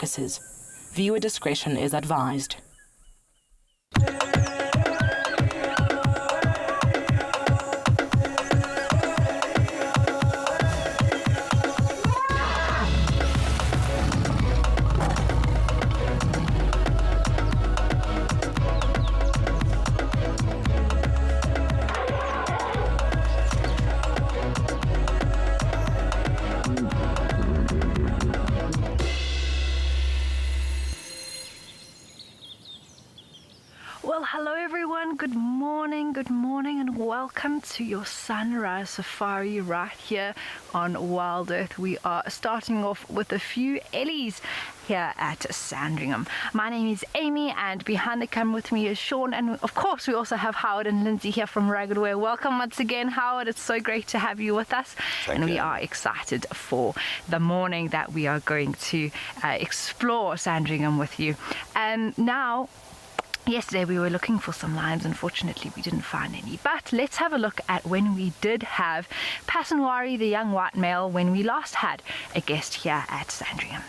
purposes. Viewer discretion is advised. Good morning and welcome to your sunrise safari right here on Wild Earth. We are starting off with a few Ellies here at Sandringham. My name is Amy and behind the camera with me is Sean, and of course we also have Howard and Lindsay here from Rugged Wear. Welcome once again, Howard. It's so great to have you with us. Thank you. We are excited for the morning that we are going to explore Sandringham with you. Now, yesterday we were looking for some lions. Unfortunately, we didn't find any. But let's have a look at when we did have Passanwari, the young white male, when we last had a guest here at Sandringham.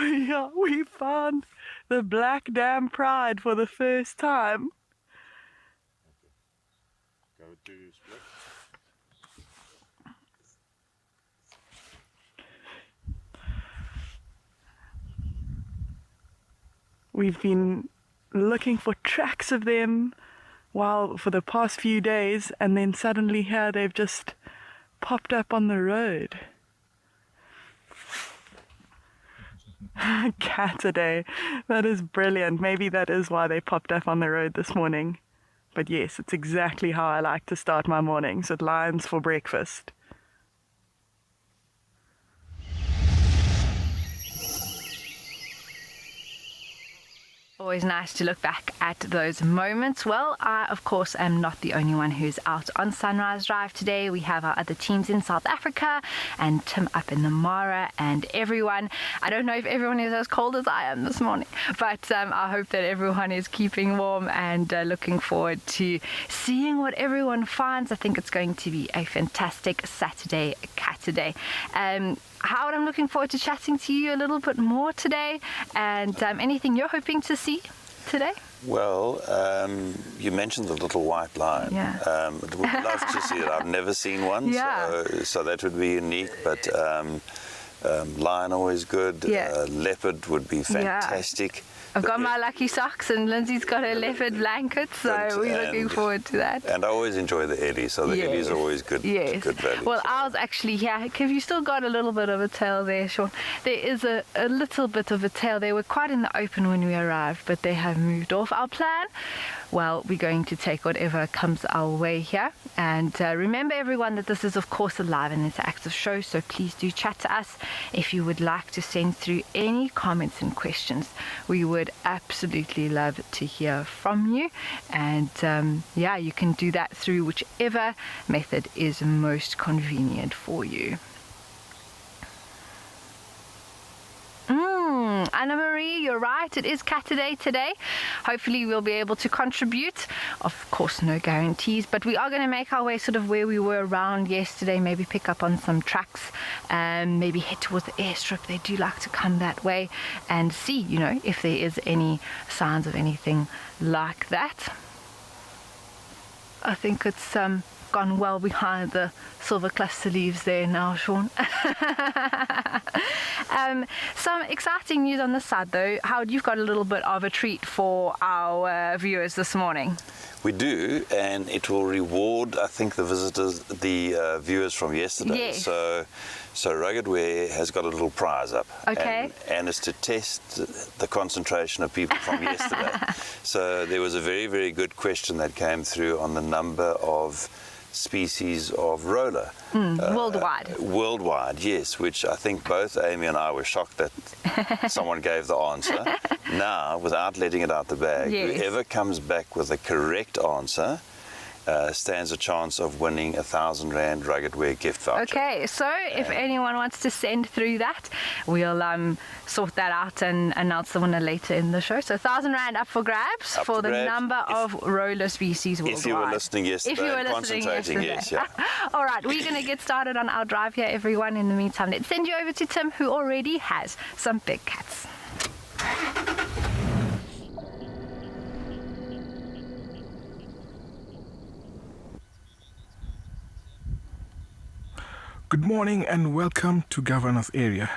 Yeah, we found the Black Dam Pride for the first time. Go to split. We've been looking for tracks of them for the past few days, and then suddenly here they've just popped up on the road. Cat a day. That is brilliant. Maybe that is why they popped up on the road this morning. But yes, it's exactly how I like to start my mornings, with lions for breakfast. Always nice to look back at those moments. Well, I, of course, am not the only one who's out on Sunrise Drive today. We have our other teams in South Africa and Tim up in the Mara and everyone. I don't know if everyone is as cold as I am this morning, but I hope that everyone is keeping warm and looking forward to seeing what everyone finds. I think it's going to be a fantastic Saturday Catterday. Howard, I'm looking forward to chatting to you a little bit more today, and anything you're hoping to see today? Well, you mentioned the little white lion. Yeah. Would love to see it. I've never seen one, yeah. so that would be unique, but lion always good. Yeah. Leopard would be fantastic. Yeah. I've got my lucky socks and Lindsay's got her leopard blanket, so we're looking forward to that. And I always enjoy the Eddie, so the Eddie's always good, good value. Well, ours actually, have you still got a little bit of a tail there, Sean? There is a little bit of a tail. They were quite in the open when we arrived, but they have moved off. Our plan? Well, we're going to take whatever comes our way here. And remember, everyone, that this is, of course, a live and interactive show, so please do chat to us if you would like to send through any comments and questions. We would absolutely love to hear from you. And, you can do that through whichever method is most convenient for you. Anna Marie, you're right, it is Catterday today. Hopefully we'll be able to contribute. Of course, no guarantees, but we are going to make our way sort of where we were around yesterday, maybe pick up on some tracks, maybe head towards the airstrip. They do like to come that way, and see, if there is any signs of anything like that. I think it's gone well behind the silver cluster leaves there now, Sean. Some exciting news on this side though. Howard, you've got a little bit of a treat for our viewers this morning. We do, and it will reward, I think, the viewers from yesterday. Yes. So Rugged Wear has got a little prize up. Okay. And it's to test the concentration of people from yesterday. So there was a very, very good question that came through on the number of species of roller. Worldwide. Worldwide, yes, which I think both Amy and I were shocked that someone gave the answer. Now, without letting it out the bag, yes. Whoever comes back with the correct answer stands a chance of winning a R1,000 rugged wear gift voucher. Okay, so if anyone wants to send through that, we'll sort that out and announce the winner later in the show. So R1,000 up for grabs for the number of roller species worldwide. If you were listening yesterday, concentrating, yes, yeah. All right, we're going to get started on our drive here, everyone. In the meantime, let's send you over to Tim, who already has some big cats. Good morning and welcome to Governor's Area.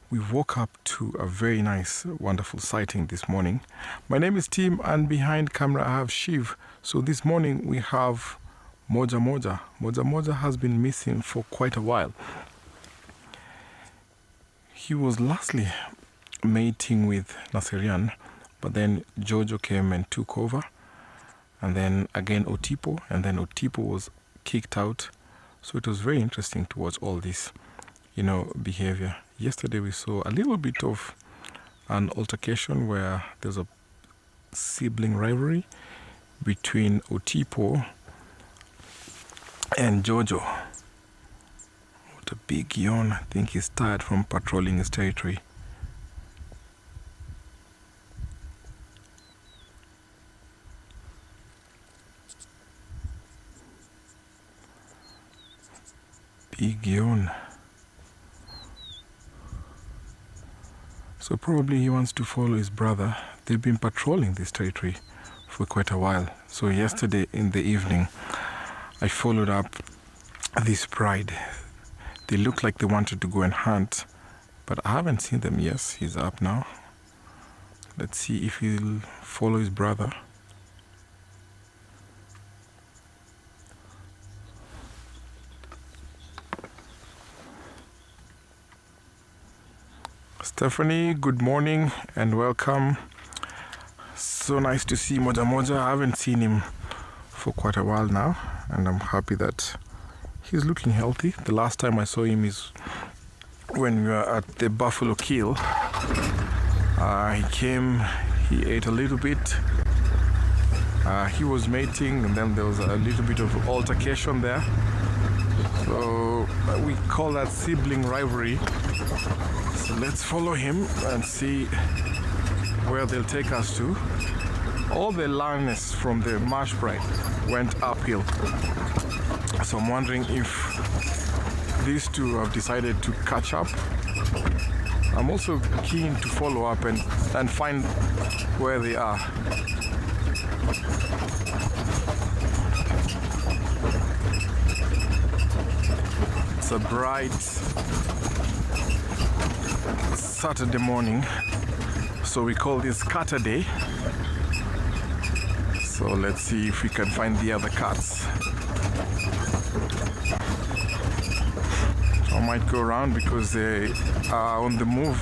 We woke up to a very nice, wonderful sighting this morning. My name is Tim and behind camera I have Shiv. So this morning we have Moja Moja. Moja Moja has been missing for quite a while. He was lastly mating with Naserian, but then Jojo came and took over. And then again Otipo, and then Otipo was kicked out. So it was very interesting to watch all this, behavior. Yesterday we saw a little bit of an altercation where there's a sibling rivalry between Otipo and Jojo. What a big yawn. I think he's tired from patrolling his territory. Big yawn. So probably he wants to follow his brother. They've been patrolling this territory for quite a while. So yesterday in the evening, I followed up this pride. They look like they wanted to go and hunt, but I haven't seen them. Yes, he's up now. Let's see if he'll follow his brother. Stephanie, good morning and welcome. So nice to see Moja Moja. I haven't seen him for quite a while now, and I'm happy that he's looking healthy. The last time I saw him is when we were at the Buffalo Kill. He came, he ate a little bit. He was mating, and then there was a little bit of altercation there. So we call that sibling rivalry. So let's follow him and see where they'll take us to. All the lioness from the marsh pride went uphill. So I'm wondering if these two have decided to catch up. I'm also keen to follow up and find where they are. It's a bright Saturday morning, so we call this Catter Day. So let's see if we can find the other cats. I might go around because they are on the move.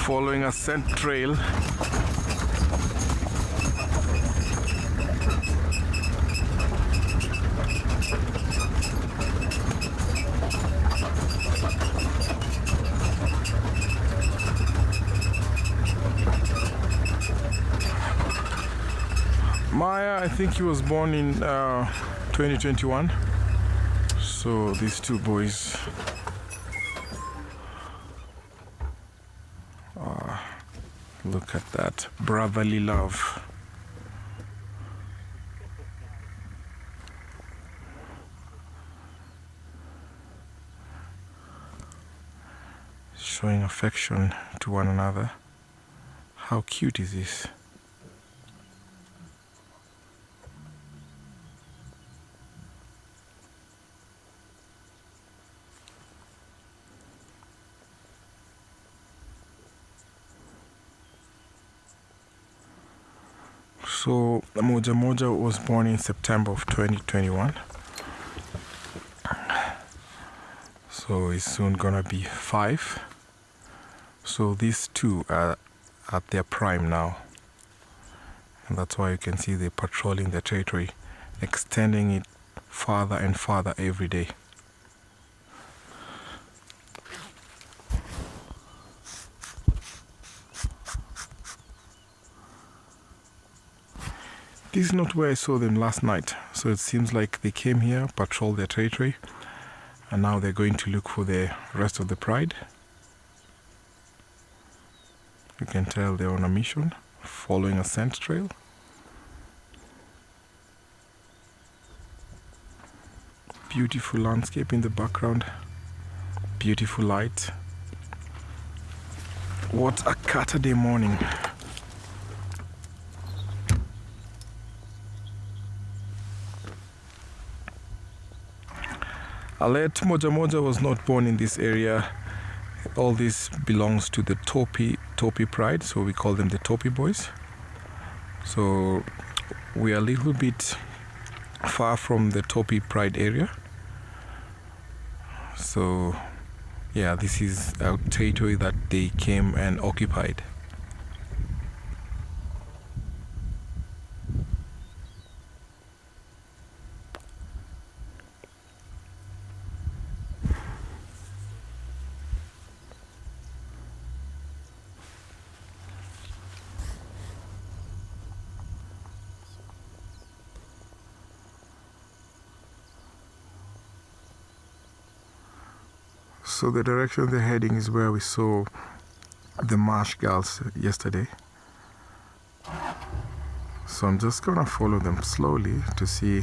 Following a scent trail. Maya, I think he was born in 2021. So these two boys look at that brotherly love. Showing affection to one another. How cute is this? So Moja Moja was born in September of 2021. So he's soon gonna be 5. So these two are at their prime now. And that's why you can see they're patrolling the territory, extending it farther and farther every day. This is not where I saw them last night. So it seems like they came here, patrolled their territory, and now they're going to look for the rest of the pride. You can tell they're on a mission, following a scent trail. Beautiful landscape in the background. Beautiful light. What a Saturday morning. Alert Moja Moja was not born in this area. All this belongs to the Topi pride, so we call them the Topi boys. So we are a little bit far from the Topi pride area. So yeah, this is a territory that they came and occupied. So the direction they're heading is where we saw the marsh gulls yesterday. So I'm just gonna follow them slowly to see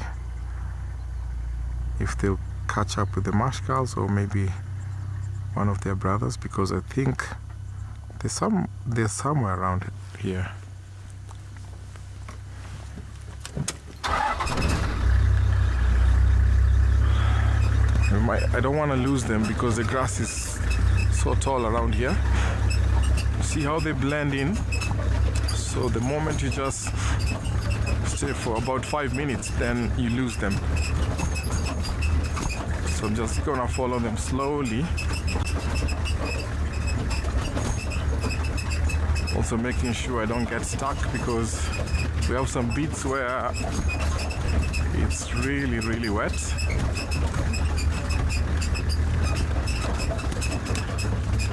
if they'll catch up with the marsh gulls or maybe one of their brothers, because I think they're somewhere around here. I don't want to lose them because the grass is so tall around here. See how they blend in? So the moment you just stay for about 5 minutes, then you lose them. So I'm just gonna follow them slowly. Also making sure I don't get stuck, because we have some bits where it's really, really wet.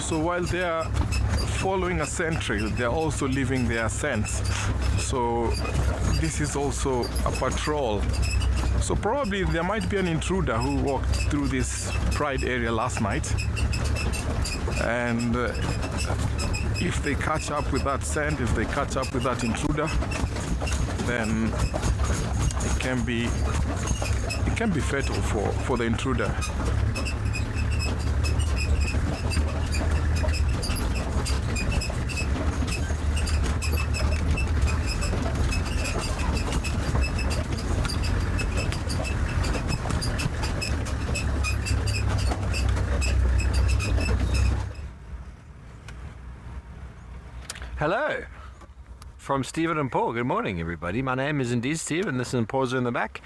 So while they are following a scent trail, they're also leaving their scents. So this is also a patrol. So probably there might be an intruder who walked through this pride area last night. And if they catch up with that scent, if they catch up with that intruder, then it can be fatal for the intruder. Hello from Stephen and Paul. Good morning, everybody. My name is indeed Steve, and this is Paul's in the back.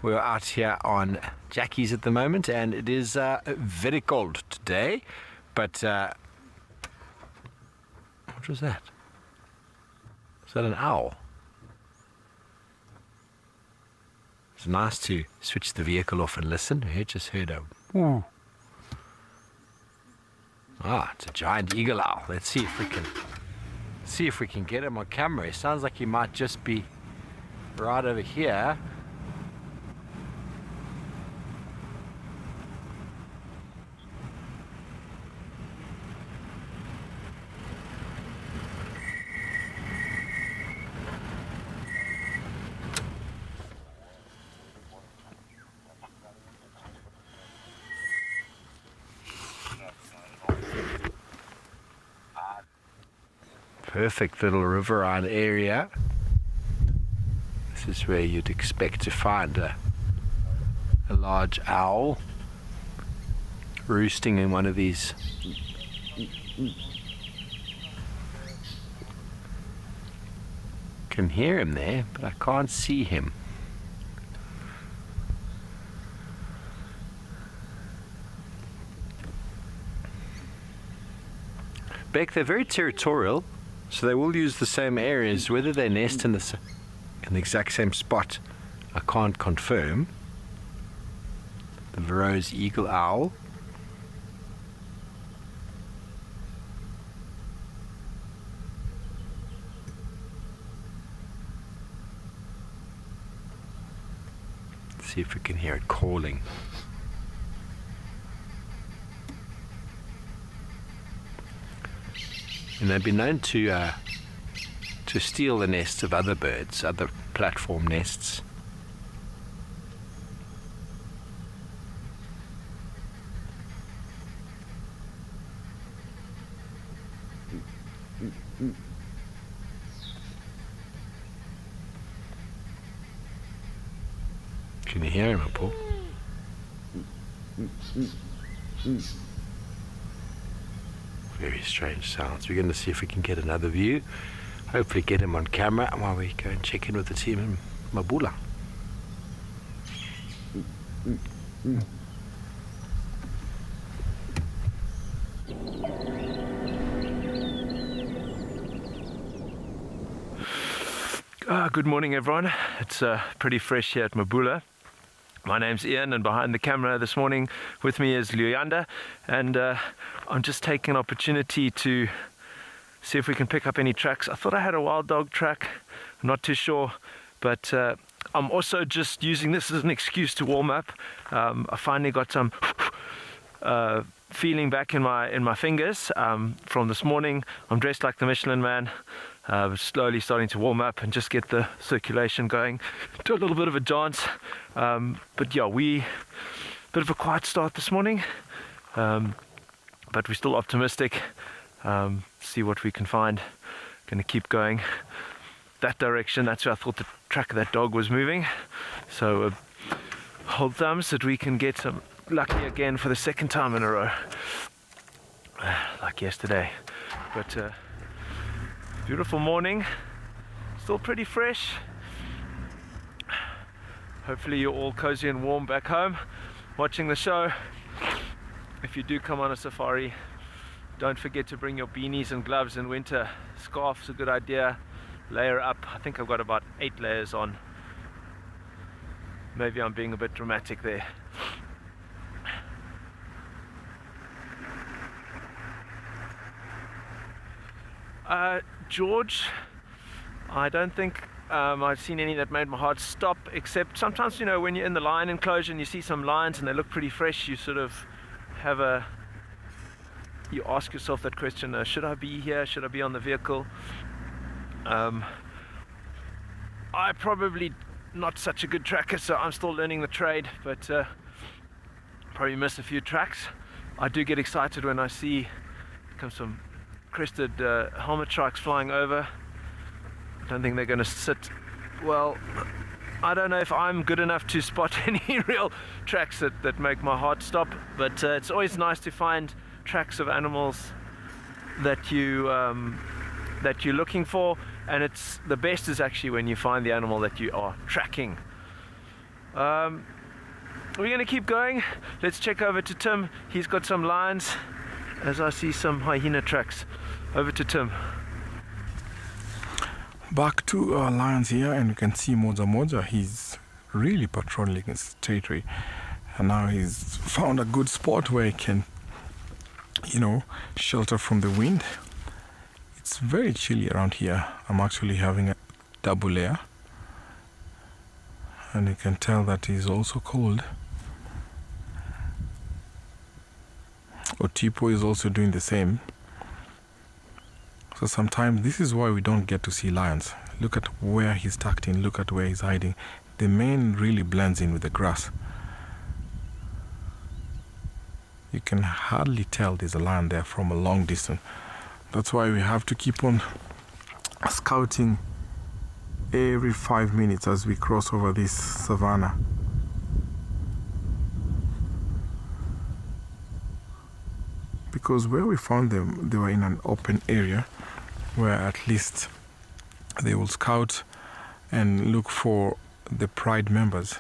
We're out here on Jackie's at the moment, and it is very cold today. But what was that? Is that an owl? It's nice to switch the vehicle off and listen. I just heard a woo. Ah, it's a giant eagle owl. Let's see if we can get him on camera. It sounds like he might just be right over here. Perfect little riverine area. This is where you'd expect to find a large owl roosting in one of these. Can hear him there, but I can't see him. Beck, they're very territorial. So they will use the same areas. Whether they nest in the exact same spot, I can't confirm. The Verreaux's eagle owl. See if we can hear it calling. And they've been known to steal the nests of other birds, other platform nests. Can you hear him, Paul? Very strange sounds. We're going to see if we can get another view. Hopefully get him on camera while we go and check in with the team in Mabula. Good morning, everyone. It's pretty fresh here at Mabula. My name's Ian, and behind the camera this morning with me is Luyanda, and I'm just taking an opportunity to see if we can pick up any tracks. I thought I had a wild dog track, I'm not too sure, but I'm also just using this as an excuse to warm up. I finally got some feeling back in my fingers from this morning. I'm dressed like the Michelin Man. Slowly starting to warm up and just get the circulation going. Do a little bit of a dance, but yeah, bit of a quiet start this morning, but we're still optimistic. See what we can find. Gonna keep going that direction. That's where I thought the track of that dog was moving. So hold thumbs that we can get some lucky again for the second time in a row, like yesterday. But beautiful morning, still pretty fresh. Hopefully you're all cozy and warm back home watching the show. If you do come on a safari, don't forget to bring your beanies and gloves in winter. Scarf's a good idea. Layer up. I think I've got about 8 layers on. Maybe I'm being a bit dramatic there. George, I don't think I've seen any that made my heart stop, except sometimes, you know, when you're in the lion enclosure and you see some lions and they look pretty fresh, you sort of you ask yourself that question, should I be here, should I be on the vehicle? I probably not such a good tracker, so I'm still learning the trade, but probably miss a few tracks. I do get excited when I see some crested helmet sharks flying over. I don't think they're going to sit well. I don't know if I'm good enough to spot any real tracks that make my heart stop, but it's always nice to find tracks of animals that you're looking for, and it's the best is actually when you find the animal that you are tracking. We're going to keep going. Let's check over to Tim. He's got some lions, as I see some hyena tracks. Over to Tim. Back to our lions here, and you can see Moja. He's really patrolling his territory, and now he's found a good spot where he can, shelter from the wind. It's very chilly around here. I'm actually having a double layer, and you can tell that he's also cold. Otipo is also doing the same. So sometimes this is why we don't get to see lions. Look at where he's tucked in, look at where he's hiding. The mane really blends in with the grass. You can hardly tell there's a lion there from a long distance. That's why we have to keep on scouting every 5 minutes as we cross over this savanna. Because where we found them, they were in an open area where at least they will scout and look for the pride members.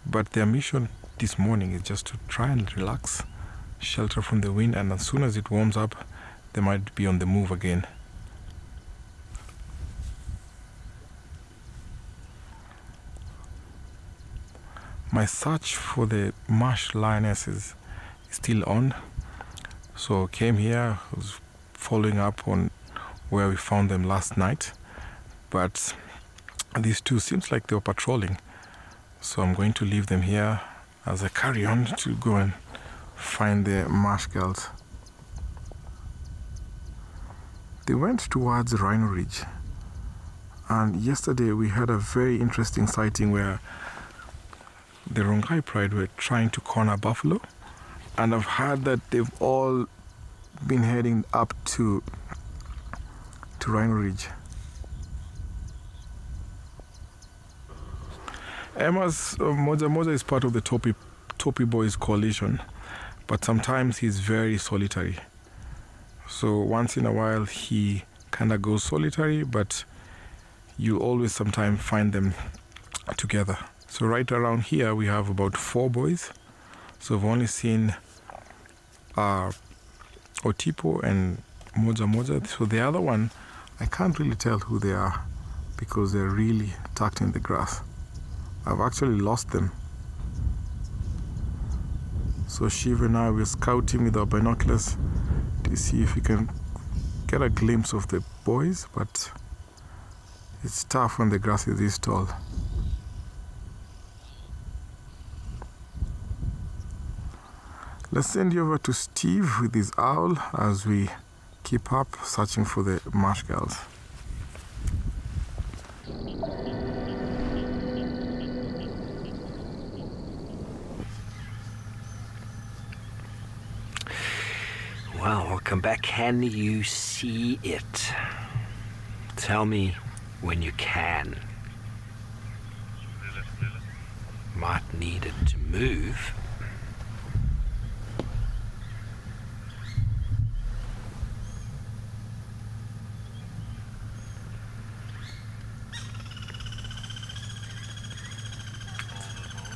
But their mission this morning is just to try and relax, shelter from the wind, and as soon as it warms up, they might be on the move again. My search for the marsh lionesses is still on. So came here, was following up on where we found them last night, but these two seems like they were patrolling So I'm going to leave them here as I carry on to go and find the marsh gulls. They went towards Rhino Ridge, and yesterday we had a very interesting sighting where the Rongai Pride were trying to corner buffalo, and I've heard that they've all been heading up to Rhino Ridge. Emma's Moja Moja is part of the Topi Boys coalition, but sometimes he's very solitary. So once in a while he kind of goes solitary, but you always sometimes find them together. So right around here we have about 4 boys. So I've only seen Otipo and Moja Moja. So the other one, I can't really tell who they are because they're really tucked in the grass. I've actually lost them. So Shiv and I were scouting with our binoculars to see if we can get a glimpse of the boys, but it's tough when the grass is this tall. Let's send you over to Steve with his owl as we keep up searching for the marsh gulls. Well, welcome back. Can you see it? Tell me when you can. Might need it to move.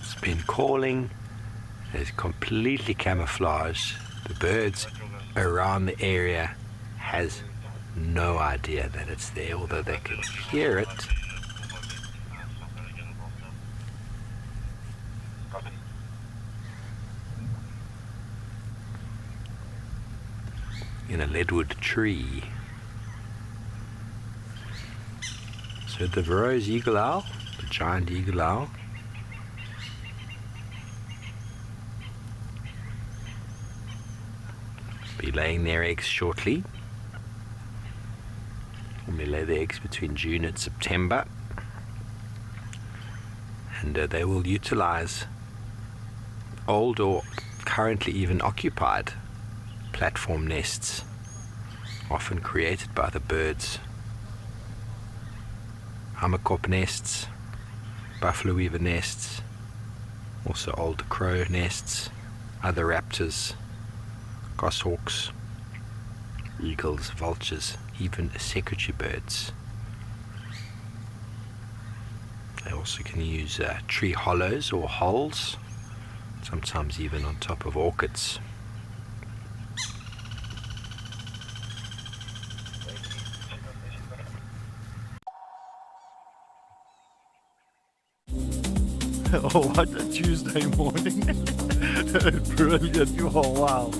It's been calling. It's completely camouflaged. The birds around the area has no idea that it's there, although they can hear it. In a leadwood tree. So the Varro's eagle owl, the giant eagle owl, be laying their eggs shortly. And they lay their eggs between June and September, and they will utilize old or currently even occupied platform nests, often created by the birds. Hammerkop nests, buffalo weaver nests, also old crow nests, other raptors, goshawks, eagles, vultures, even secretary birds. They also can use tree hollows or holes, sometimes even on top of orchids. Oh, what a Tuesday morning. Brilliant. Oh, wow.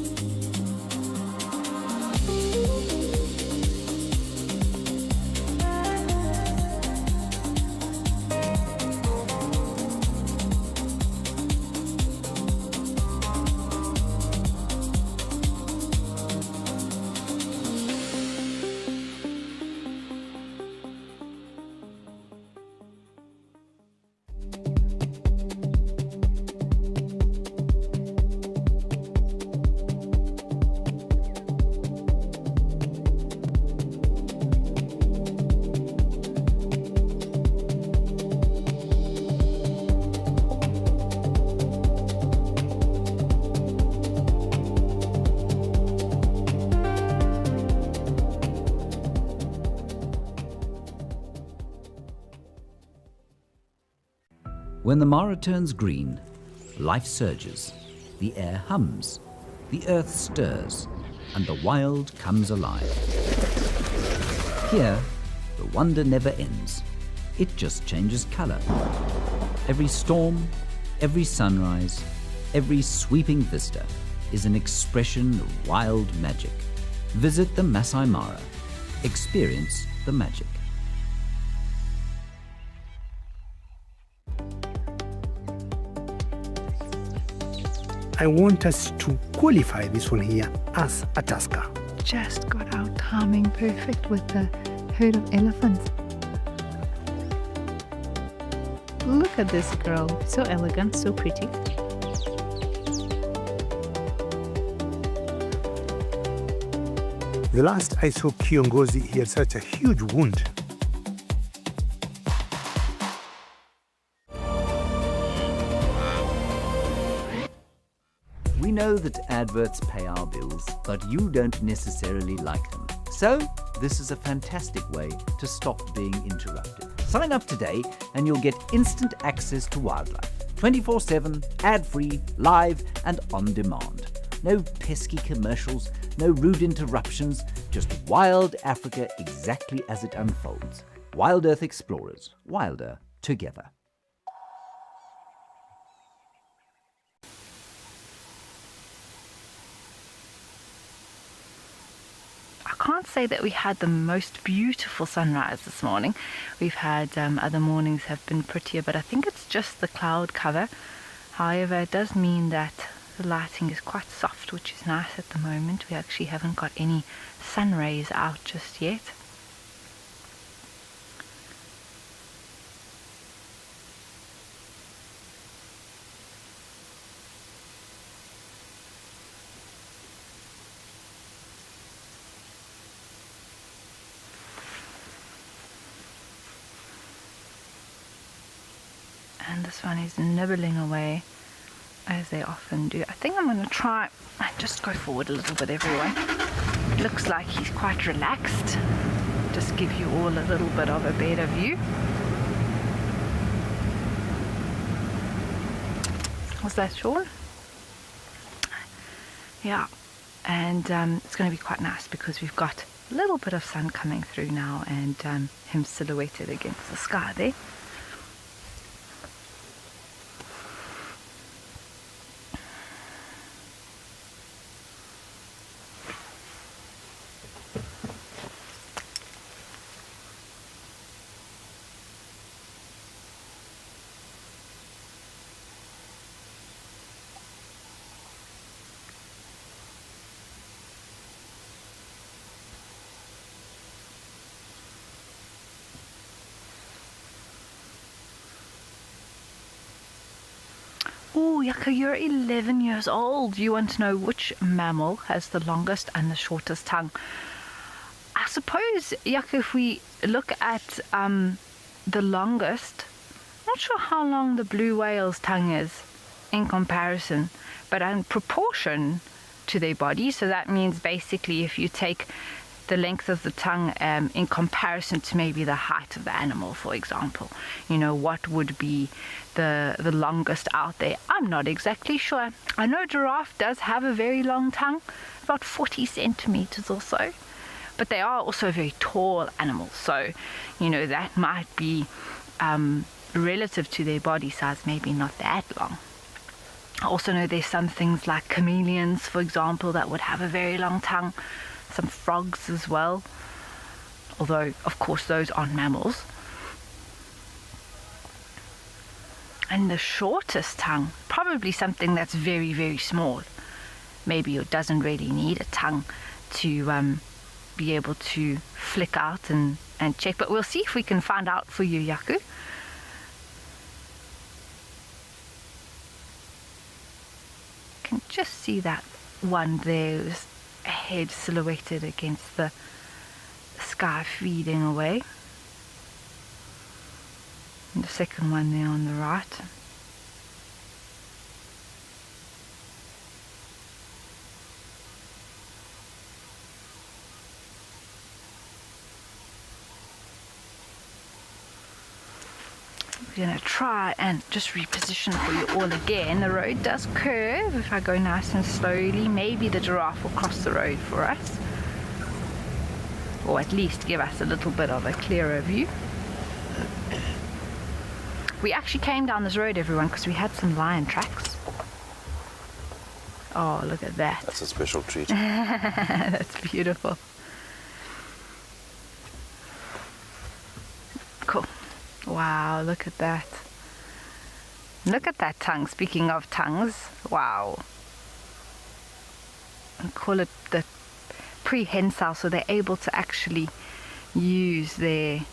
When the Mara turns green, life surges, the air hums, the earth stirs, and the wild comes alive. Here, the wonder never ends. It just changes color. Every storm, every sunrise, every sweeping vista is an expression of wild magic. Visit the Masai Mara. Experience the magic. I want us to qualify this one here as a tusker. Just got our timing perfect with the herd of elephants. Look at this girl. So elegant, so pretty. The last I saw Kiongozi, he had such a huge wound. We know that adverts pay our bills, but you don't necessarily like them. So, this is a fantastic way to stop being interrupted. Sign up today and you'll get instant access to wildlife. 24/7, ad-free, live and on demand. No pesky commercials, no rude interruptions, just wild Africa exactly as it unfolds. Wild Earth Explorers, wilder together. I can't say that we had the most beautiful sunrise this morning. We've had other mornings have been prettier, but I think it's just the cloud cover. However, it does mean that the lighting is quite soft, which is nice at the moment. We actually haven't got any sun rays out just yet. And this one is nibbling away, as they often do. I think I'm going to try and just go forward a little bit, everyone. It looks like he's quite relaxed. Just give you all a little bit of a better view. Was that Sean? Yeah, and it's going to be quite nice because we've got a little bit of sun coming through now and him silhouetted against the sky there. Oh, Yaka, you're 11 years old. You want to know which mammal has the longest and the shortest tongue? I suppose, Yaka, if we look at the longest, not sure how long the blue whale's tongue is in comparison, but in proportion to their body. So that means basically if you take the length of the tongue in comparison to maybe the height of the animal, for example, you know, what would be the longest out there? I'm not exactly sure. I know giraffe does have a very long tongue, about 40 centimeters or so, but they are also very tall animals, so you know that might be relative to their body size, maybe not that long. I also know there's some things like chameleons, for example, that would have a very long tongue. Some frogs as well, although of course those aren't mammals. And the shortest tongue, probably something that's very, very small. Maybe it doesn't really need a tongue to be able to flick out and check, but we'll see if we can find out for you, Yaku. Can just see that one there, a head silhouetted against the sky, feeding away. And the second one there on the right. We're going to try and just reposition for you all again. The road does curve. If I go nice and slowly, maybe the giraffe will cross the road for us, or at least give us a little bit of a clearer view. We actually came down this road, everyone, because we had some lion tracks. Oh, look at that. That's a special treat. That's beautiful. Cool. Wow, look at that. Look at that tongue. Speaking of tongues, wow. call it the prehensile, so they're able to actually use their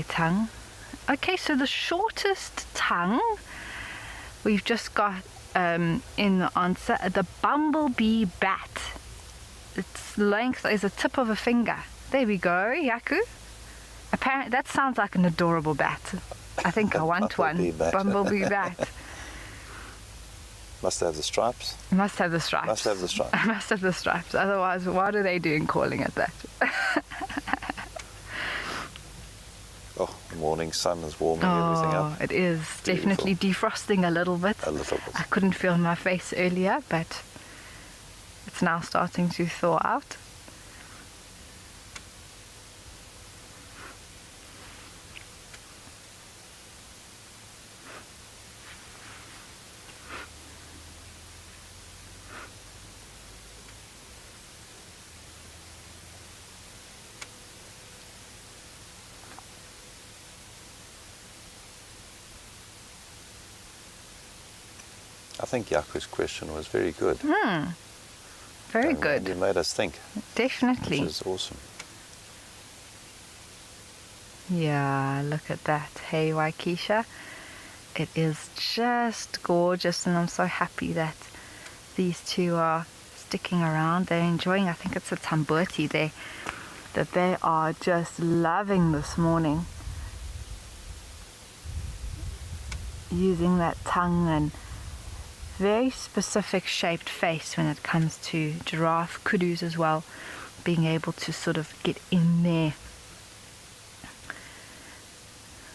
tongue. Okay, so the shortest tongue we've just got in the answer, the bumblebee bat. Its length is a tip of a finger. There we go, Yaku. Apparently, that sounds like an adorable bat. I think I want one. Bumblebee bat. Must have the stripes. Must have the stripes. Must have the stripes. Must have the stripes. Otherwise, what are they doing calling it that? Oh, the morning sun is warming everything up. It is definitely defrosting a little bit. A little bit. I couldn't feel my face earlier, but it's now starting to thaw out. I think Yaku's question was very good. Very good. You made us think. Definitely. Which is awesome. Yeah, look at that. Hey, Waikisha. It is just gorgeous, and I'm so happy that these two are sticking around. They're enjoying, I think it's a tambuti there, that they are just loving this morning. Using that tongue and very specific shaped face when it comes to giraffe, kudus as well, being able to sort of get in there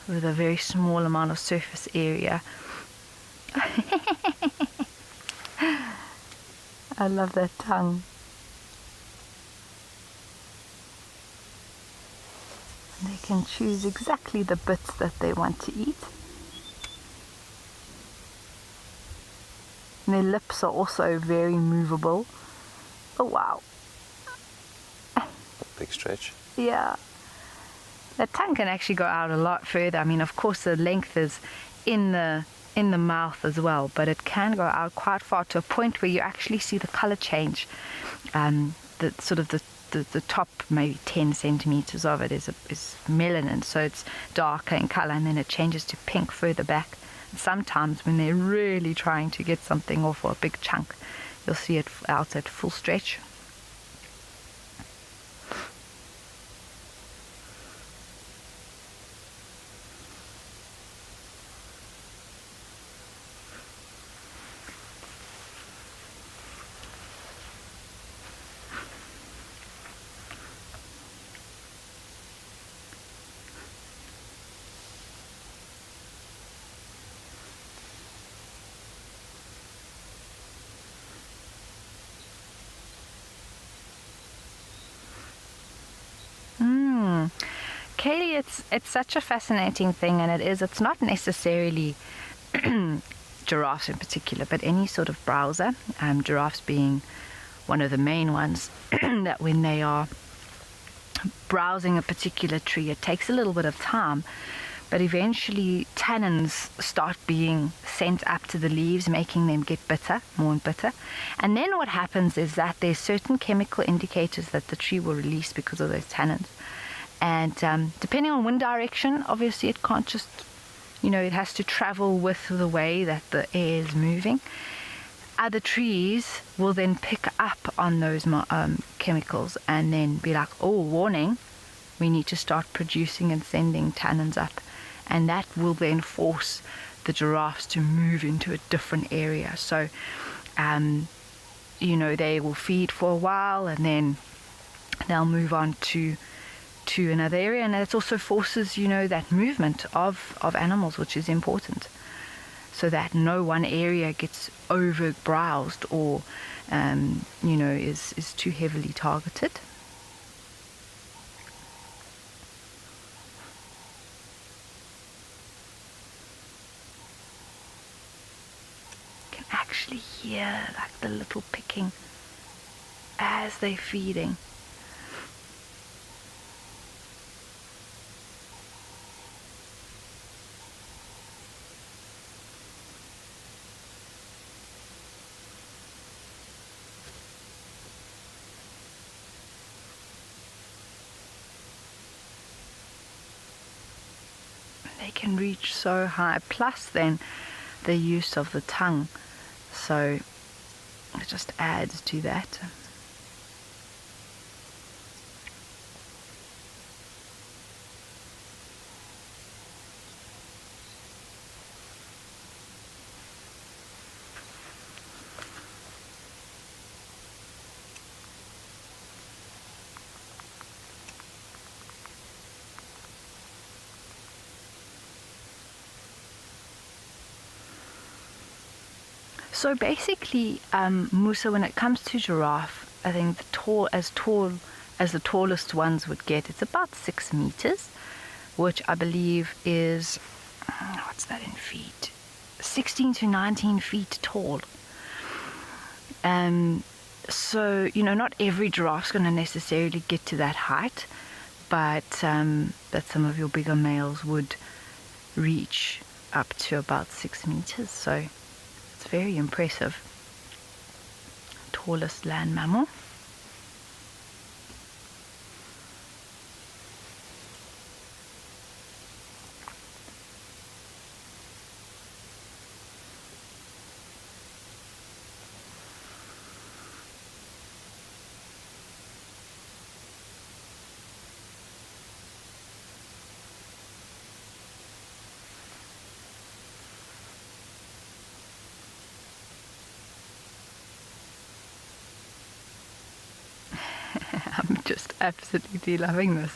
with a very small amount of surface area. I love that tongue. They can choose exactly the bits that they want to eat. And their lips are also very movable. Oh wow. Big stretch. Yeah. The tongue can actually go out a lot further. I mean, of course, the length is in the mouth as well, but it can go out quite far to a point where you actually see the color change. The sort of the top maybe 10 centimeters of it is melanin, so it's darker in color, and then it changes to pink further back. Sometimes when they're really trying to get something off, or a big chunk, you'll see it out at full stretch. Kaylee, it's such a fascinating thing, and it's not necessarily giraffes in particular, but any sort of browser, giraffes being one of the main ones, that when they are browsing a particular tree, it takes a little bit of time, but eventually tannins start being sent up to the leaves, making them get bitter, more and bitter. And then what happens is that there's certain chemical indicators that the tree will release because of those tannins. And depending on wind direction, obviously it can't just, it has to travel with the way that the air is moving. Other trees will then pick up on those chemicals and then be like, oh, warning, we need to start producing and sending tannins up. And that will then force the giraffes to move into a different area. So, they will feed for a while, and then they'll move on to another area, and it also forces that movement of animals, which is important, so that no one area gets over browsed or is too heavily targeted. You can actually hear like the little picking as they're feeding. they can reach so high. Plus then the use of the tongue. So it just adds to that. So basically, Musa, when it comes to giraffe, I think as tall as the tallest ones would get, it's about 6 meters, which I believe is, what's that in feet? 16 to 19 feet tall. So, not every giraffe's going to necessarily get to that height, but some of your bigger males would reach up to about 6 meters. So it's very impressive. Tallest land mammal. I'm just absolutely loving this.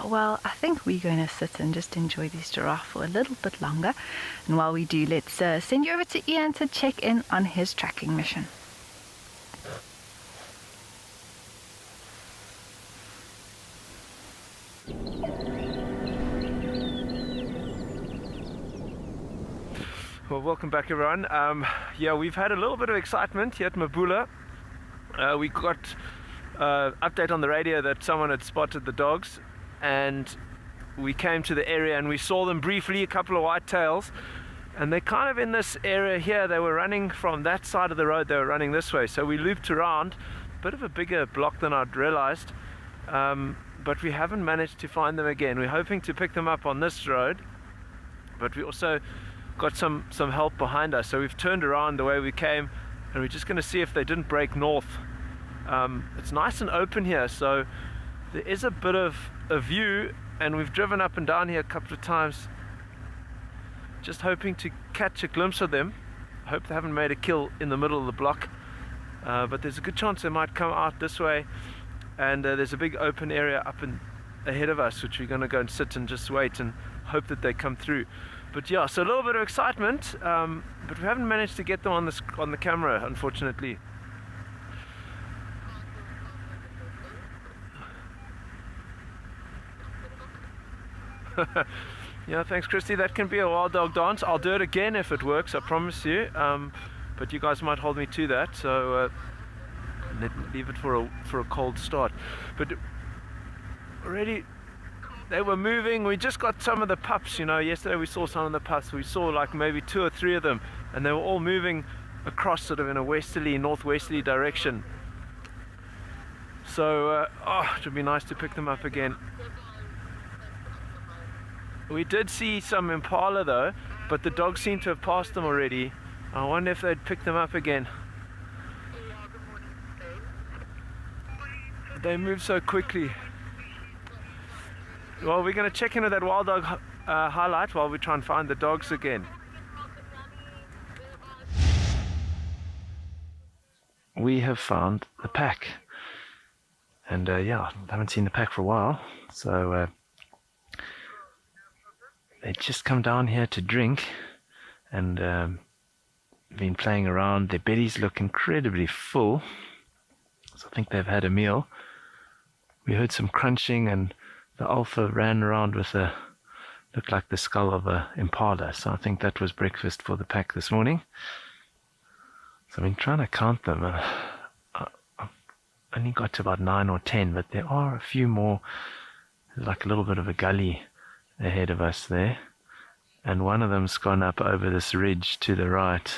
Well, I think we're going to sit and just enjoy this giraffe for a little bit longer. And while we do, let's send you over to Ian to check in on his tracking mission. Well, welcome back, everyone. Yeah, we've had a little bit of excitement here at Mabula. We got update on the radio that someone had spotted the dogs, and we came to the area and we saw them briefly, a couple of white tails, and they're kind of in this area here. They were running from that side of the road, they were running this way, so we looped around, a bit of a bigger block than I'd realized, but we haven't managed to find them again. We're hoping to pick them up on this road, but we also got some help behind us, so we've turned around the way we came and we're just going to see if they didn't break north. It's nice and open here, so there is a bit of a view, and we've driven up and down here a couple of times just hoping to catch a glimpse of them. I hope they haven't made a kill in the middle of the block, but there's a good chance they might come out this way, and there's a big open area up ahead of us, which we're going to go and sit and just wait and hope that they come through. But yeah, so a little bit of excitement, but we haven't managed to get them on the camera, unfortunately. Yeah, thanks, Christy. That can be a wild dog dance. I'll do it again if it works, I promise you. But you guys might hold me to that, so leave it for a cold start. But already they were moving. We just got some of the pups, yesterday we saw some of the pups. We saw like maybe 2 or 3 of them, and they were all moving across sort of in a northwesterly direction. So it would be nice to pick them up again. We did see some impala though, but the dogs seem to have passed them already. I wonder if they'd pick them up again. They move so quickly. Well, we're going to check into that wild dog highlight while we try and find the dogs again. We have found the pack, and yeah, I haven't seen the pack for a while, so they just come down here to drink, and been playing around. Their bellies look incredibly full, so I think they've had a meal. We heard some crunching, and the alpha ran around with looked like the skull of a impala, so I think that was breakfast for the pack this morning. So I've been trying to count them. I've only got to about 9 or 10, but there are a few more. There's like a little bit of a gully ahead of us there, And one of them's gone up over this ridge to the right.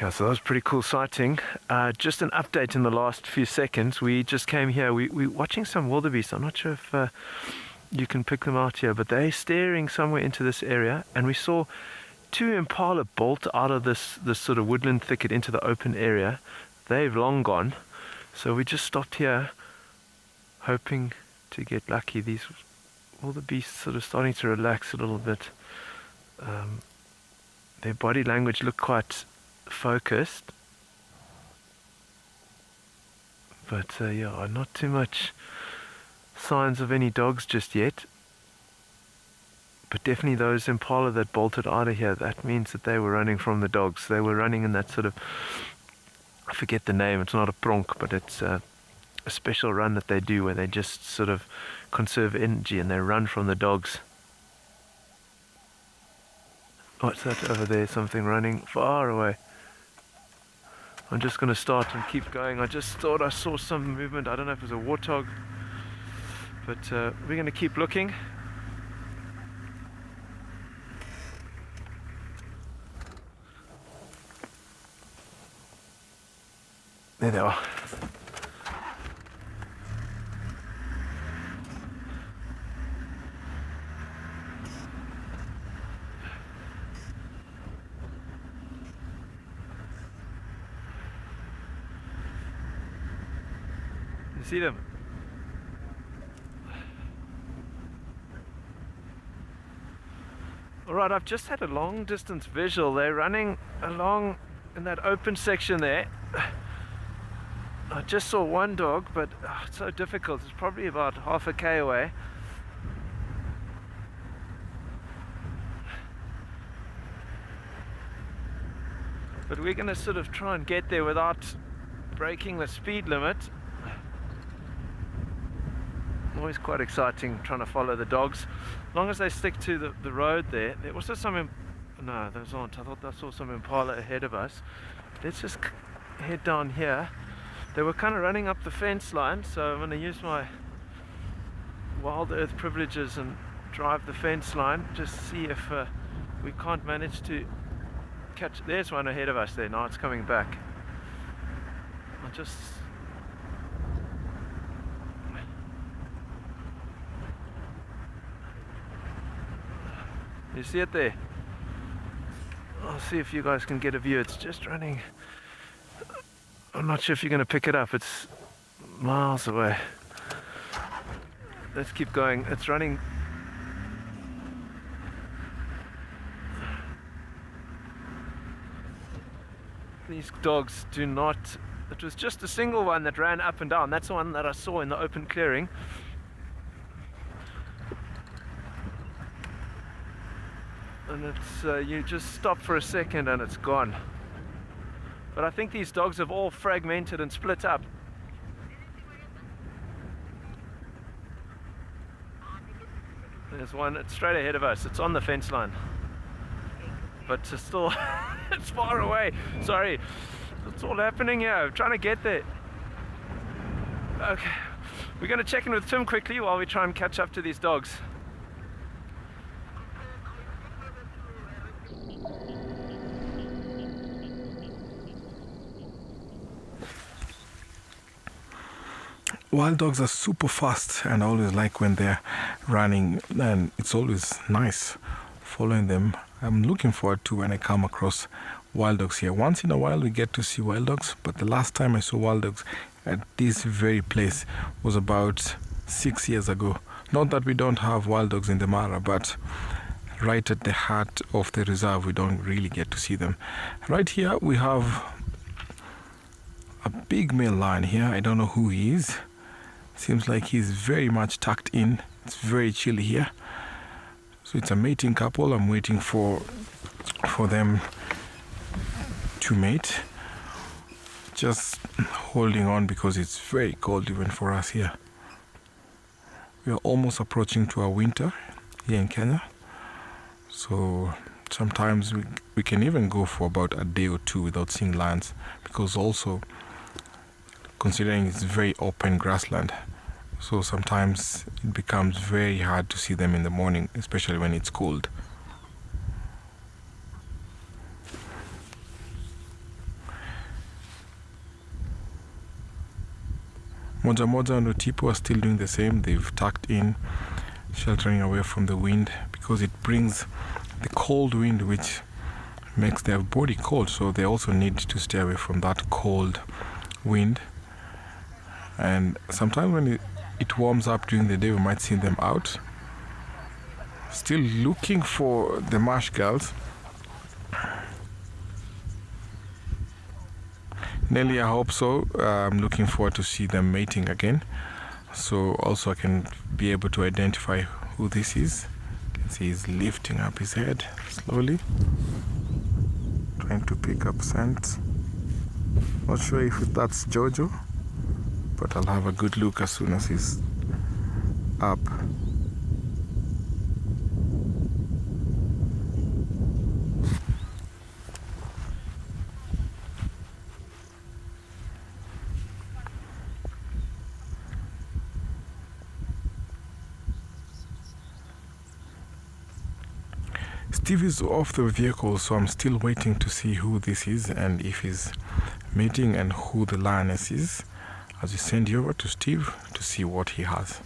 Yeah, so that was a pretty cool sighting. Just an update in the last few seconds. We just came here. We're watching some wildebeest. I'm not sure if you can pick them out here, but they're staring somewhere into this area. And we saw two impala bolt out of this sort of woodland thicket into the open area. They've long gone. So we just stopped here, hoping to get lucky. These wildebeest sort of starting to relax a little bit. Their body language looked quite focused, but yeah, not too much signs of any dogs just yet, but definitely those impala that bolted out of here, that means that they were running from the dogs. They were running in that sort of, I forget the name, it's not a pronk, but it's a special run that they do where they just sort of conserve energy and they run from the dogs. What's that over there? Something running far away. I'm just going to start and keep going. I just thought I saw some movement. I don't know if it was a warthog, but we're going to keep looking. There they are. You see them? Alright, I've just had a long distance visual. They're running along in that open section there. I just saw one dog, but it's so difficult. It's probably about half a K away. But we're going to sort of try and get there without breaking the speed limit. Always quite exciting trying to follow the dogs, as long as they stick to the road there. There was also some, no, those aren't. I thought I saw some impala ahead of us. Let's just head down here. They were kind of running up the fence line, so I'm going to use my wild earth privileges and drive the fence line, just see if we can't manage to catch. There's one ahead of us there. Now it's coming back. I'll just you see it there? I'll see if you guys can get a view. It's just running. I'm not sure if you're going to pick it up. It's miles away. Let's keep going. It's running. These dogs do not. It was just a single one that ran up and down. That's the one that I saw in the open clearing. And it's you just stop for a second and it's gone. But I think these dogs have all fragmented and split up. There's one, it's straight ahead of us. It's on the fence line. But it's still, it's far away. Sorry, it's all happening here. I'm trying to get there. Okay, we're going to check in with Tim quickly while we try and catch up to these dogs. Wild dogs are super fast, and I always like when they're running, and it's always nice following them. I'm looking forward to when I come across wild dogs here. Once in a while we get to see wild dogs, but the last time I saw wild dogs at this very place was about 6 years ago. Not that we don't have wild dogs in the Mara, but right at the heart of the reserve we don't really get to see them. Right here we have a big male lion here. I don't know who he is. Seems like he's very much tucked in. It's very chilly here. So it's a mating couple. I'm waiting for them to mate. Just holding on because it's very cold even for us here. We are almost approaching to our winter here in Kenya. So sometimes we can even go for about a day or two without seeing lions, because also considering it's very open grassland. So sometimes it becomes very hard to see them in the morning, especially when it's cold. Moja Moja and Otipo are still doing the same. They've tucked in, sheltering away from the wind, because it brings the cold wind which makes their body cold, so they also need to stay away from that cold wind. And sometimes when it warms up during the day, we might see them out, still looking for the marsh girls. Nelly, I hope so. I'm looking forward to see them mating again, so also I can be able to identify who this is. You can see he's lifting up his head slowly, trying to pick up scent. Not sure if that's Jojo, but I'll have a good look as soon as he's up. Steve is off the vehicle, so I'm still waiting to see who this is and if he's mating and who the lioness is, as we send you over to Steve to see what he has.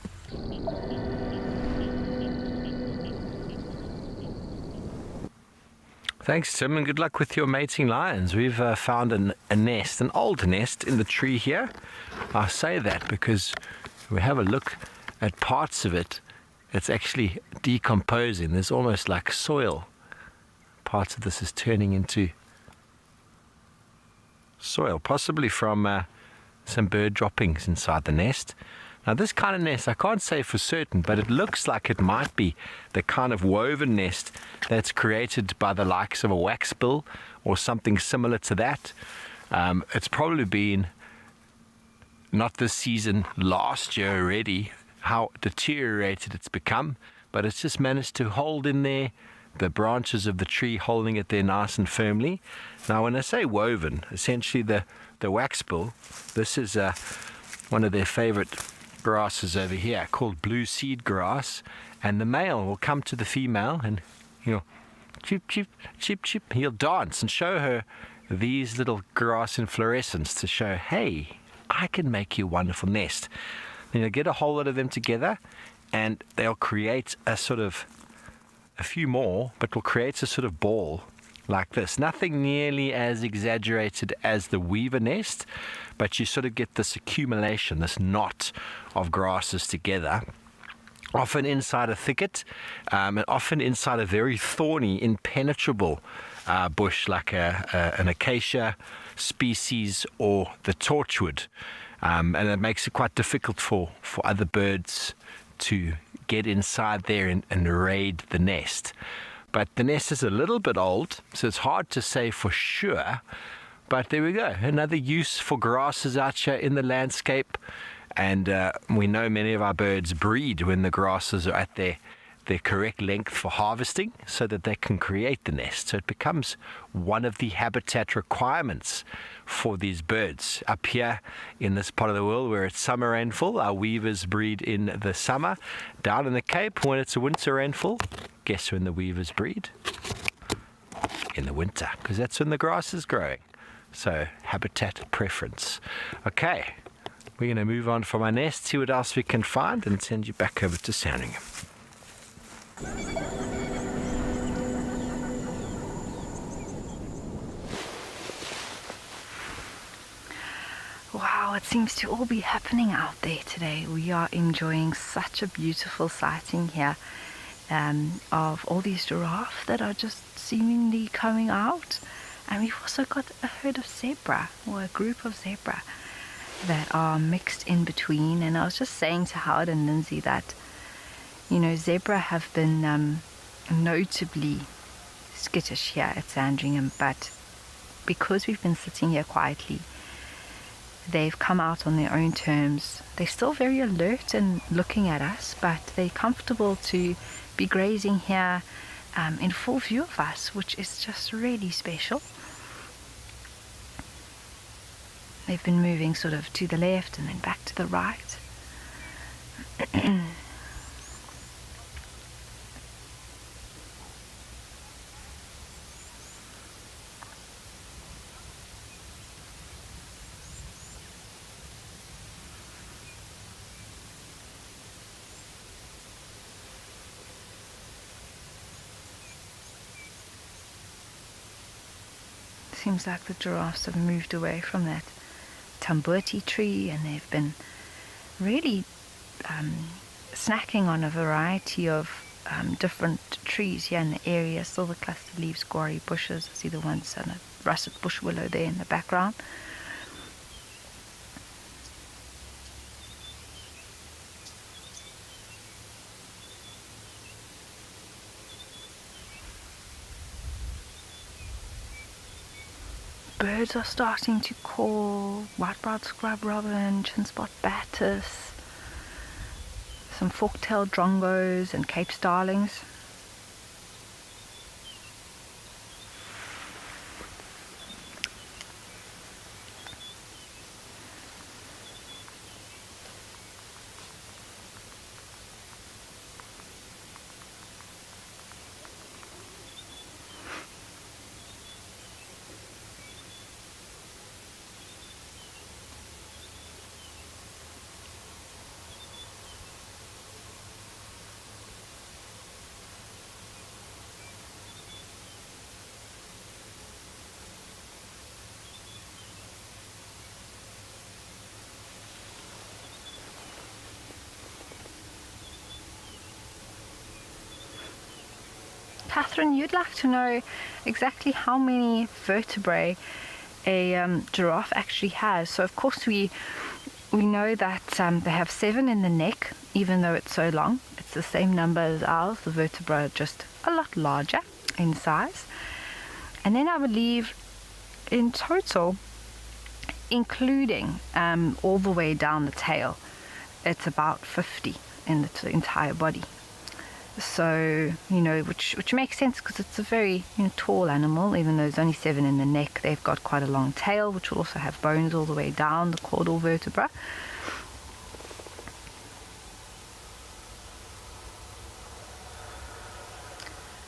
Thanks, Tim, and good luck with your mating lions. We've found a nest, an old nest in the tree here. I say that because we have a look at parts of it. It's actually decomposing. There's almost like soil. Parts of this is turning into soil, possibly from some bird droppings inside the nest. Now, this kind of nest, I can't say for certain, but it looks like it might be the kind of woven nest that's created by the likes of a waxbill or something similar to that. It's probably been, not this season, last year already, how deteriorated it's become, but it's just managed to hold in there, the branches of the tree holding it there nice and firmly. Now, when I say woven, essentially the waxbill, this is one of their favorite grasses over here called blue seed grass, and the male will come to the female and he'll chip chip chip chip, he'll dance and show her these little grass inflorescence to show, hey, I can make you a wonderful nest. Then you'll get a whole lot of them together and they'll create a few more, but will create a sort of ball like this. Nothing nearly as exaggerated as the weaver nest, but you sort of get this accumulation, this knot of grasses together, often inside a thicket, and often inside a very thorny, impenetrable bush like an acacia species or the torchwood. And it makes it quite difficult for other birds to get inside there and raid the nest. But the nest is a little bit old, so it's hard to say for sure. But there we go, another use for grasses out here in the landscape. And we know many of our birds breed when the grasses are at their correct length for harvesting so that they can create the nest. So it becomes one of the habitat requirements for these birds. Up here in this part of the world where it's summer rainfall, our weavers breed in the summer. Down in the Cape, when it's a winter rainfall, guess when the weavers breed? In the winter, because that's when the grass is growing. So habitat preference. Okay, we're going to move on from our nest, see what else we can find, and send you back over to Sandringham. Wow, it seems to all be happening out there today. We are enjoying such a beautiful sighting here of all these giraffe that are just seemingly coming out. And we've also got a herd of zebra, or a group of zebra, that are mixed in between. And I was just saying to Howard and Lindsay that, you know, zebra have been notably skittish here at Sandringham, but because we've been sitting here quietly, they've come out on their own terms. They're still very alert and looking at us, but they're comfortable to be grazing here in full view of us, which is just really special. They've been moving sort of to the left and then back to the right. Seems like the giraffes have moved away from that tambuti tree, and they've been really snacking on a variety of different trees here in the area. Silver clustered leaves, squarry bushes. I see the ones and a russet bush willow there in the background. Birds are starting to call: white-browed scrub robin, chin-spot batis, some fork-tailed drongos and Cape starlings. Catherine, you'd like to know exactly how many vertebrae a giraffe actually has. So of course we know that they have 7 in the neck, even though it's so long. It's the same number as ours. The vertebrae are just a lot larger in size. And then I believe in total, including all the way down the tail, it's about 50 in the entire body. So, which makes sense because it's a very tall animal. Even though there's only 7 in the neck, they've got quite a long tail, which will also have bones all the way down the caudal vertebra.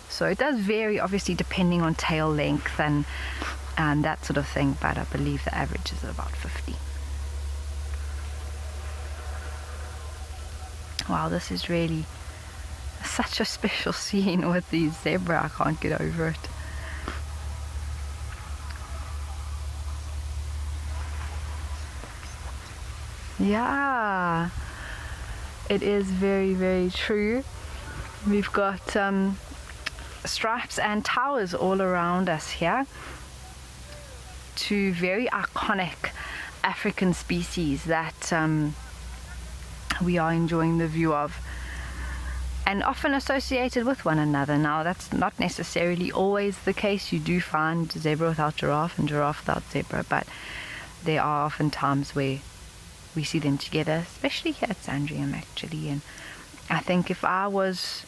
So it does vary, obviously, depending on tail length and that sort of thing, but I believe the average is about 50. Wow, this is really such a special scene with these zebra. I can't get over it. Yeah, it is very, very true. We've got stripes and towers all around us here. 2 very iconic African species that we are enjoying the view of, and often associated with one another. Now, that's not necessarily always the case. You do find zebra without giraffe and giraffe without zebra, but there are often times where we see them together, especially here at Sandrium, actually. And I think if I was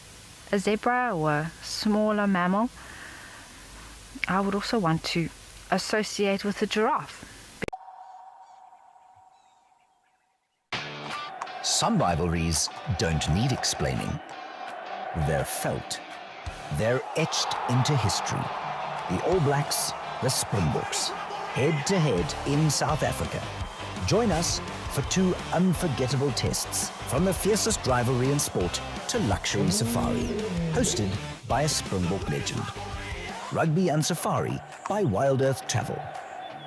a zebra or a smaller mammal, I would also want to associate with a giraffe. Some rivalries don't need explaining. They're felt. They're etched into history. The All Blacks, the Springboks, head to head in South Africa. Join us for 2 unforgettable tests, from the fiercest rivalry in sport to luxury safari, hosted by a Springbok legend. Rugby and Safari by Wild Earth Travel.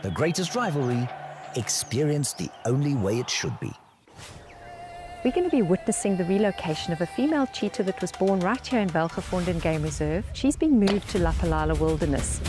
The greatest rivalry, experienced the only way it should be. We're going to be witnessing the relocation of a female cheetah that was born right here in Welgevonden Game Reserve. She's been moved to Lapalala Wilderness.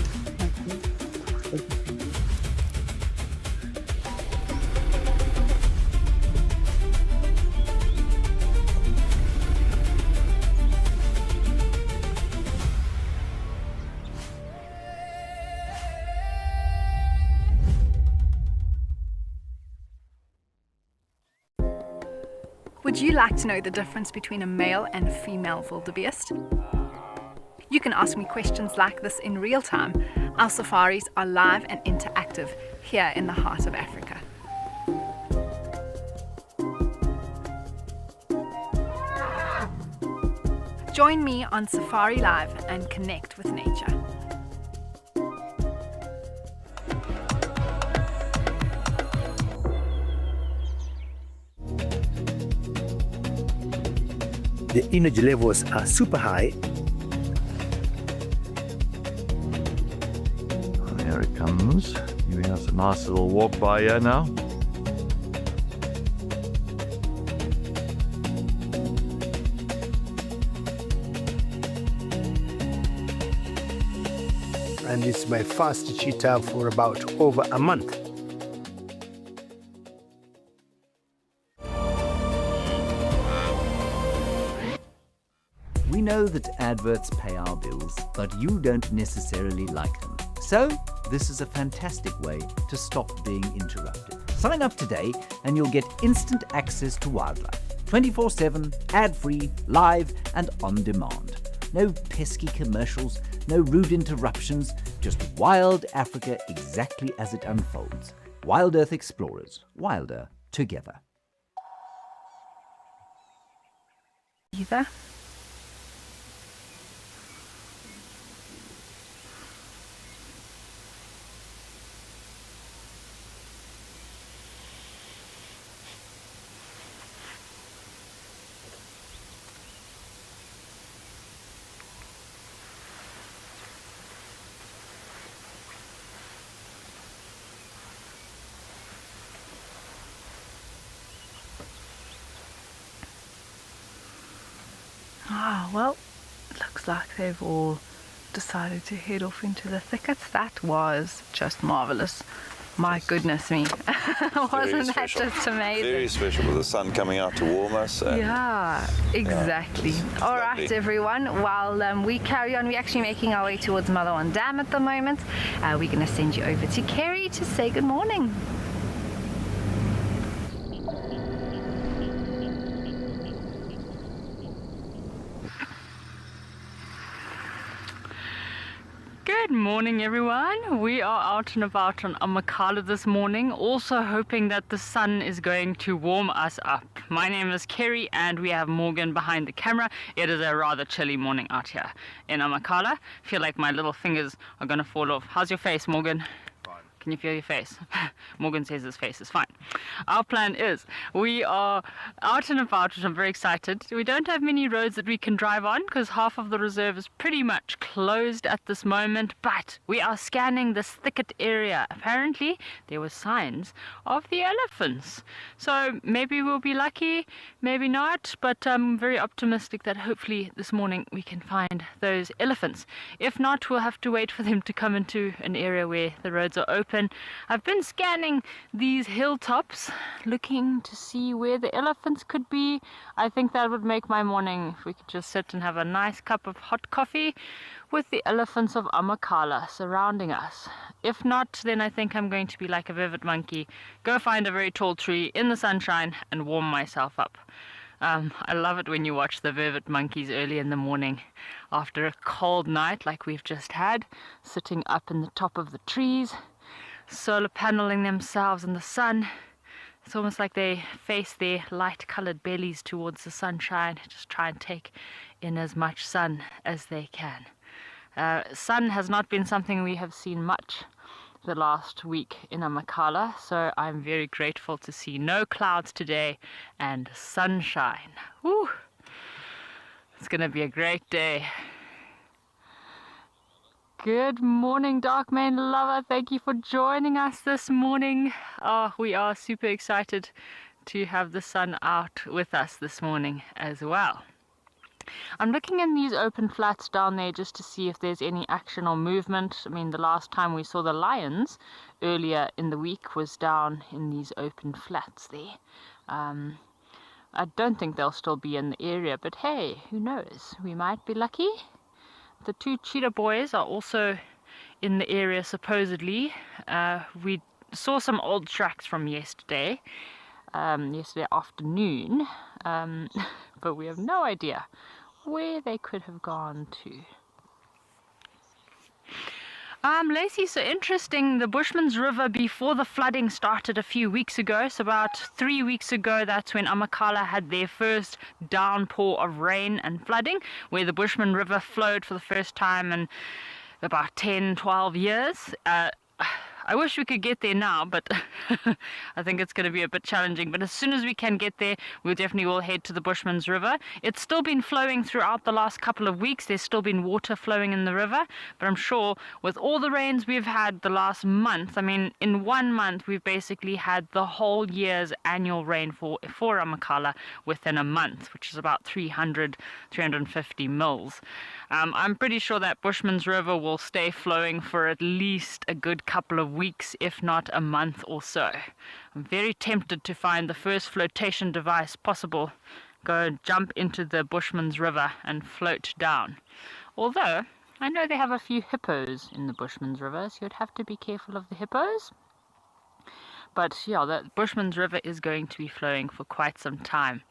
Would you like to know the difference between a male and a female wildebeest? You can ask me questions like this in real time. Our safaris are live and interactive here in the heart of Africa. Join me on Safari Live and connect with nature. The energy levels are super high. There it comes, giving us a nice little walk by here now. And it's my first cheetah for about over a month. We know that adverts pay our bills, but you don't necessarily like them. So, this is a fantastic way to stop being interrupted. Sign up today and you'll get instant access to wildlife. 24/7, ad-free, live and on demand. No pesky commercials, no rude interruptions, just wild Africa exactly as it unfolds. Wild Earth Explorers, wilder together. Either. Well, it looks like they've all decided to head off into the thickets. That was just marvelous. My goodness me. Wasn't that just amazing? Very special with the sun coming out to warm us. Yeah, exactly. It's All lovely. right, everyone. While we carry on, we're actually making our way towards Malawan Dam at the moment. We're going to send you over to Kerry to say good morning. Good morning, everyone. We are out and about on Amakhala this morning, also hoping that the sun is going to warm us up. My name is Kerry and we have Morgan behind the camera. It is a rather chilly morning out here in Amakhala. I feel like my little fingers are going to fall off. How's your face, Morgan? Can you feel your face? Morgan says his face is fine. Our plan is we are out and about, which I'm very excited. We don't have many roads that we can drive on because half of the reserve is pretty much closed at this moment, but we are scanning this thicket area. Apparently there were signs of the elephants. So maybe we'll be lucky, maybe not, but I'm very optimistic that hopefully this morning we can find those elephants. If not, we'll have to wait for them to come into an area where the roads are open. I've been scanning these hilltops looking to see where the elephants could be. I think that would make my morning if we could just sit and have a nice cup of hot coffee with the elephants of Amakhala surrounding us. If not, then I think I'm going to be like a vivid monkey, go find a very tall tree in the sunshine and warm myself up. I love it when you watch the vervet monkeys early in the morning after a cold night like we've just had, sitting up in the top of the trees, solar paneling themselves in the sun. It's almost like they face their light-colored bellies towards the sunshine, just try and take in as much sun as they can. Sun has not been something we have seen much the last week in Amakhala, so I'm very grateful to see no clouds today and sunshine. Woo! It's going to be a great day. Good morning, Darkmane lover. Thank you for joining us this morning. We are super excited to have the sun out with us this morning as well. I'm looking in these open flats down there just to see if there's any action or movement. I mean, the last time we saw the lions earlier in the week was down in these open flats there. I don't think they'll still be in the area, but hey, who knows? We might be lucky. The two cheetah boys are also in the area supposedly. We saw some old tracks from yesterday afternoon, but we have no idea where they could have gone to. Lacey, so interesting. The Bushman's River, before the flooding started a few weeks ago, so about 3 weeks ago, that's when Amakhala had their first downpour of rain and flooding, where the Bushman River flowed for the first time in about 10, 12 years. I wish we could get there now, but I think it's going to be a bit challenging. But as soon as we can get there, we definitely will head to the Bushman's River. It's still been flowing throughout the last couple of weeks. There's still been water flowing in the river. But I'm sure with all the rains we've had the last month, I mean, in 1 month, we've basically had the whole year's annual rainfall for Amakhala within a month, which is about 350 mils. I'm pretty sure that Bushman's River will stay flowing for at least a good couple of weeks, if not a month or so. I'm very tempted to find the first flotation device possible, go jump into the Bushman's River and float down. Although, I know they have a few hippos in the Bushman's River, so you'd have to be careful of the hippos. But yeah, the Bushman's River is going to be flowing for quite some time.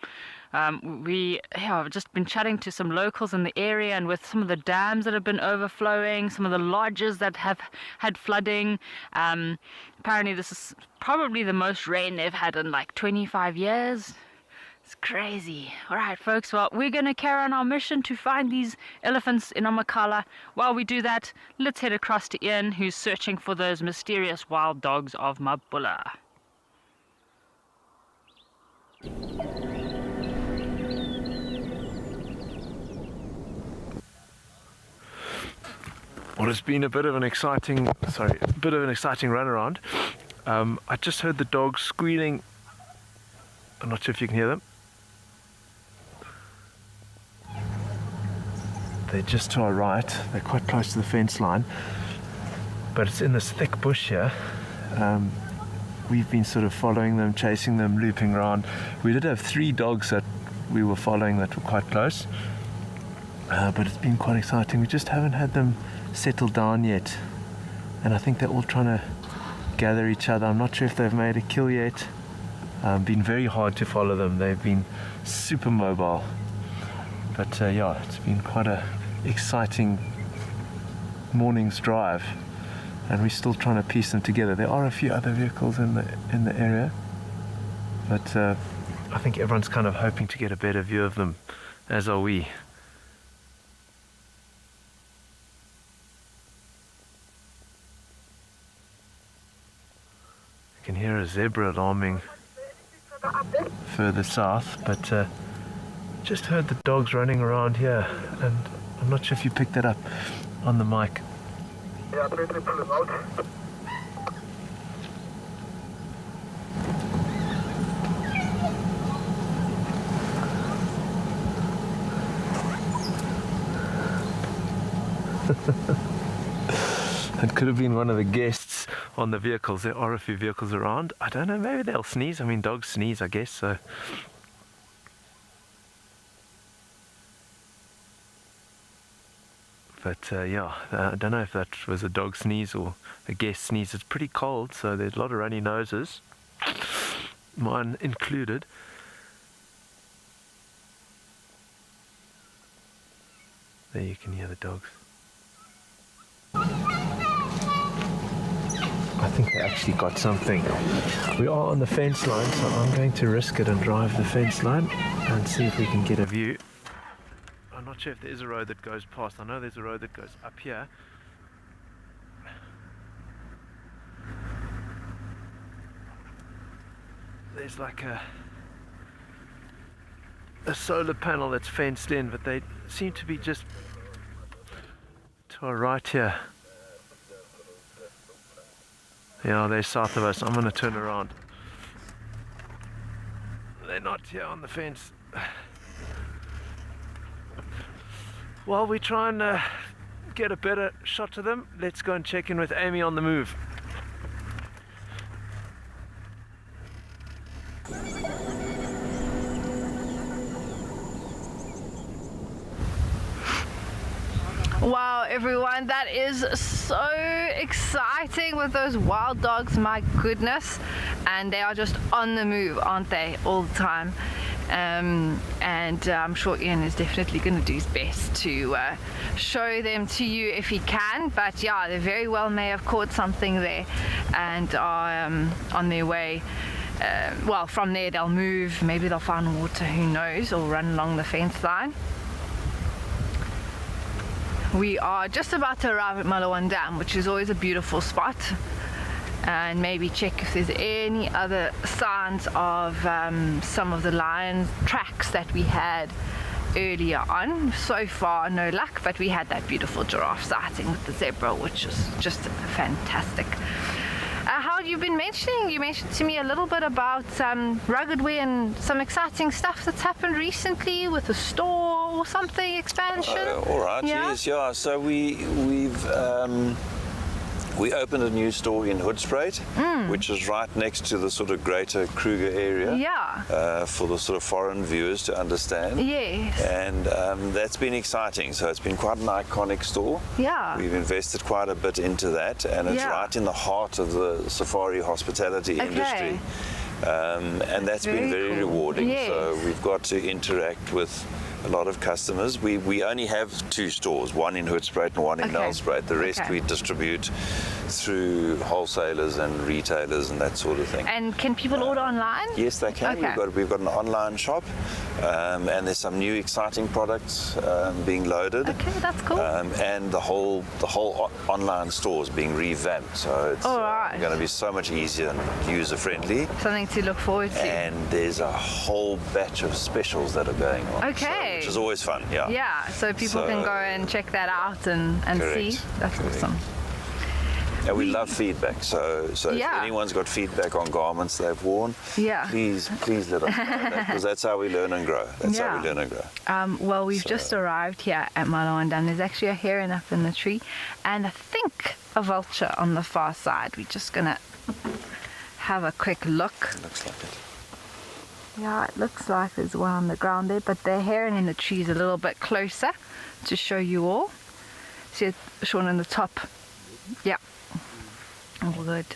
I've just been chatting to some locals in the area, and with some of the dams that have been overflowing, some of the lodges that have had flooding. Apparently this is probably the most rain they've had in like 25 years. It's crazy. All right, folks, well, we're going to carry on our mission to find these elephants in Amakhala. While we do that, let's head across to Ian, who's searching for those mysterious wild dogs of Mabula. Well, it's been a bit of an exciting run around. I just heard the dogs squealing. I'm not sure if you can hear them. They're just to our right. They're quite close to the fence line, but it's in this thick bush here. We've been sort of following them, chasing them, looping around. We did have 3 dogs that we were following that were quite close, but it's been quite exciting. We just haven't had them settle down yet, and I think they're all trying to gather each other. I'm not sure if they've made a kill yet. Been very hard to follow them. They've been super mobile, but yeah, it's been quite a exciting morning's drive, and we're still trying to piece them together. There are a few other vehicles in the area, but I think everyone's kind of hoping to get a better view of them, as are we. You can hear a zebra alarming further south, but just heard the dogs running around here, and I'm not sure if you picked that up on the mic. Yeah, pull them out. It could have been one of the guests on the vehicles. There are a few vehicles around. I don't know, maybe they'll sneeze. I mean, dogs sneeze, I guess, so. But yeah, I don't know if that was a dog sneeze or a guest sneeze. It's pretty cold, so there's a lot of runny noses, mine included. There you can hear the dogs. I think they actually got something. We are on the fence line, so I'm going to risk it and drive the fence line and see if we can get a view. I'm not sure if there is a road that goes past. I know there's a road that goes up here. There's like a solar panel that's fenced in, but they seem to be just to our right here. Yeah, they're south of us. I'm going to turn around. They're not here on the fence. While we try and get a better shot of them, let's go and check in with Amy on the move. Wow, everyone, that is so exciting with those wild dogs, my goodness. And they are just on the move, aren't they, all the time. And I'm sure Ian is definitely going to do his best to show them to you if he can. But yeah, they very well may have caught something there and are on their way. Well, from there they'll move, maybe they'll find water, who knows, or run along the fence line. We are just about to arrive at Malawan Dam, which is always a beautiful spot, and maybe check if there's any other signs of some of the lion tracks that we had earlier on. So far no luck, but we had that beautiful giraffe sighting with the zebra, which was just fantastic. How you've been mentioning, you mentioned to me a little bit about rugged wear and some exciting stuff that's happened recently with a store or something, expansion. All right, yes, yeah. So we opened a new store in Hoedspruit, which is right next to the sort of greater Kruger area. Yeah. For the sort of foreign viewers to understand. Yes. And that's been exciting. So it's been quite an iconic store. Yeah. We've invested quite a bit into that, and it's right in the heart of the safari hospitality industry. And that's been very rewarding. Yes. So we've got to interact with a lot of customers. We only have 2 stores, one in Hoedspruit and one in Nelspruit. The rest we distribute through wholesalers and retailers and that sort of thing. And can people order online? Yes, they can. We've got an online shop, and there's some new exciting products being loaded. Okay, that's cool. And the whole online store is being revamped, so it's going to be so much easier and user friendly. Something to look forward to. And there's a whole batch of specials that are going on. Okay. Which is always fun, yeah. Yeah, so people can go and check that out and see. That's awesome. And we love feedback, so if anyone's got feedback on garments they've worn, please let us know that, because that's how we learn and grow. Well, we've just arrived here at Malawan Dam. There's actually a heron up in the tree, and I think a vulture on the far side. We're just gonna have a quick look. It looks like it. Yeah, it looks like there's one on the ground there, but the heron in the tree is a little bit closer to show you all. See it shown on the top. Yeah. All good.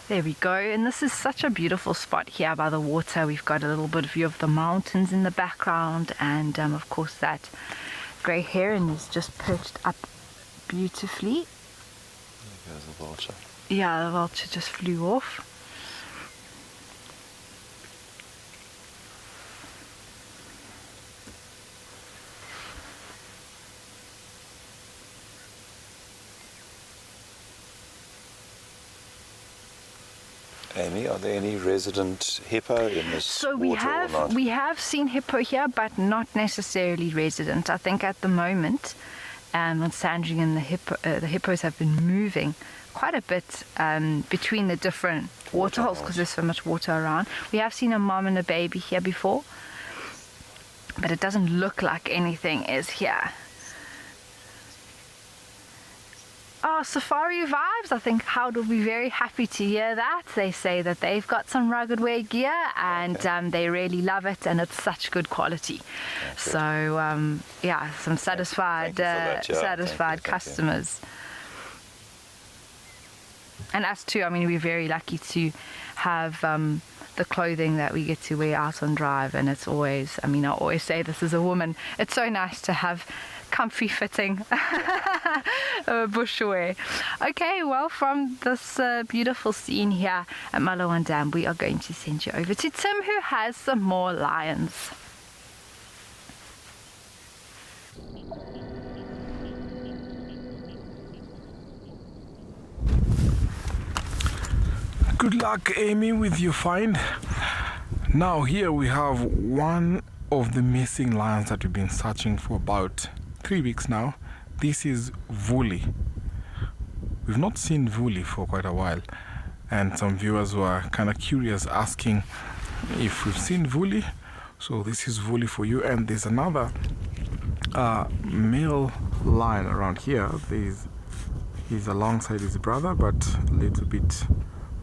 There we go. And this is such a beautiful spot here by the water. We've got a little bit of view of the mountains in the background, and of course that grey heron is just perched up beautifully. There goes the vulture. Yeah, the vulture just flew off. Amy, are there any resident hippo in this water or not? We have seen hippo here, but not necessarily resident. I think at the moment, on Sandringham, the hippos have been moving quite a bit between the different water holes because there's so much water around. We have seen a mom and a baby here before, but it doesn't look like anything is here. Oh, Safari Vibes, I think Howard will be very happy to hear that. They say that they've got some rugged wear gear, and they really love it, and it's such good quality. So, some satisfied customers. And us too, I mean, we're very lucky to have the clothing that we get to wear out on drive, and it's always, I mean, I always say this as a woman, it's so nice to have comfy fitting bushwear. Okay, well, from this beautiful scene here at Malawan Dam, we are going to send you over to Tim, who has some more lions. Good luck, Amy, with your find. Now here we have one of the missing lions that we've been searching for about 3 weeks now. This is Vuli. We've not seen Vuli for quite a while, and some viewers were kind of curious, asking if we've seen Vuli. So this is Vuli for you. And there's another male lion around here. He's alongside his brother, but a little bit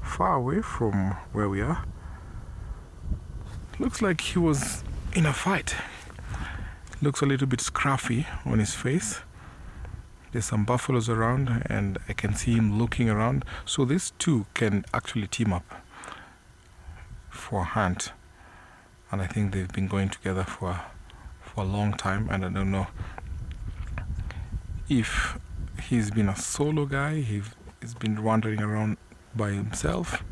far away from where we are. Looks like he was in a fight. Looks a little bit scruffy on his face. There's some buffaloes around, and I can see him looking around. So these two can actually team up. for a hunt, and I think they've been going together for a long time, and I don't know if he's been a solo guy. He's been wandering around by himself,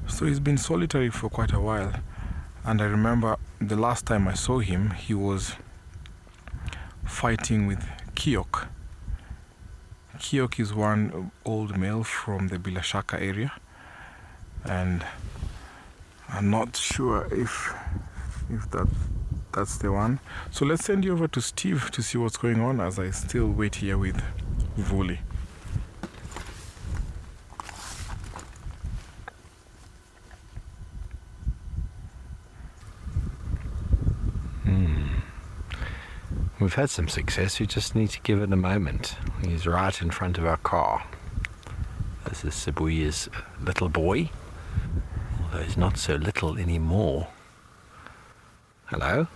so he's been solitary for quite a while. And I remember the last time I saw him, he was fighting with Kiok. Kiok is one old male from the Bilashaka area, and I'm not sure if that's the one. So let's send you over to Steve to see what's going on as I still wait here with Vuli. We've had some success, we just need to give it a moment. He's right in front of our car. This is Sibuya's little boy, although he's not so little anymore. Hello?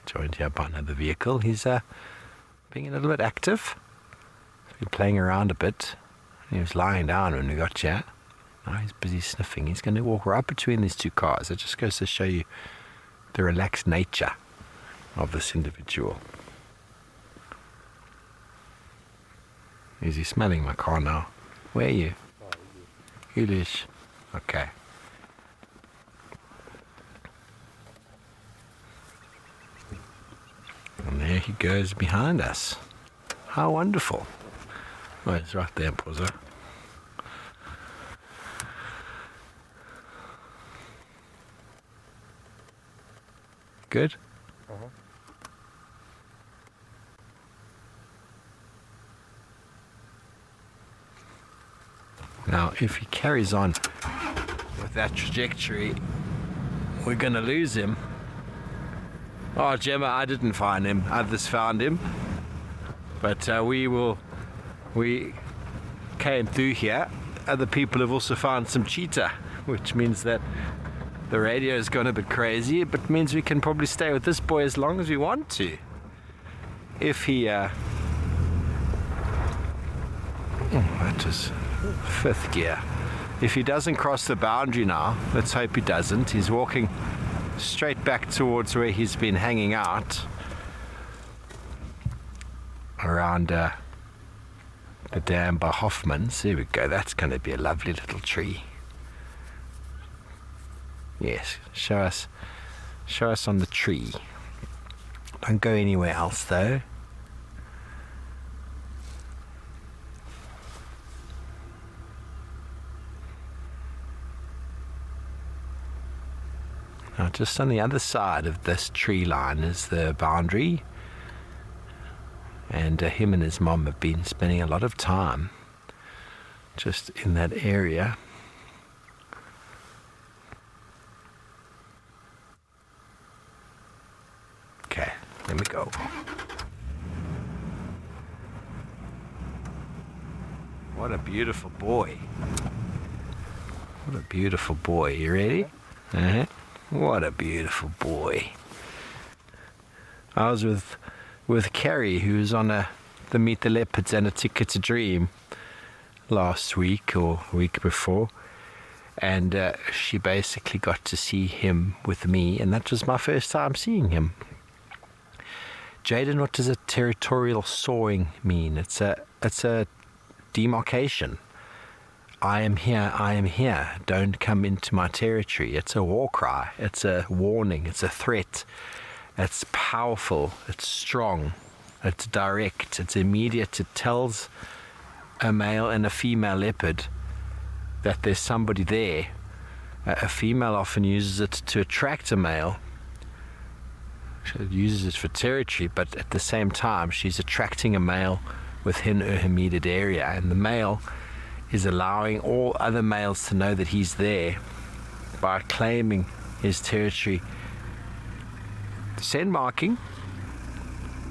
Joined here by another vehicle. He's being a little bit active. He's been playing around a bit. He was lying down when we got here. Now he's busy sniffing. He's going to walk right between these two cars. It just goes to show you the relaxed nature of this individual. Is he smelling my car now? Where are you? Ulish. Okay. And there he goes behind us. How wonderful. Oh, he's right there, Pozo. Good? Now, if he carries on with that trajectory, we're going to lose him. Oh, Gemma, I didn't find him. Others found him. But we came through here. Other people have also found some cheetah, which means that the radio has gone a bit crazy, but means we can probably stay with this boy as long as we want to. If he, that was fifth gear. If he doesn't cross the boundary now, let's hope he doesn't. He's walking straight back towards where he's been hanging out around the dam by Hoffman's. There we go. That's going to be a lovely little tree. Yes, show us on the tree. Don't go anywhere else though. Now just on the other side of this tree line is the boundary, and him and his mom have been spending a lot of time just in that area. Okay, there we go. What a beautiful boy. What a beautiful boy. You ready? Uh-huh. What a beautiful boy. I was with Carrie, who was on the Meet the Leopards and A Ticket to Dream last week or week before, and she basically got to see him with me, and that was my first time seeing him. Jaden, what does a territorial sawing mean? It's a demarcation. I am here, don't come into my territory. It's a war cry, it's a warning, it's a threat. It's powerful, it's strong, it's direct, it's immediate. It tells a male and a female leopard that there's somebody there. A female often uses it to attract a male. She uses it for territory, but at the same time she's attracting a male within her immediate area, and the male is allowing all other males to know that he's there by claiming his territory. Scent marking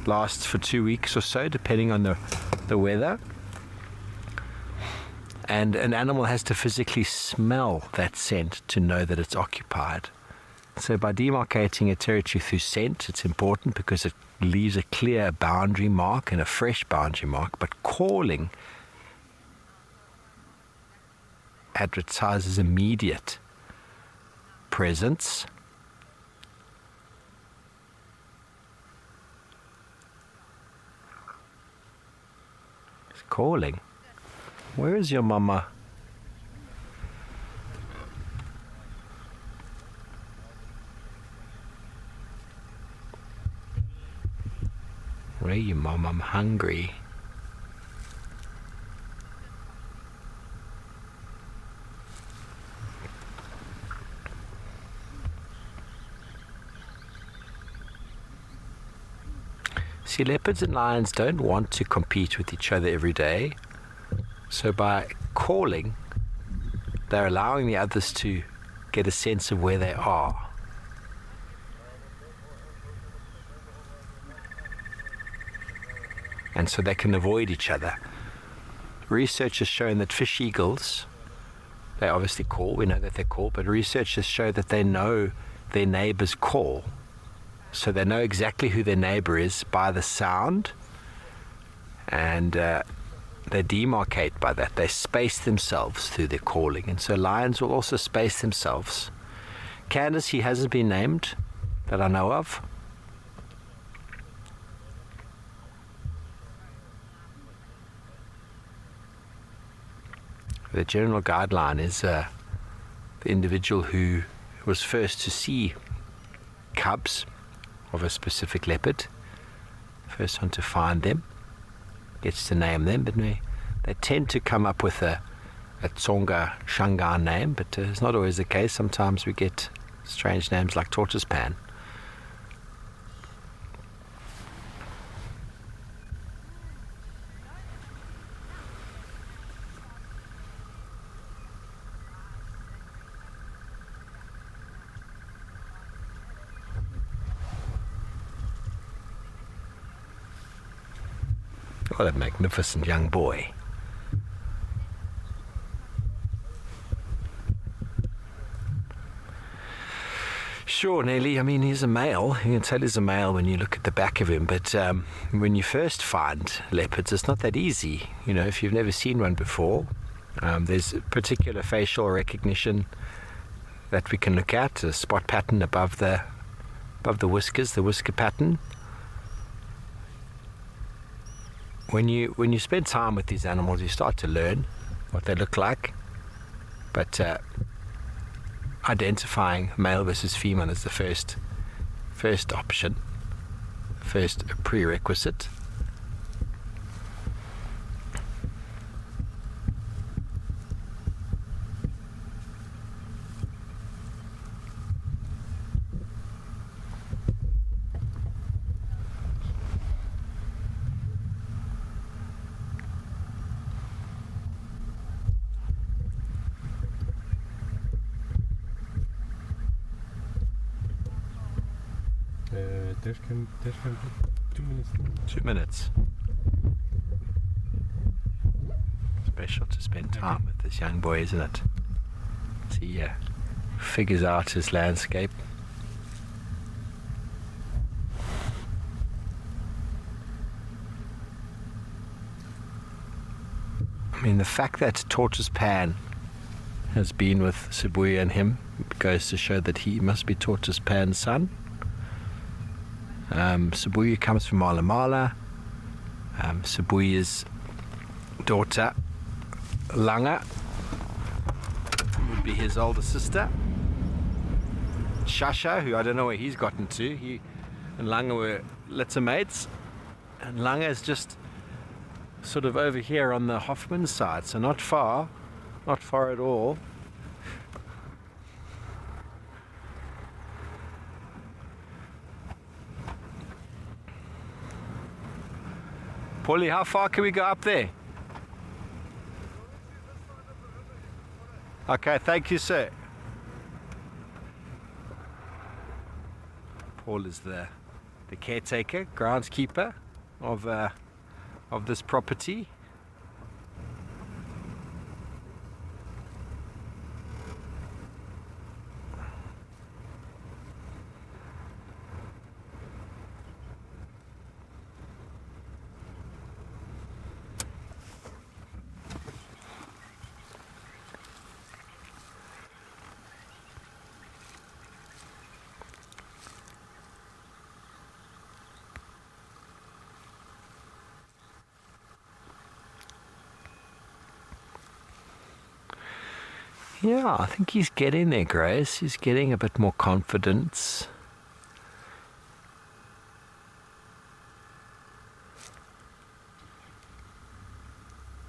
lasts for 2 weeks or so, depending on the weather, and an animal has to physically smell that scent to know that it's occupied. So by demarcating a territory through scent, it's important because it leaves a clear boundary mark and a fresh boundary mark. But calling advertises immediate presence. It's calling. Where is your mama? Where are you, Mom? I'm hungry. See, leopards and lions don't want to compete with each other every day. So by calling, they're allowing the others to get a sense of where they are. And so they can avoid each other. Research has shown that fish eagles, they obviously call, we know that they call, but research has shown that they know their neighbor's call. So they know exactly who their neighbor is by the sound, and they demarcate by that. They space themselves through their calling, and so lions will also space themselves. Candace, he hasn't been named that I know of. The general guideline is the individual who was first to see cubs of a specific leopard, first one to find them, gets to name them, but they tend to come up with a Tsonga Shangaan name, but it's not always the case. Sometimes we get strange names like tortoise pan. What a magnificent young boy. Sure, Nelly, I mean, he's a male. You can tell he's a male when you look at the back of him, but when you first find leopards, it's not that easy. You know, if you've never seen one before, there's a particular facial recognition that we can look at, a spot pattern above the whiskers, the whisker pattern. When you spend time with these animals, you start to learn what they look like, but identifying male versus female is the first option, first prerequisite. There's 2 minutes. 2 minutes. Special to spend time with this young boy, isn't it? As he figures out his landscape. I mean, the fact that Tortoise Pan has been with Sibuya and him goes to show that he must be Tortoise Pan's son. Sibuya comes from Mala Mala. Sibuya's daughter, Langa, would be his older sister. Shasha, who I don't know where he's gotten to. He and Langa were little mates. And Langa is just sort of over here on the Hoffman side, so not far at all. Paulie, how far can we go up there? Okay, thank you, sir. Paul is the caretaker, groundskeeper of this property. Yeah, I think he's getting there, Grace. He's getting a bit more confidence.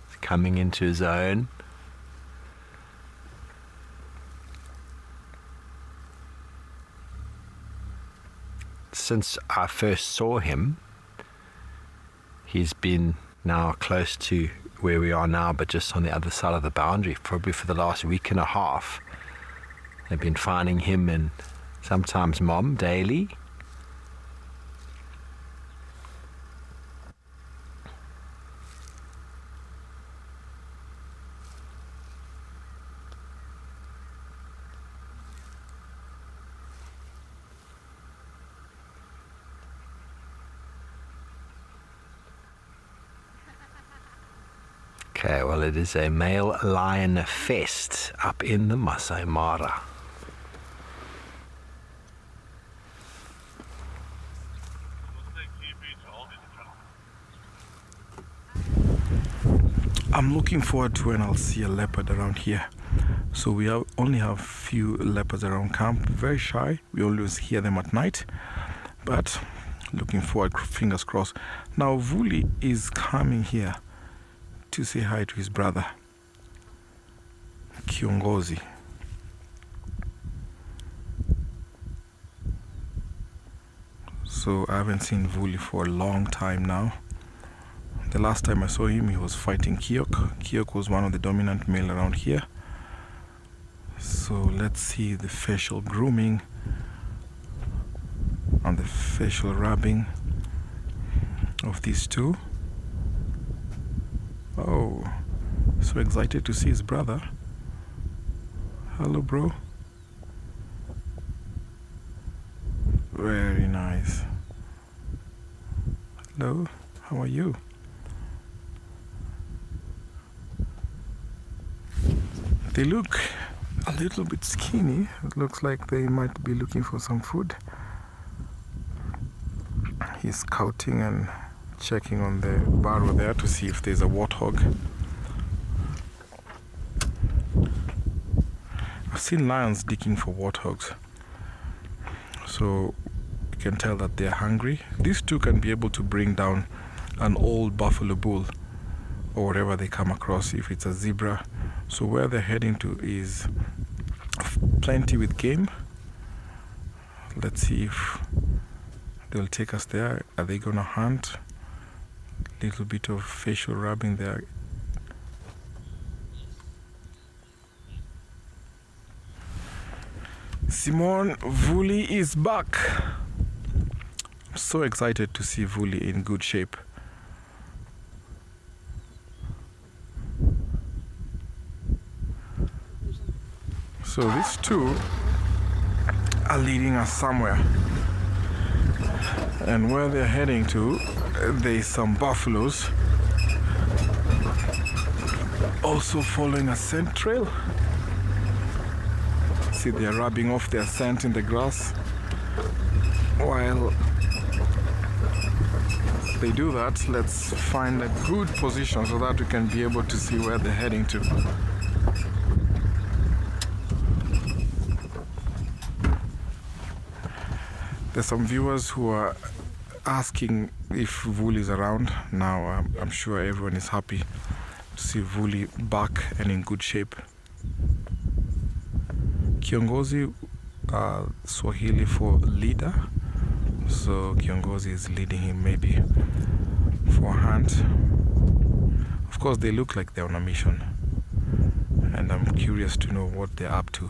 He's coming into his own. Since I first saw him, he's been now close to where we are now, but just on the other side of the boundary, probably for the last week and a half. They've been finding him and sometimes Mom daily. Okay, well, it is a male lion fest up in the Masai Mara. I'm looking forward to when I'll see a leopard around here. So we only have few leopards around camp, very shy. We always hear them at night, but looking forward, fingers crossed. Now Vuli is coming here to say hi to his brother Kiongozi. So I haven't seen Vuli for a long time now. The last time I saw him, he was fighting Kiok. Kiok was one of the dominant male around here. So let's see the facial grooming and the facial rubbing of these two. Oh, so excited to see his brother. Hello, bro. Very nice. Hello, how are you? They look a little bit skinny. It looks like they might be looking for some food. He's scouting and checking on the barrow there to see if there's a warthog. I've seen lions digging for warthogs, so you can tell that they're hungry. These two can be able to bring down an old buffalo bull or whatever they come across, if it's a zebra. So where they're heading to is plenty with game. Let's see if they'll take us there. Are they gonna hunt? Little bit of facial rubbing there. Simone, Vuli is back. I'm so excited to see Vuli in good shape. So these two are leading us somewhere. And where they're heading to, there's some buffaloes also following a scent trail. See, they're rubbing off their scent in the grass. While they do that, let's find a good position so that we can be able to see where they're heading to. There's some viewers who are asking if Vuli is around. Now I'm sure everyone is happy to see Vuli back and in good shape. Kiongozi, Swahili for leader. So Kiongozi is leading him maybe for a hunt. Of course, they look like they're on a mission, and I'm curious to know what they're up to.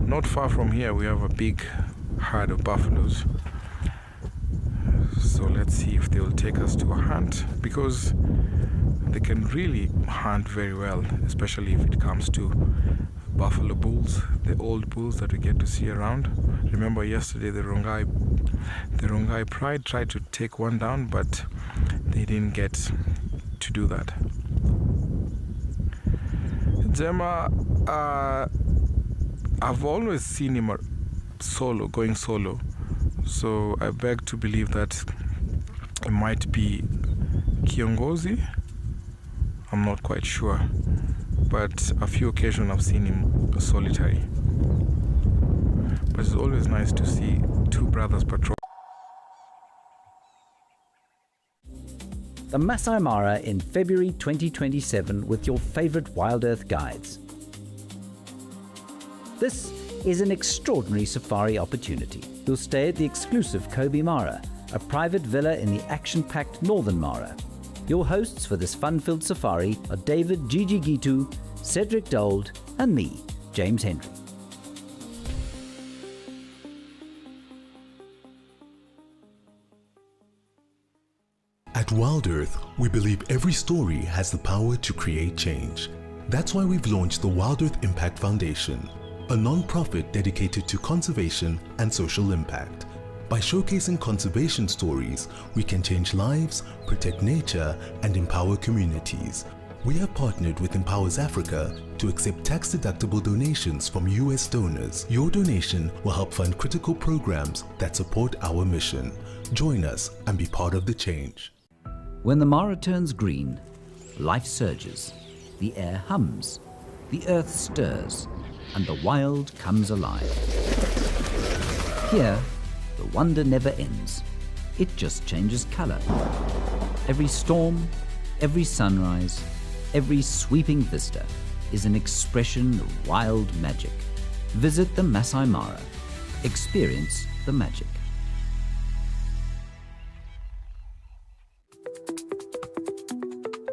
Not far from here we have a big herd of buffaloes. So let's see if they will take us to a hunt, because they can really hunt very well, especially if it comes to buffalo bulls, the old bulls that we get to see around. Remember yesterday the Rongai Pride tried to take one down, but they didn't get to do that. Gemma, I've always seen him going solo, so I beg to believe that it might be kiongozi? I'm not quite sure, but a few occasions I've seen him solitary. But it's always nice to see two brothers patrol. The Masai Mara in February 2027 with your favorite Wild Earth guides. This is an extraordinary safari opportunity. You'll stay at the exclusive Kobe Mara, a private villa in the action-packed Northern Mara. Your hosts for this fun-filled safari are David Gigi Gitu, Cedric Dold, and me, James Henry. At Wild Earth, we believe every story has the power to create change. That's why we've launched the Wild Earth Impact Foundation, a non-profit dedicated to conservation and social impact. By showcasing conservation stories, we can change lives, protect nature, and empower communities. We have partnered with Empowers Africa to accept tax-deductible donations from US donors. Your donation will help fund critical programs that support our mission. Join us and be part of the change. When the Mara turns green, life surges, the air hums, the earth stirs, and the wild comes alive. Here, the wonder never ends. It just changes color. Every storm, every sunrise, every sweeping vista is an expression of wild magic. Visit the Masai Mara. Experience the magic.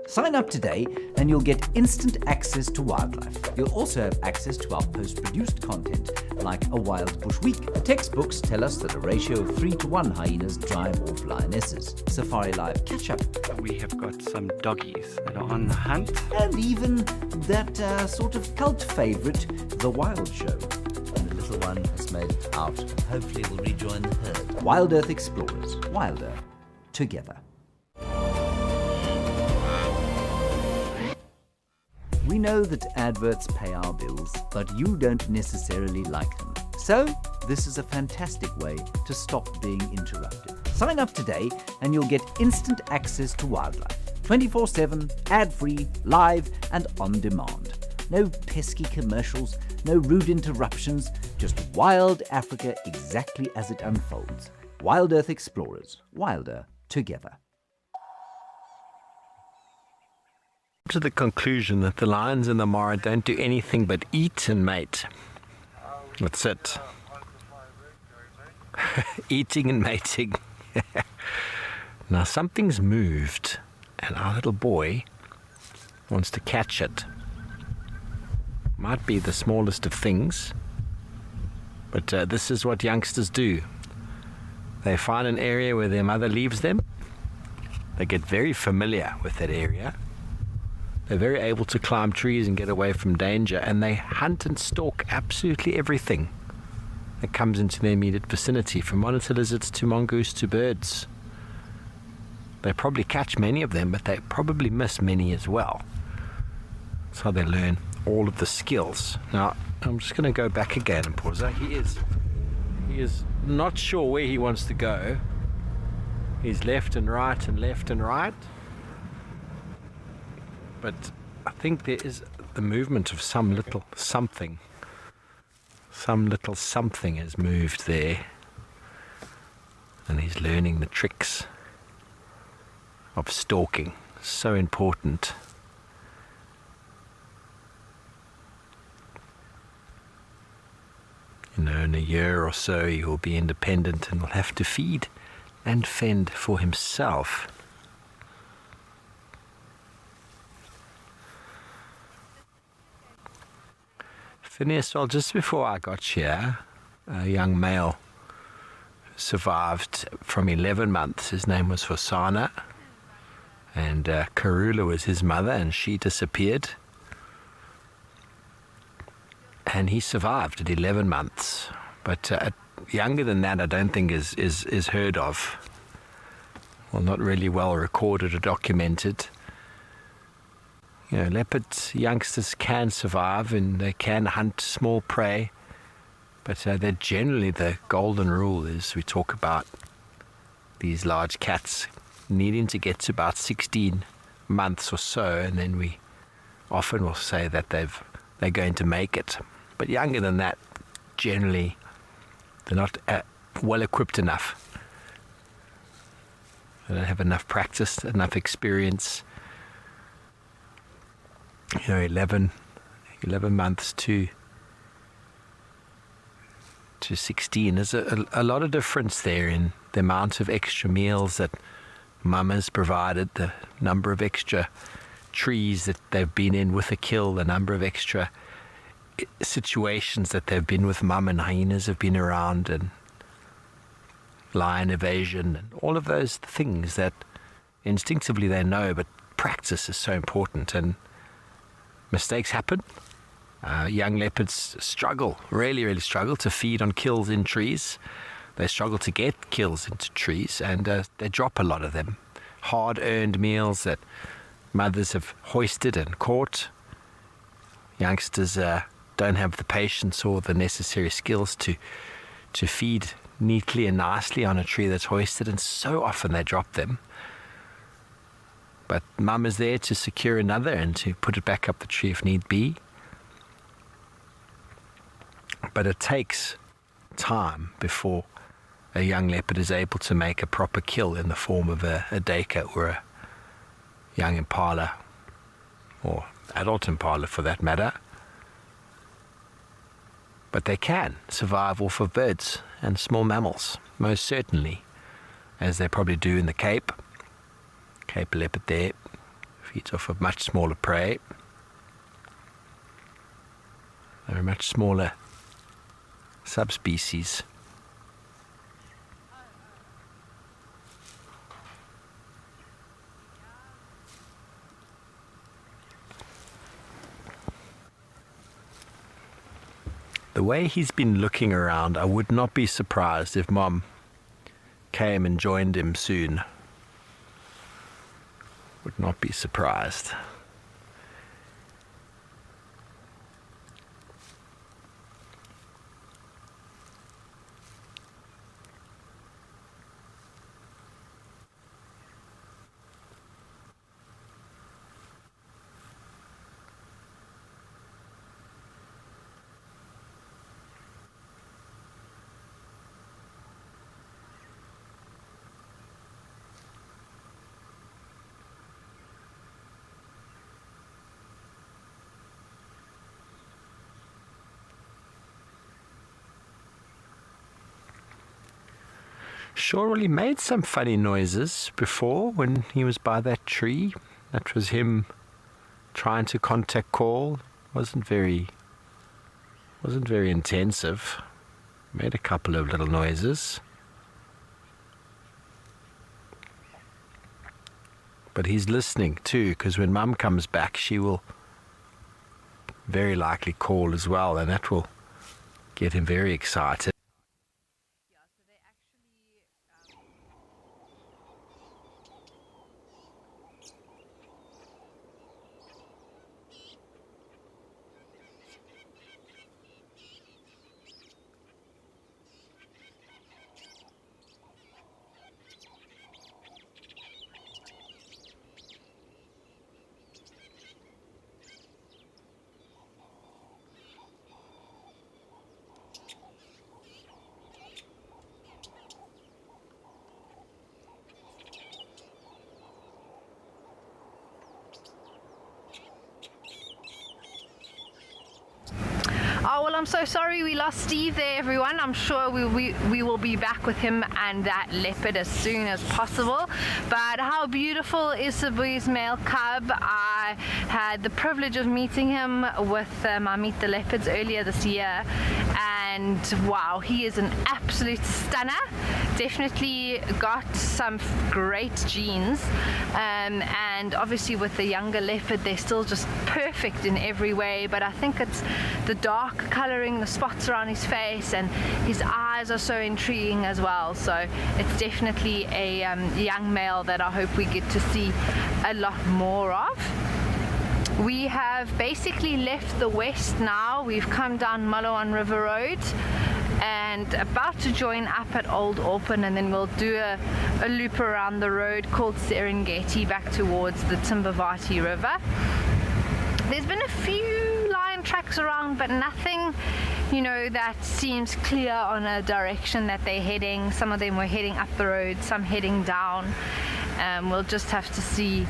Sign up today and you'll get instant access to wildlife. You'll also have access to our post-produced content, like a Wild Bush Week. Textbooks tell us that a ratio of 3-to-1 hyenas drive off lionesses. SafariLIVE catch-up. We have got some doggies that are on the hunt. And even that sort of cult favourite, The Wild Show. And the little one has made it out. Hopefully will rejoin the herd. Wild Earth Explorers. Wilder. Together. We know that adverts pay our bills, but you don't necessarily like them. So, this is a fantastic way to stop being interrupted. Sign up today and you'll get instant access to wildlife. 24/7, ad-free, live and on demand. No pesky commercials, no rude interruptions, just wild Africa exactly as it unfolds. Wild Earth Explorers, wilder together. To the conclusion that the lions in the Mara don't do anything but eat and mate. That's it. Eating and mating. Now something's moved and our little boy wants to catch it. Might be the smallest of things, but this is what youngsters do. They find an area where their mother leaves them. They get very familiar with that area. They're very able to climb trees and get away from danger, and they hunt and stalk absolutely everything that comes into their immediate vicinity, from monitor lizards to mongoose to birds. They probably catch many of them, but they probably miss many as well. That's how they learn all of the skills. Now, I'm just going to go back again and pause. He is not sure where he wants to go. He's left and right and left and right. But I think there is the movement of some little something. Some little something has moved there. And he's learning the tricks of stalking. So important. You know, in a year or so he will be independent and will have to feed and fend for himself. Phineas, well, just before I got here, a young male survived from 11 months. His name was Hosana, and Karula was his mother, and she disappeared. And he survived at 11 months. But younger than that, I don't think is heard of. Well, not really well recorded or documented. You know, leopard youngsters can survive and they can hunt small prey, but they're generally, the golden rule is we talk about these large cats needing to get to about 16 months or so, and then we often will say that they're going to make it. But younger than that, generally, they're not well equipped enough. They don't have enough practice, enough experience. 11 months to 16. There's a lot of difference there in the amount of extra meals that mum has provided, the number of extra trees that they've been in with a kill, the number of extra situations that they've been with mum, and hyenas have been around, and lion evasion, and all of those things that instinctively they know, but practice is so important, and mistakes happen. Young leopards really struggle to feed on kills in trees. They struggle to get kills into trees, and they drop a lot of them. Hard-earned meals that mothers have hoisted and caught. Youngsters don't have the patience or the necessary skills to feed neatly and nicely on a tree that's hoisted, and so often they drop them. But mum is there to secure another and to put it back up the tree if need be. But it takes time before a young leopard is able to make a proper kill in the form of a deka or a young impala, or adult impala for that matter. But they can survive off of birds and small mammals, most certainly, as they probably do in the Cape. Cape leopard there feeds off of much smaller prey. They're a much smaller subspecies. The way he's been looking around, I would not be surprised if Mom came and joined him soon. Would not be surprised. Surely made some funny noises before when he was by that tree. That was him trying to contact call. Wasn't very intensive. Made a couple of little noises. But he's listening too, because when Mum comes back, she will very likely call as well, and that will get him very excited. Oh, well, I'm so sorry we lost Steve there, everyone. I'm sure we will be back with him and that leopard as soon as possible. But how beautiful is Sabui's male cub. I had the privilege of meeting him with my Meet the Leopards earlier this year. And wow, he is an absolute stunner. Definitely got some great genes. And obviously with the younger leopard, they're still just perfect in every way. But I think it's the dark coloring, the spots around his face, and his eyes are so intriguing as well. So it's definitely a young male that I hope we get to see a lot more of. We have basically left the west now. We've come down Malawan River Road, and about to join up at Old Auckland, and then we'll do a loop around the road called Serengeti back towards the Timbavati River. There's been a few lion tracks around, but nothing, you know, that seems clear on a direction that they're heading. Some of them were heading up the road, some heading down. We'll just have to see,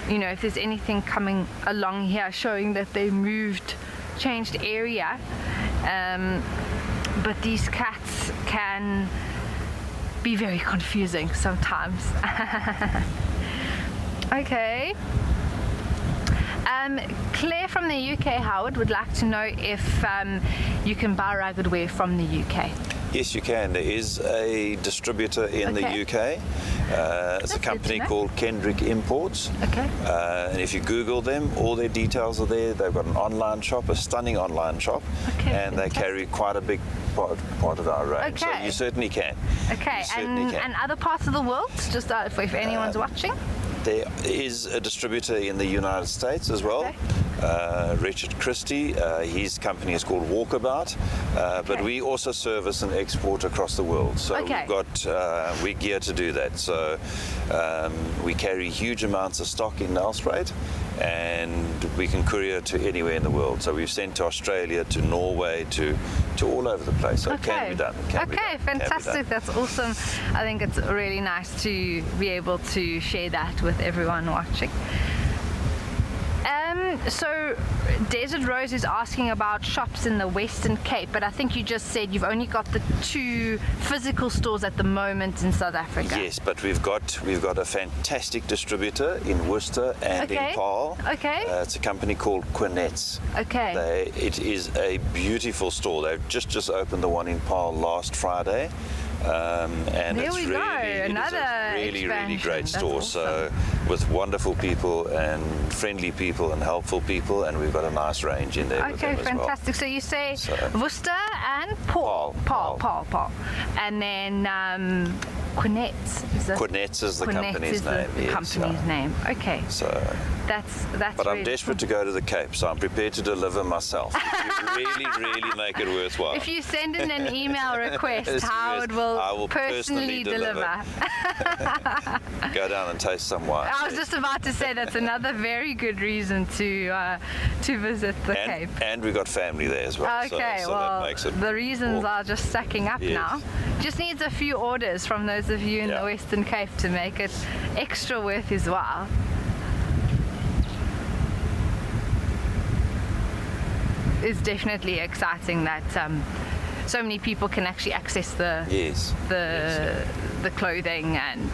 you know, if there's anything coming along here showing that they changed area. But these cats can be very confusing sometimes. Okay. Claire from the UK, Howard, would like to know if you can buy ragged wear from the UK. Yes, you can. There is a distributor in the UK. It's a company called Kendrick Imports. Okay. And if you Google them, all their details are there. They've got an online shop, a stunning online shop, and they carry quite a big part of our range. So you certainly can. Okay, and other parts of the world, just if anyone's watching? There is a distributor in the United States as well. Richard Christie, his company is called Walkabout, but we also service and export across the world. So we're geared to do that. So we carry huge amounts of stock in Nelspruit, and we can courier to anywhere in the world. So we've sent to Australia, to Norway, to all over the place. So it can be done. Fantastic. That's awesome. I think it's really nice to be able to share that with everyone watching. So Desert Rose is asking about shops in the Western Cape, but I think you just said you've only got the 2 physical stores at the moment in South Africa. Yes, but we've got a fantastic distributor in Worcester and in Paarl. Okay. It's a company called Quinet's. Okay. It is a beautiful store. They've just opened the one in Paarl last Friday. And there it's we go. Another really great store. Awesome. So with wonderful people and friendly people and helpful people, and we've got a nice range in there. Okay, fantastic. So you say Worcester and Paarl. And then Quinet's. Quinet's is the company's name. Okay. So that's But I'm desperate to go to the Cape, so I'm prepared to deliver myself. If you really make it worthwhile. If you send in an email request, Howard will personally deliver. Go down and taste some wine. I was just about to say that's another very good reason to visit the Cape. And we've got family there as well. Okay, so well, that makes it the reasons are just stacking up now. Just needs a few orders from those of you in the Western Cape to make it extra worth his while. It's definitely exciting that so many people can actually access the clothing and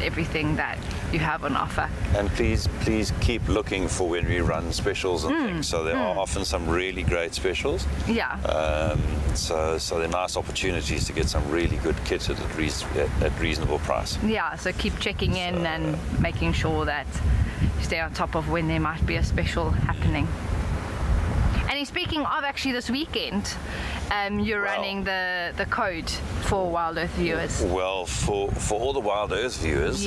everything that you have on offer. And please keep looking for when we run specials and things. So there are often some really great specials. Yeah. So they're nice opportunities to get some really good kit at reasonable price. Yeah. So keep checking in and making sure that you stay on top of when there might be a special happening. And speaking of actually this weekend, you're running the code for Wild Earth viewers. Well, for all the Wild Earth viewers,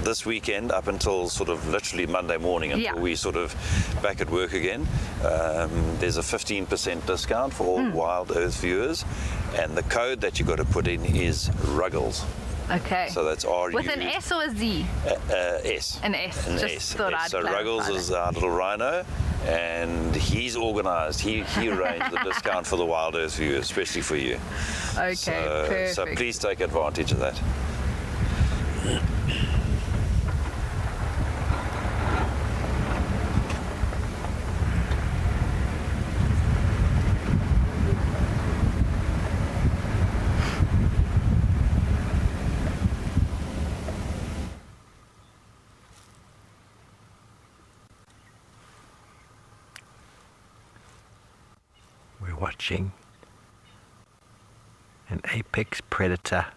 this weekend up until sort of literally Monday morning until we sort of back at work again, there's a 15% discount for all Wild Earth viewers, and the code that you've got to put in is Ruggles. Okay. So that's R-U. With an S or a Z? S. An S. Just thought I'd So Ruggles is our little rhino, and he's organised. He arranged the discount for the Wild Earth viewers, especially for you. Okay, perfect. So please take advantage of that. Watching an apex predator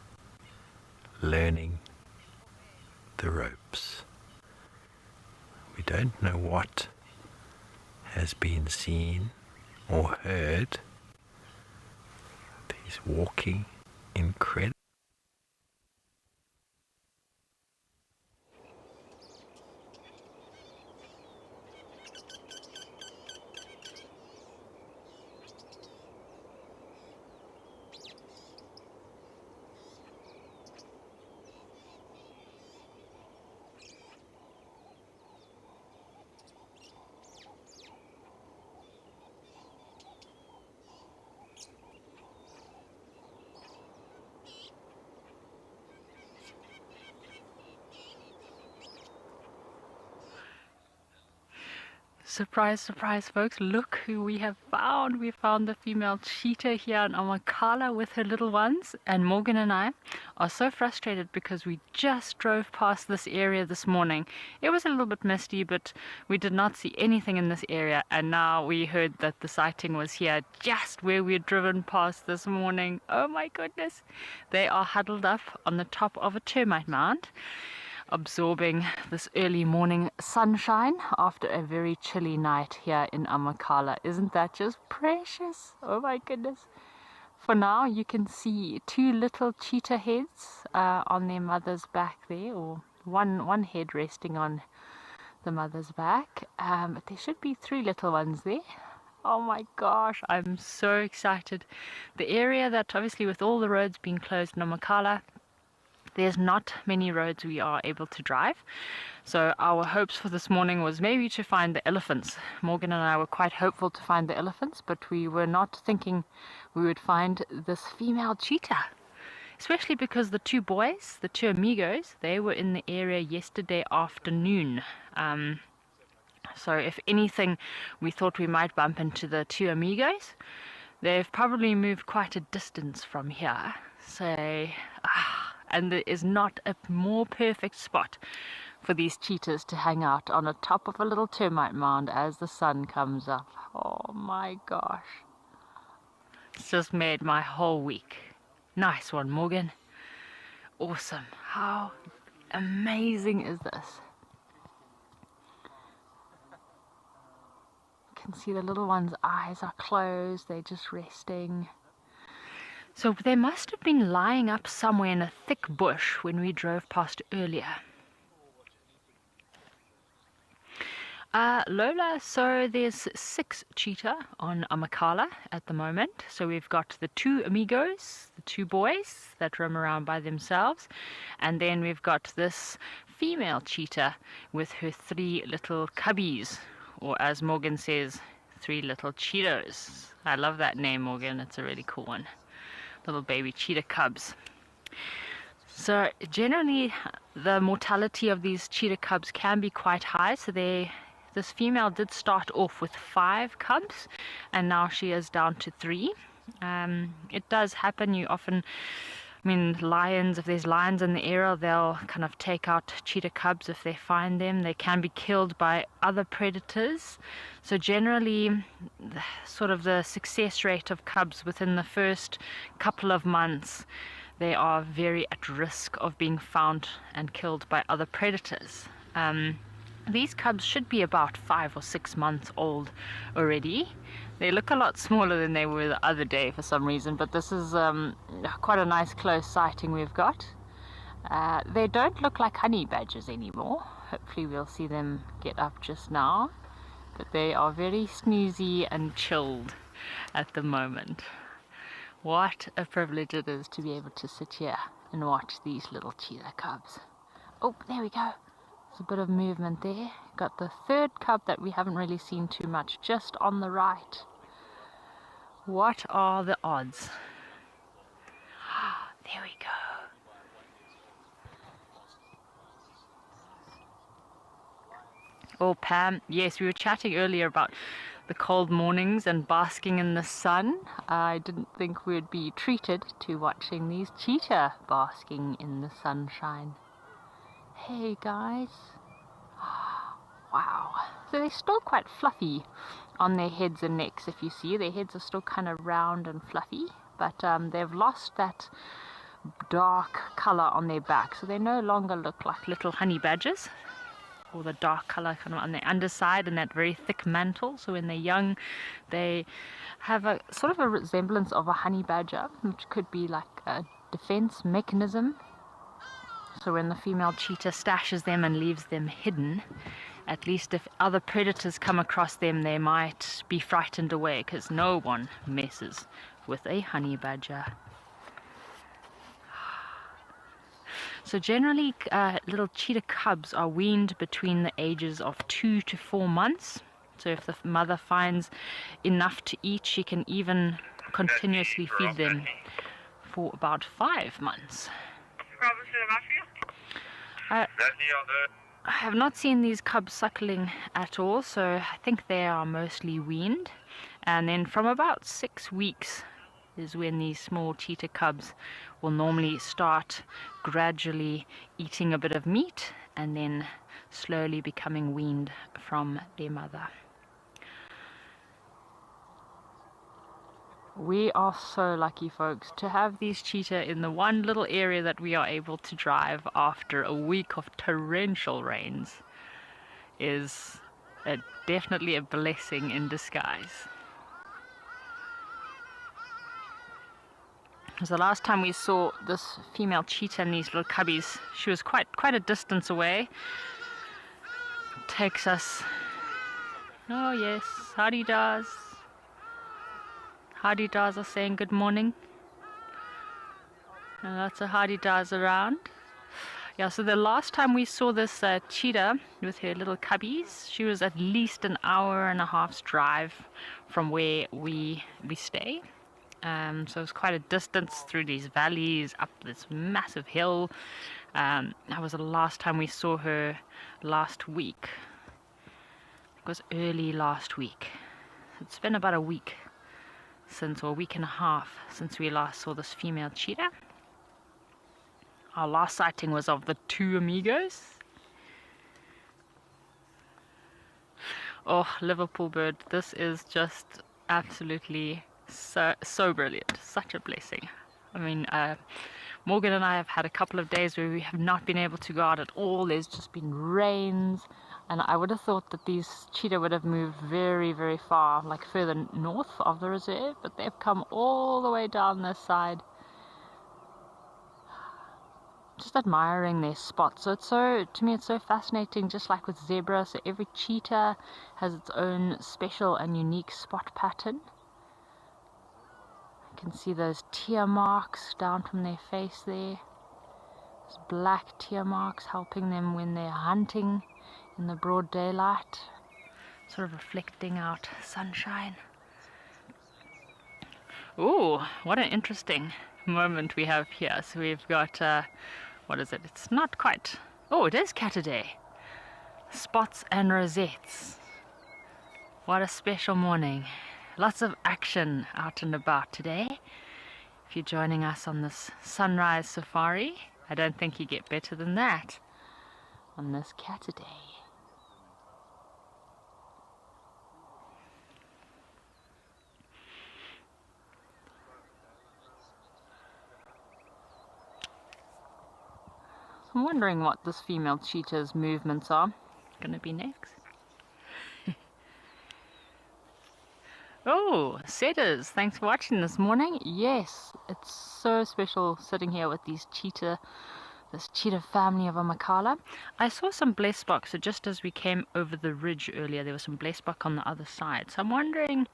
learning the ropes. We don't know what has been seen or heard, but he's walking incredibly. Surprise, surprise, folks. Look who we have found. We found the female cheetah here in Amakhala with her little ones. And Morgan and I are so frustrated because we just drove past this area this morning. It was a little bit misty, but we did not see anything in this area. And now we heard that the sighting was here just where we had driven past this morning. Oh my goodness. They are huddled up on the top of a termite mound, absorbing this early morning sunshine after a very chilly night here in Amakhala. Isn't that just precious? Oh my goodness. For now you can see two little cheetah heads on their mother's back there, or one head resting on the mother's back, but there should be three little ones there. Oh my gosh, I'm so excited. The area that, obviously with all the roads being closed in Amakhala, there's not many roads we are able to drive. So our hopes for this morning was maybe to find the elephants. Morgan and I were quite hopeful to find the elephants, but we were not thinking we would find this female cheetah. Especially because the two boys, the two amigos, they were in the area yesterday afternoon. So if anything, we thought we might bump into the two amigos. They've probably moved quite a distance from here. So, and there is not a more perfect spot for these cheetahs to hang out on the top of a little termite mound as the sun comes up. Oh my gosh. It's just made my whole week. Nice one, Morgan. Awesome. How amazing is this? You can see the little one's eyes are closed. They're just resting. So they must have been lying up somewhere in a thick bush when we drove past earlier. Lola, so there's 6 cheetah on Amakhala at the moment. So we've got the 2 amigos, the 2 boys that roam around by themselves. And then we've got this female cheetah with her 3 little cubbies, or as Morgan says, 3 little cheetahs. I love that name, Morgan. It's a really cool one. Little baby cheetah cubs. So generally the mortality of these cheetah cubs can be quite high. So this female did start off with 5 cubs and now she is down to 3. It does happen. You often, lions, if there's lions in the area, they'll kind of take out cheetah cubs if they find them. They can be killed by other predators. So generally, sort of the success rate of cubs within the first couple of months, they are very at risk of being found and killed by other predators. These cubs should be about 5 or 6 months old already. They look a lot smaller than they were the other day for some reason, but this is quite a nice close sighting we've got. They don't look like honey badgers anymore. Hopefully we'll see them get up just now, but they are very snoozy and chilled at the moment. What a privilege it is to be able to sit here and watch these little cheetah cubs. Oh, there we go. There's a bit of movement there. Got the 3rd cub that we haven't really seen too much, just on the right. What are the odds? There we go. Oh, Pam, yes, we were chatting earlier about the cold mornings and basking in the sun. I didn't think we would be treated to watching these cheetah basking in the sunshine. Hey guys. Wow. So they're still quite fluffy on their heads and necks. If you see, their heads are still kind of round and fluffy, but they've lost that dark color on their back, so they no longer look like little honey badgers, or the dark color kind of on their underside and that very thick mantle. So when they're young, they have a sort of a resemblance of a honey badger, which could be like a defense mechanism. So when the female cheetah stashes them and leaves them hidden, at least if other predators come across them, they might be frightened away, because no one messes with a honey badger. So generally, little cheetah cubs are weaned between the ages of 2 to 4 months. So if the mother finds enough to eat, she can even continuously feed them for about 5 months. I have not seen these cubs suckling at all, so I think they are mostly weaned. And then from about 6 weeks is when these small cheetah cubs will normally start gradually eating a bit of meat and then slowly becoming weaned from their mother. We are so lucky, folks, to have these cheetah in the one little area that we are able to drive after a week of torrential rains is definitely a blessing in disguise. So the last time we saw this female cheetah and these little cubbies, she was quite a distance away. Takes us, oh yes, howdy does. Howdy does are saying good morning. And lots of howdy does around. Yeah, so the last time we saw this cheetah with her little cubbies, she was at least an hour and a half's drive from where we stay. So it's quite a distance through these valleys, up this massive hill. That was the last time we saw her last week. It was early last week. It's been about a week since, or a week and a half since we last saw this female cheetah. Our last sighting was of the two amigos. Oh, Liverpool bird, this is just absolutely so brilliant, such a blessing. I mean, Morgan and I have had a couple of days where we have not been able to go out at all. There's just been rains, and I would have thought that these cheetah would have moved very, very far, like further north of the reserve, but they've come all the way down this side. Just admiring their spots. So to me it's so fascinating, just like with zebra. So every cheetah has its own special and unique spot pattern. You can see those tear marks down from their face there. Those black tear marks helping them when they're hunting in the broad daylight, sort of reflecting out sunshine. Ooh, what an interesting moment we have here. So we've got, what is it? It's not quite, oh, it is Catterday. Spots and rosettes. What a special morning. Lots of action out and about today. If you're joining us on this sunrise safari, I don't think you get better than that on this Catterday. I'm wondering what this female cheetah's movements are going to be next. Oh, setters, thanks for watching this morning. Yes, it's so special sitting here with these cheetah, this cheetah family of a Makala. I saw some blessbok, so just as we came over the ridge earlier, there was some blessbok on the other side. So I'm wondering,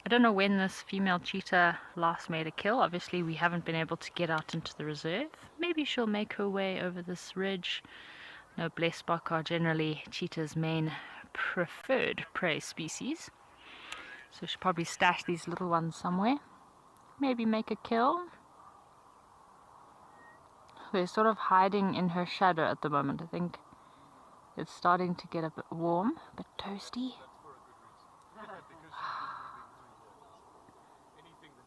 I don't know when this female cheetah last made a kill. Obviously we haven't been able to get out into the reserve. Maybe she'll make her way over this ridge. No, blessbok are generally cheetah's main preferred prey species. So she'll probably stash these little ones somewhere. Maybe make a kill. They're sort of hiding in her shadow at the moment. I think it's starting to get a bit warm, a bit toasty.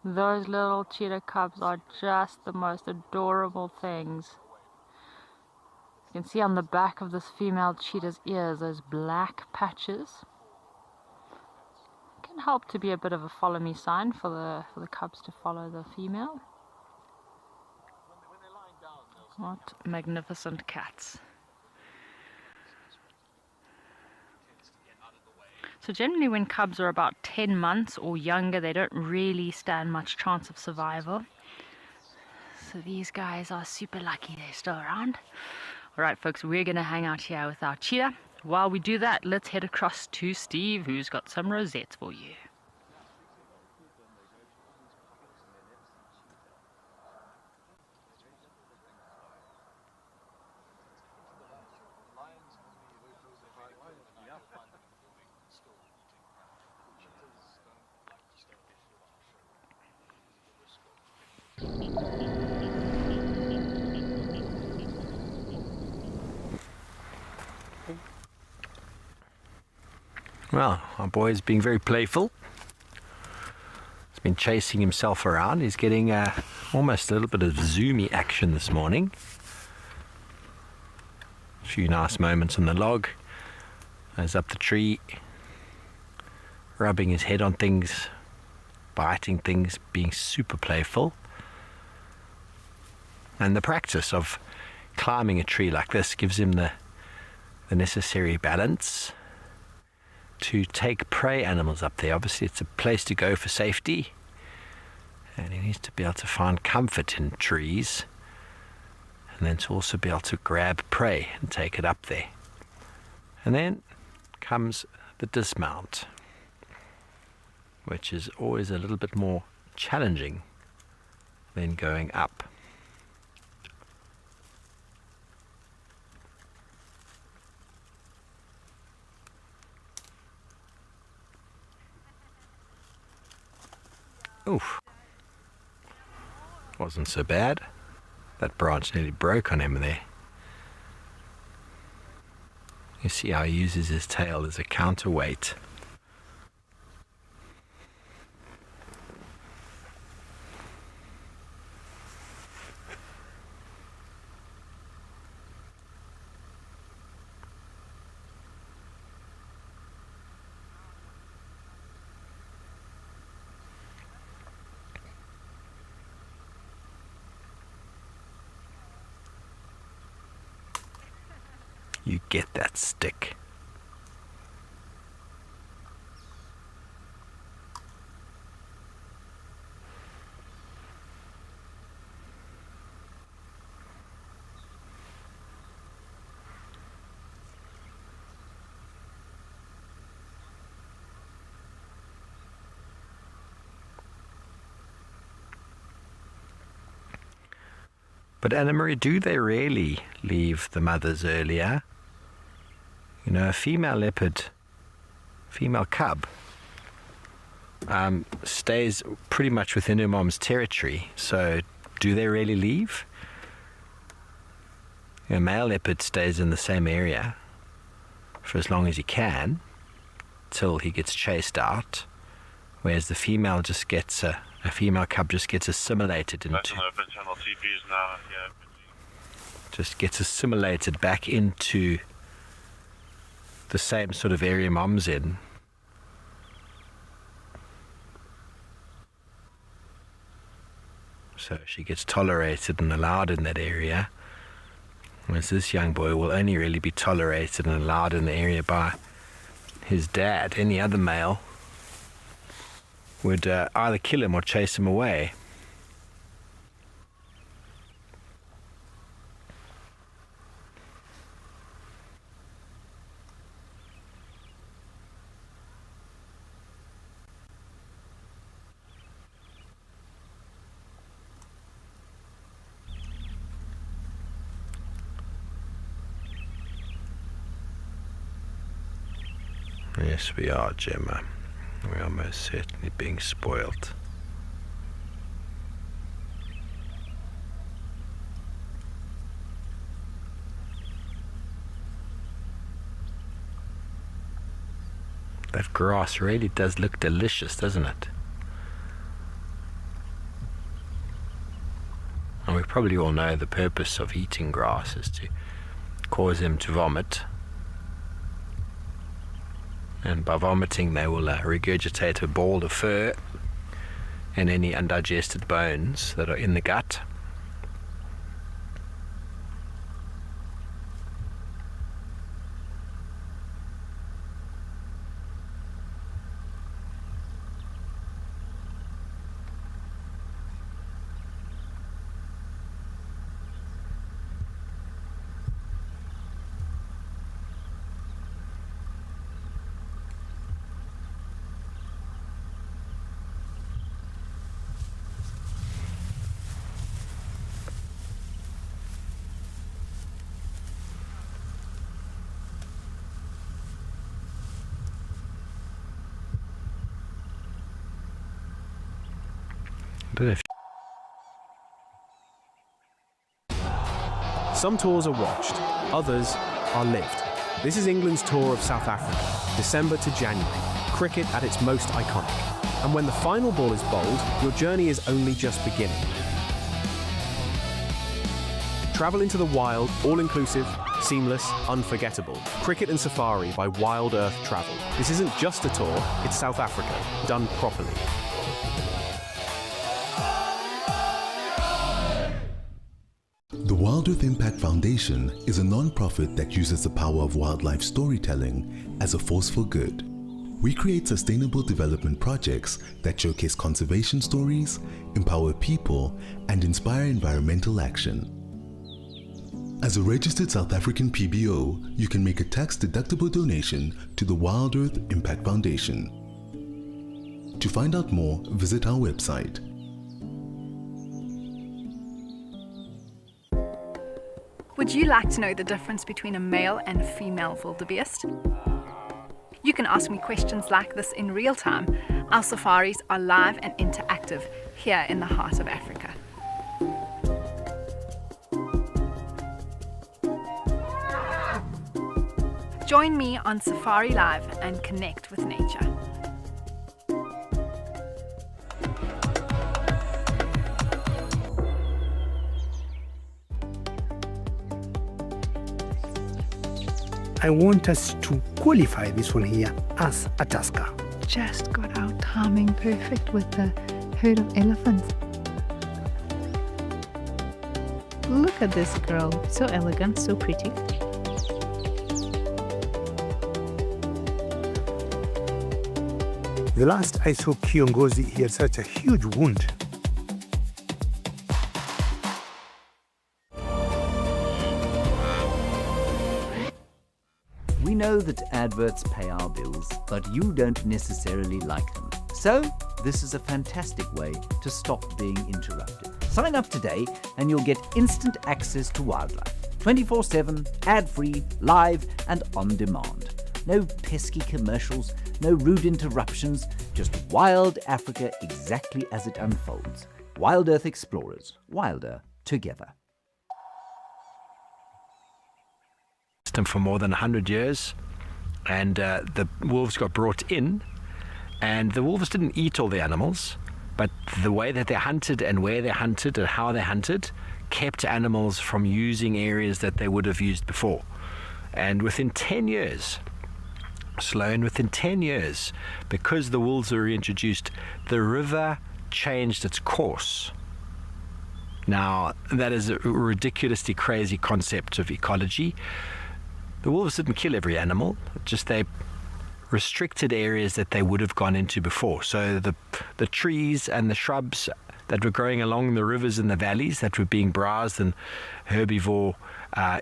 Those little cheetah cubs are just the most adorable things. You can see on the back of this female cheetah's ears those black patches. Can help to be a bit of a follow me sign for the cubs to follow the female. What magnificent cats. So generally when cubs are about 10 months or younger, they don't really stand much chance of survival. So these guys are super lucky they're still around. Alright folks, we're going to hang out here with our cheetah. While we do that, let's head across to Steve, who's got some rosettes for you. Well, our boy is being very playful. He's been chasing himself around. He's getting almost a little bit of zoomy action this morning. A few nice moments on the log. Goes up the tree, rubbing his head on things, biting things, being super playful. And the practice of climbing a tree like this gives him the necessary balance to take prey animals up there. Obviously, it's a place to go for safety, and he needs to be able to find comfort in trees, and then to also be able to grab prey and take it up there. And then comes the dismount, which is always a little bit more challenging than going up. Oof. Wasn't so bad. That branch nearly broke on him there. You see how he uses his tail as a counterweight. You get that stick. But Anna Marie, do they really leave the mothers earlier? You know, a female leopard, female cub, stays pretty much within her mom's territory. So do they really leave? A male leopard stays in the same area for as long as he can till he gets chased out, whereas the female just gets a female cub just gets assimilated into back into the same sort of area mom's in. So she gets tolerated and allowed in that area, whereas this young boy will only really be tolerated and allowed in the area by his dad. Any other male would either kill him or chase him away. Yes, we are, Gemma. We are most certainly being spoiled. That grass really does look delicious, doesn't it? And we probably all know the purpose of eating grass is to cause them to vomit. And by vomiting they will regurgitate a ball of fur and any undigested bones that are in the gut. Some tours are watched, others are lived. This is England's tour of South Africa. December to January, cricket at its most iconic. And when the final ball is bowled, your journey is only just beginning. Travel into the wild, all-inclusive, seamless, unforgettable. Cricket and Safari by Wild Earth Travel. This isn't just a tour, it's South Africa, done properly. The Wild Earth Impact Foundation is a non-profit that uses the power of wildlife storytelling as a force for good. We create sustainable development projects that showcase conservation stories, empower people, and inspire environmental action. As a registered South African PBO, you can make a tax-deductible donation to the Wild Earth Impact Foundation. To find out more, visit our website. Would you like to know the difference between a male and a female wildebeest? You can ask me questions like this in real time. Our safaris are live and interactive here in the heart of Africa. Join me on SafariLIVE and connect with nature. I want us to qualify this one here as a tusker. Just got our timing perfect with the herd of elephants. Look at this girl, so elegant, so pretty. The last I saw Kiongozi, he had such a huge wound. We know that adverts pay our bills, but you don't necessarily like them. So, this is a fantastic way to stop being interrupted. Sign up today and you'll get instant access to wildlife. 24/7, ad-free, live and on demand. No pesky commercials, no rude interruptions, just wild Africa exactly as it unfolds. Wild Earth Explorers, wilder together. For more than 100 years, and the wolves got brought in, and the wolves didn't eat all the animals, but the way that they hunted and where they hunted and how they hunted kept animals from using areas that they would have used before. And within 10 years, Sloan, within 10 years, because the wolves were reintroduced, the river changed its course. Now, that is a ridiculously crazy concept of ecology. The wolves didn't kill every animal, just they restricted areas that they would have gone into before. So the trees and the shrubs that were growing along the rivers and the valleys that were being browsed and herbivore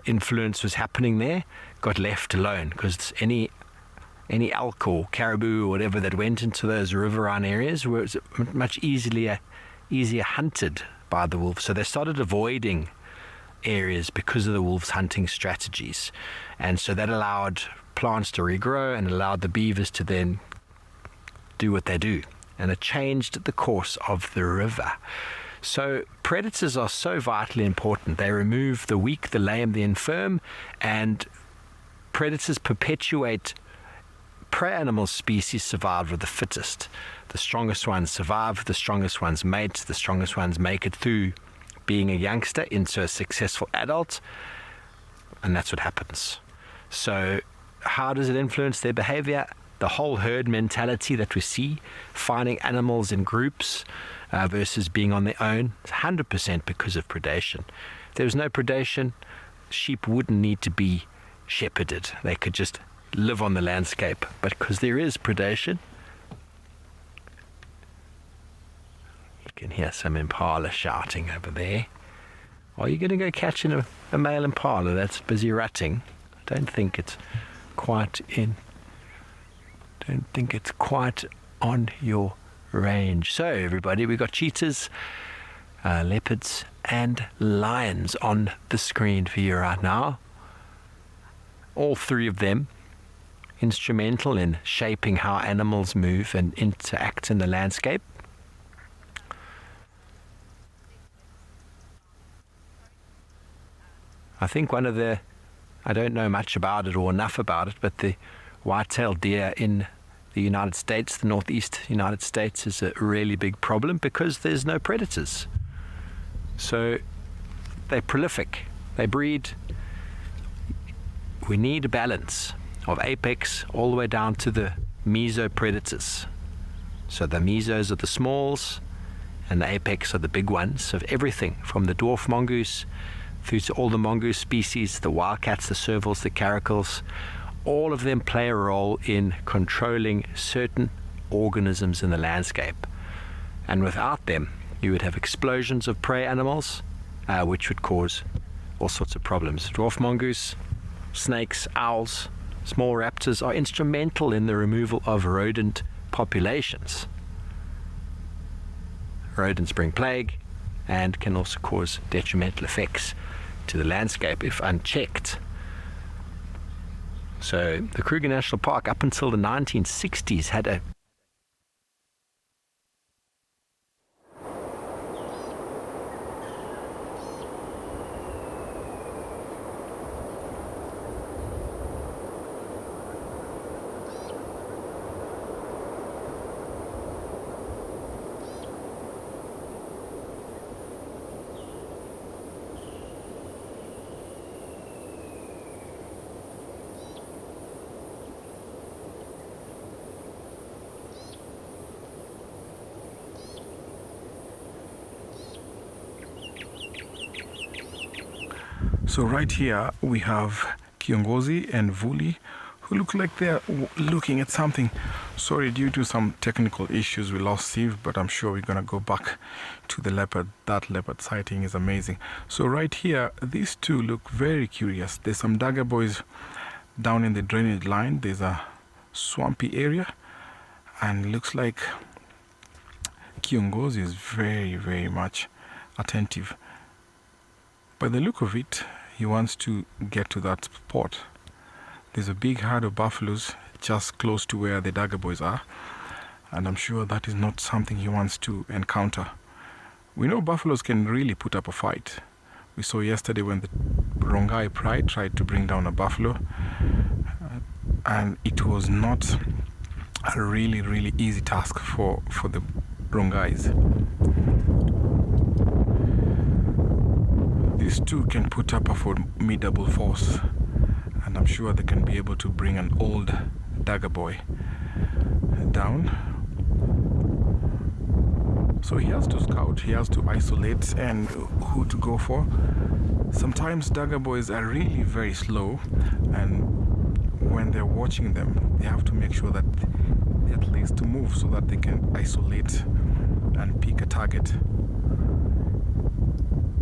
influence was happening there got left alone, because any elk or caribou or whatever that went into those riverine areas were much easier hunted by the wolves. So they started avoiding areas because of the wolves' hunting strategies, and so that allowed plants to regrow and allowed the beavers to then do what they do, and it changed the course of the river. So predators are so vitally important. They remove the weak, the lame, the infirm, and predators perpetuate prey animal species survive with the fittest. The strongest ones survive, the strongest ones mate, the strongest ones make it through being a youngster into a successful adult, and that's what happens. So how does it influence their behavior? The whole herd mentality that we see, finding animals in groups versus being on their own, is 100% because of predation. If there was no predation, sheep wouldn't need to be shepherded. They could just live on the landscape. But because there is predation, you can hear some impala shouting over there. Are you going to go catching a male impala that's busy rutting? I don't think it's quite on your range. So everybody, we got cheetahs, leopards and lions on the screen for you right now. All three of them instrumental in shaping how animals move and interact in the landscape. I think I don't know much about it or enough about it, but white-tailed deer in the United States, the northeast United States, is a really big problem because there's no predators. So they're prolific, they breed. We need a balance of apex all the way down to the mesopredators. So the mesos are the smalls and the apex are the big ones of everything from the dwarf mongoose through to all the mongoose species, the wildcats, the servals, the caracals. All of them play a role in controlling certain organisms in the landscape. And without them, you would have explosions of prey animals, which would cause all sorts of problems. Dwarf mongoose, snakes, owls, small raptors are instrumental in the removal of rodent populations. Rodents bring plague and can also cause detrimental effects to the landscape if unchecked. So the Kruger National Park up until the 1960s had a So right here we have Kiongozi and Vuli, who look like they're looking at something. Sorry, due to some technical issues we lost Steve, but I'm sure we're gonna go back to the leopard. That leopard sighting is amazing. So right here, these two look very curious. There's some dagger boys down in the drainage line. There's a swampy area, and looks like Kiongozi is very, very much attentive. By the look of it, he wants to get to that spot. There's a big herd of buffaloes just close to where the dagger boys are, and I'm sure that is not something he wants to encounter. We know buffaloes can really put up a fight. We saw yesterday when the Rongai Pride tried to bring down a buffalo, and it was not a really, really easy task for the Rongais. These two can put up a formidable force, and I'm sure they can be able to bring an old dagger boy down. So he has to scout, he has to isolate and who to go for. Sometimes dagger boys are really very slow, and when they're watching them, they have to make sure that they at least move so that they can isolate and pick a target.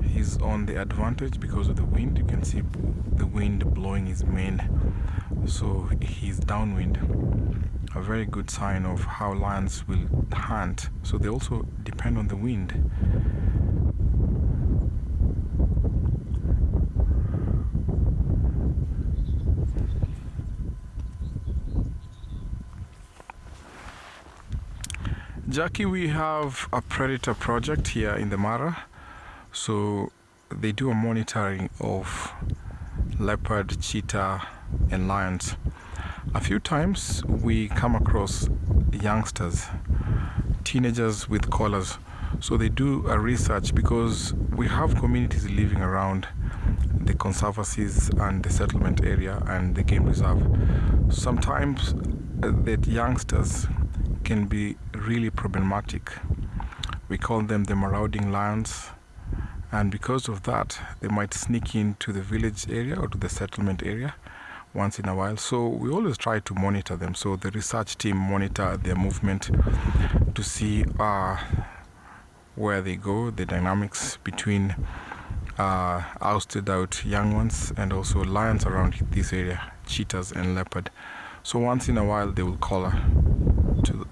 He's on the advantage because of the wind. You can see the wind blowing his mane, so he's downwind. A very good sign of how lions will hunt. So they also depend on the wind. Jackie, we have a predator project here in the Mara. So they do a monitoring of leopard, cheetah and lions. A few times we come across youngsters, teenagers with collars. So they do a research because we have communities living around the conservancies and the settlement area and the game reserve. Sometimes the youngsters can be really problematic. We call them the marauding lions. And because of that, they might sneak into the village area or to the settlement area once in a while. So we always try to monitor them. So the research team monitor their movement to see where they go, the dynamics between ousted out young ones and also lions around this area, cheetahs and leopard. So once in a while they will collar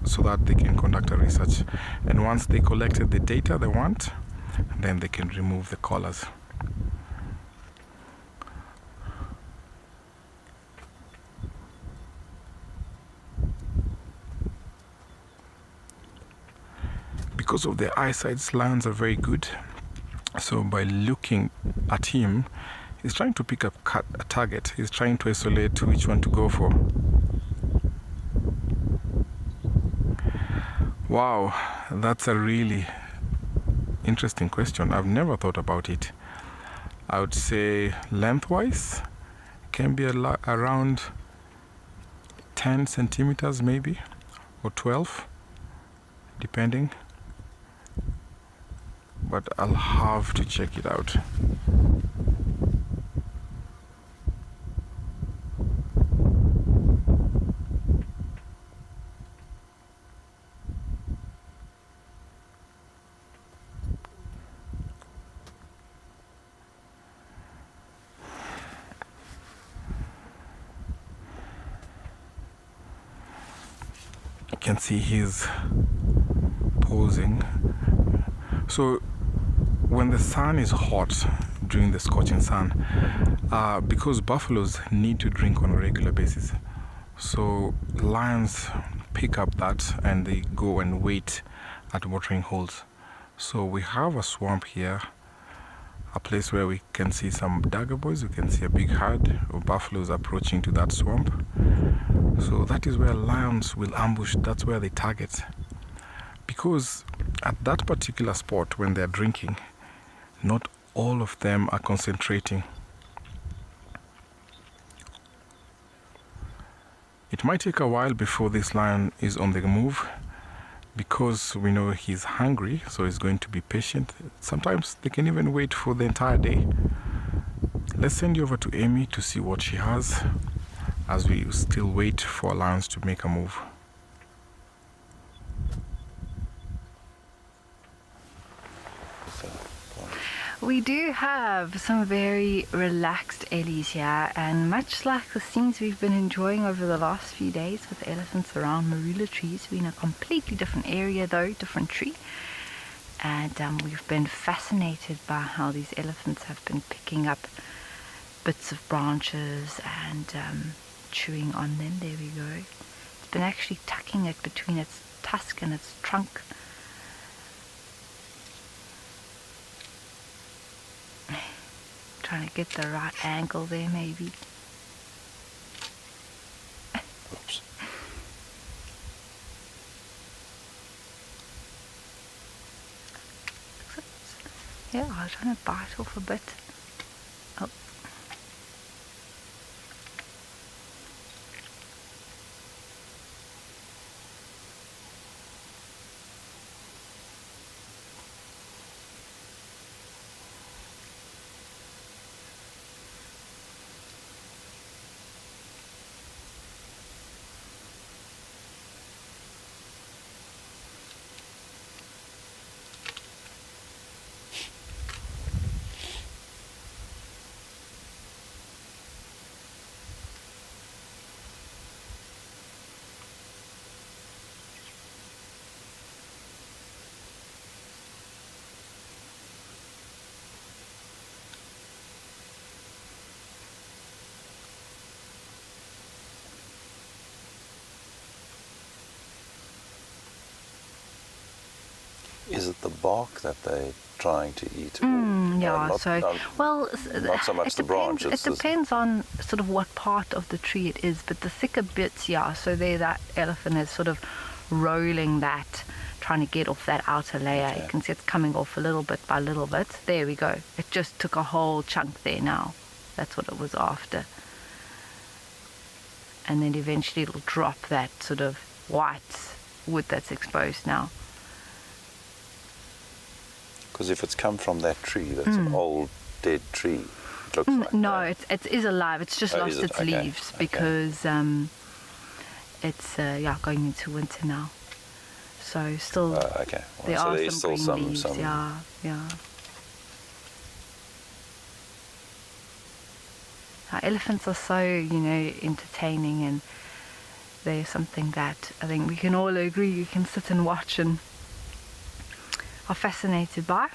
so that they can conduct a research. And once they collected the data they want, then they can remove the collars. Because of their eyesight, lions are very good. So by looking at him, he's trying to pick up a target. He's trying to isolate which one to go for. Wow, that's a really interesting question. I've never thought about it. I would say lengthwise can be around 10 centimeters maybe, or 12, depending. But I'll have to check it out. You can see he's posing. So when the sun is hot during the scorching sun, because buffaloes need to drink on a regular basis, so lions pick up that and they go and wait at watering holes. So we have a swamp here, a place where we can see some dagger boys. We can see a big herd of buffaloes approaching to that swamp. So that is where lions will ambush. That's where they target. Because at that particular spot, when they're drinking, not all of them are concentrating. It might take a while before this lion is on the move, because we know he's hungry, so he's going to be patient. Sometimes they can even wait for the entire day. Let's send you over to Amy to see what she has as we still wait for lions to make a move. We do have some very relaxed ellies here, and much like the scenes we've been enjoying over the last few days with elephants around marula trees, we're in a completely different area though, different tree. And we've been fascinated by how these elephants have been picking up bits of branches and chewing on them. There we go. It's been actually tucking it between its tusk and its trunk. Trying to get the right angle there, maybe. Oops. Yeah, I was trying to bite off a bit. Oh. Is it the bark that they're trying to eat? Yeah, not so much the branch. It depends on sort of what part of the tree it is, but the thicker bits, yeah. So there, that elephant is sort of rolling that, trying to get off that outer layer. Okay. You can see it's coming off a little bit by little bit. There we go. It just took a whole chunk there now. That's what it was after. And then eventually it'll drop that sort of white wood that's exposed now. Because if it's come from that tree, that's an old dead tree. It looks like no, it is alive. It's just lost its leaves because it's going into winter now. So still, okay. Well, there so are still some green leaves. Some... Yeah. Elephants are so, entertaining, and they're something that I think we can all agree you can sit and watch and are fascinated by.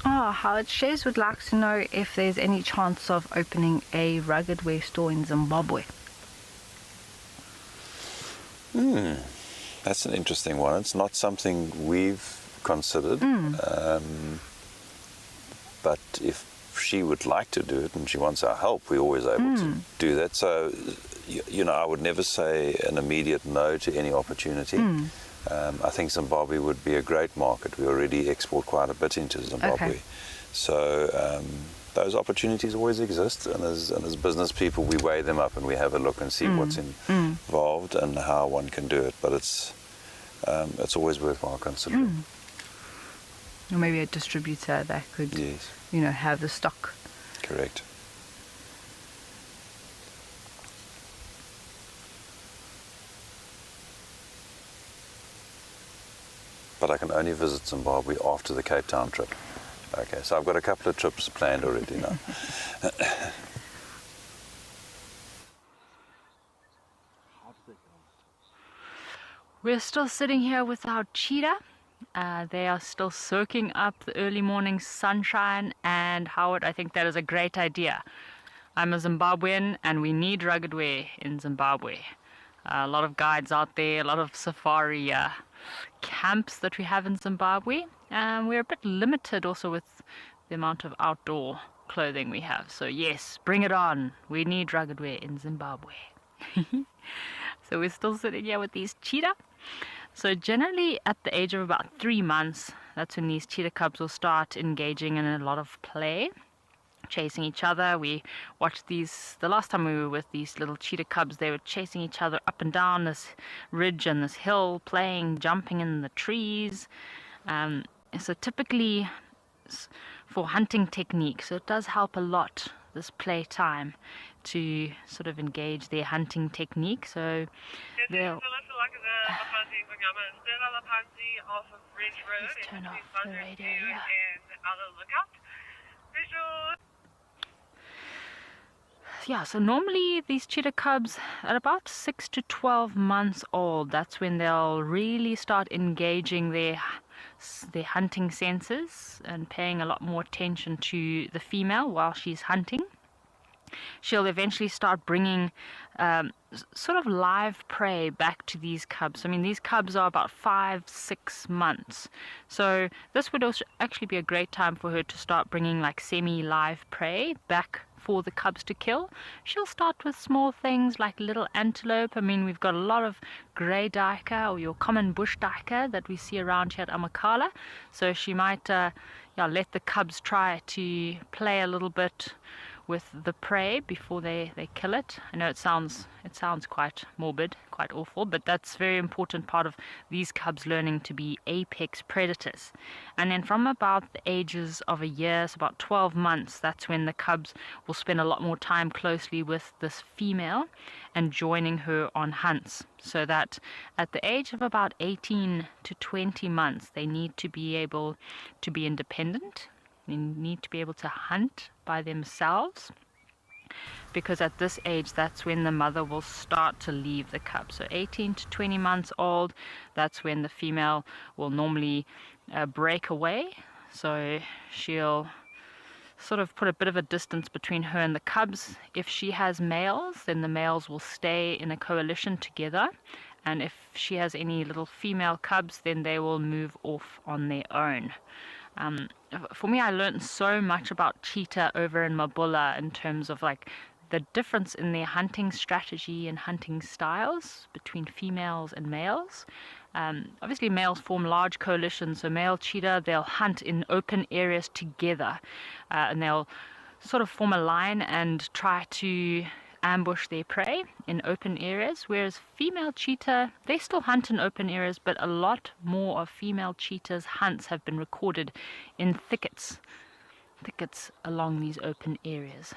Howard Shays would like to know if there's any chance of opening a rugged wear store in Zimbabwe. That's an interesting one. It's not something we've considered, but if she would like to do it and she wants our help, we're always able to do that. So, I would never say an immediate no to any opportunity. I think Zimbabwe would be a great market. We already export quite a bit into Zimbabwe. Okay. So those opportunities always exist, and as business people we weigh them up and we have a look and see what's involved and how one can do it. But it's always worthwhile considering. Or maybe a distributor that could, have the stock. Correct. But I can only visit Zimbabwe after the Cape Town trip. Okay, so I've got a couple of trips planned already now. We're still sitting here with our cheetah. They are still soaking up the early morning sunshine, and Howard, I think that is a great idea. I'm a Zimbabwean and we need rugged wear in Zimbabwe. A lot of guides out there, a lot of safari camps that we have in Zimbabwe. We're a bit limited also with the amount of outdoor clothing we have. So yes, bring it on. We need rugged wear in Zimbabwe. So we're still sitting here with these cheetah. So generally at the age of about 3 months, that's when these cheetah cubs will start engaging in a lot of play, chasing each other. We watched these, the last time we were with these little cheetah cubs, they were chasing each other up and down this ridge and this hill, playing, jumping in the trees. So typically for hunting technique, so it does help a lot, this play time, to sort of engage their hunting technique. So they'll just turn off the radio here. Yeah, so normally these cheetah cubs at about 6 to 12 months old, that's when they'll really start engaging their hunting senses and paying a lot more attention to the female while she's hunting. She'll eventually start bringing sort of live prey back to these cubs. I mean, these cubs are about 5-6 months. So this would also actually be a great time for her to start bringing like semi-live prey back for the cubs to kill. She'll start with small things like little antelope. I mean, we've got a lot of grey duiker, or your common bush duiker, that we see around here at Amakhala. So she might let the cubs try to play a little bit with the prey before they kill it. I know it sounds quite morbid, quite awful, but that's a very important part of these cubs learning to be apex predators. And then from about the ages of a year, so about 12 months, that's when the cubs will spend a lot more time closely with this female and joining her on hunts. So that at the age of about 18 to 20 months, they need to be able to be independent. They need to be able to hunt by themselves, because at this age, that's when the mother will start to leave the cub. So 18 to 20 months old, that's when the female will normally break away. So she'll sort of put a bit of a distance between her and the cubs. If she has males, then the males will stay in a coalition together. And if she has any little female cubs, then they will move off on their own. For me, I learned so much about cheetah over in Mabula in terms of like the difference in their hunting strategy and hunting styles between females and males. Obviously, males form large coalitions. So male cheetah, they'll hunt in open areas together, and they'll sort of form a line and try to ambush their prey in open areas, whereas female cheetah, they still hunt in open areas, but a lot more of female cheetahs' hunts have been recorded in thickets along these open areas.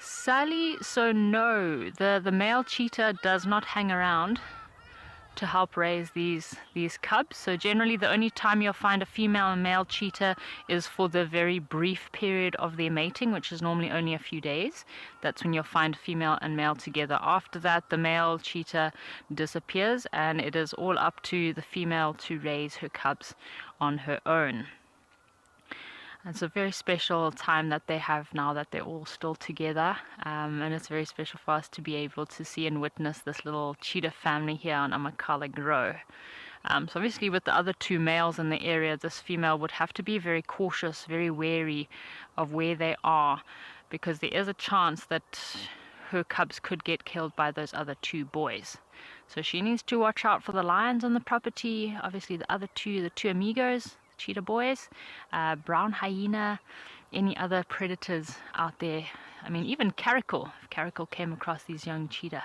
Sally, so no, the male cheetah does not hang around to help raise these cubs. So generally the only time you'll find a female and male cheetah is for the very brief period of their mating, which is normally only a few days. That's when you'll find female and male together. After that, the male cheetah disappears, and it is all up to the female to raise her cubs on her own. It's a very special time that they have now that they're all still together, and it's very special for us to be able to see and witness this little cheetah family here on Amakala Grow. So obviously with the other two males in the area, this female would have to be very cautious, very wary of where they are, because there is a chance that her cubs could get killed by those other two boys. So she needs to watch out for the lions on the property, obviously the two amigos, cheetah boys, brown hyena, any other predators out there. I mean, even Caracal, if Caracal came across these young cheetah.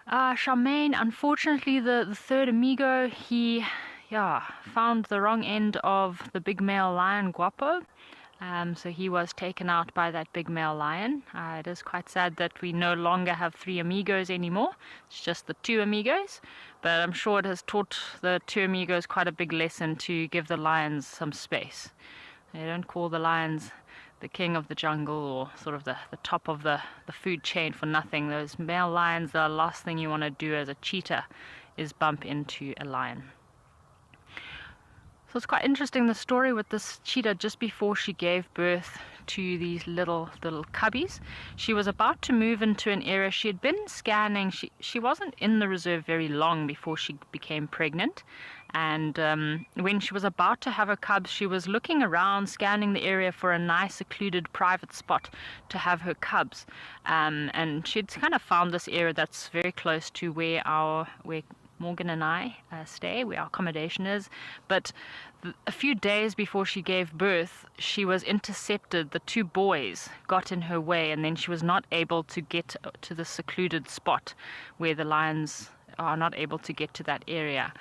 Charmaine, unfortunately the third amigo, he found the wrong end of the big male lion Guapo. So he was taken out by that big male lion. It is quite sad that we no longer have 3 amigos anymore. It's just the 2 amigos. But I'm sure it has taught the 2 amigos quite a big lesson to give the lions some space. They don't call the lions the king of the jungle or sort of the top of the food chain for nothing. Those male lions, the last thing you want to do as a cheetah is bump into a lion. So it's quite interesting, the story with this cheetah. Just before she gave birth to these little cubbies, she was about to move into an area. She had been scanning. She wasn't in the reserve very long before she became pregnant, and when she was about to have her cubs, she was looking around, scanning the area for a nice secluded private spot to have her cubs, and she'd kind of found this area that's very close to where Morgan and I stay, where our accommodation is. But a few days before she gave birth, she was intercepted. The 2 boys got in her way, and then she was not able to get to the secluded spot where the lions are not able to get to that area.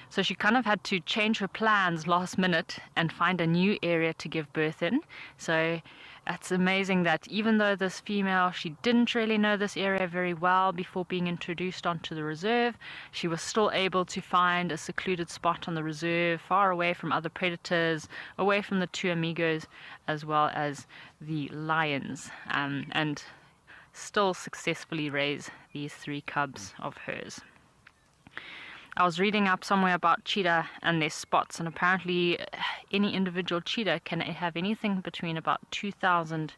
So she kind of had to change her plans last minute and find a new area to give birth in. So it's amazing that even though this female, she didn't really know this area very well before being introduced onto the reserve, she was still able to find a secluded spot on the reserve, far away from other predators, away from the 2 amigos, as well as the lions, and still successfully raise these 3 cubs of hers. I was reading up somewhere about cheetah and their spots, and apparently any individual cheetah can have anything between about 2,000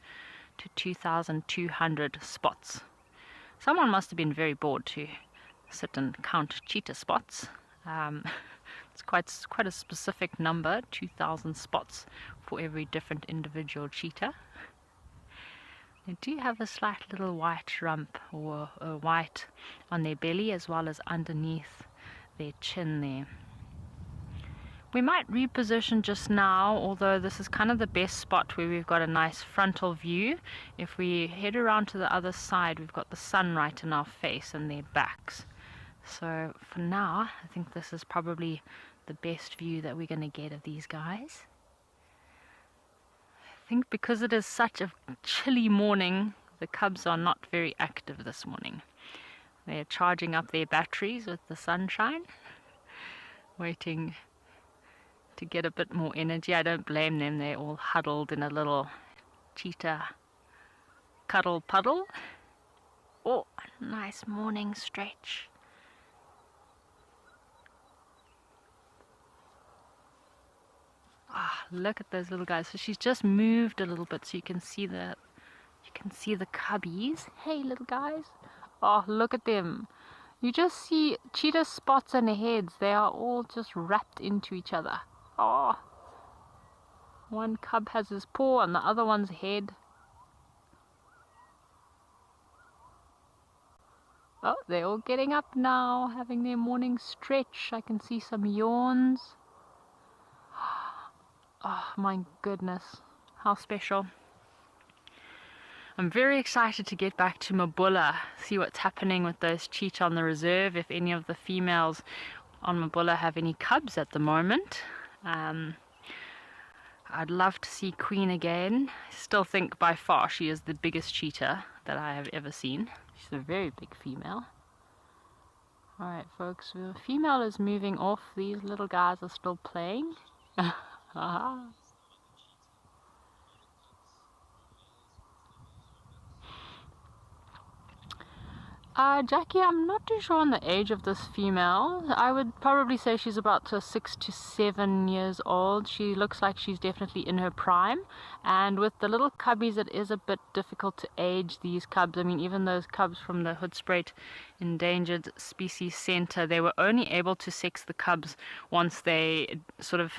to 2,200 spots. Someone must have been very bored to sit and count cheetah spots. It's quite a specific number, 2,000 spots for every different individual cheetah. They do have a slight little white rump, or a white on their belly, as well as underneath their chin there. We might reposition just now, although this is kind of the best spot where we've got a nice frontal view. If we head around to the other side, we've got the sun right in our face and their backs. So for now, I think this is probably the best view that we're going to get of these guys. I think because it is such a chilly morning, the cubs are not very active this morning. They're charging up their batteries with the sunshine, waiting to get a bit more energy. I don't blame them. They're all huddled in a little cheetah cuddle puddle. Oh, a nice morning stretch. Ah, look at those little guys. So she's just moved a little bit so you can see the cubbies. Hey, little guys. Oh, look at them. You just see cheetah spots on their heads. They are all just wrapped into each other. Oh. One cub has his paw on the other one's head. Oh, they're all getting up now, having their morning stretch. I can see some yawns. Oh my goodness, how special. I'm very excited to get back to Mabulla, see what's happening with those cheetah on the reserve, if any of the females on Mabulla have any cubs at the moment. I'd love to see Queen again. I still think by far she is the biggest cheetah that I have ever seen. She's a very big female. Alright folks, the female is moving off. These little guys are still playing. Jackie, I'm not too sure on the age of this female. I would probably say she's about 6 to 7 years old. She looks like she's definitely in her prime. And with the little cubbies, it is a bit difficult to age these cubs. I mean, even those cubs from the Hoedspruit Endangered Species Center, they were only able to sex the cubs once they sort of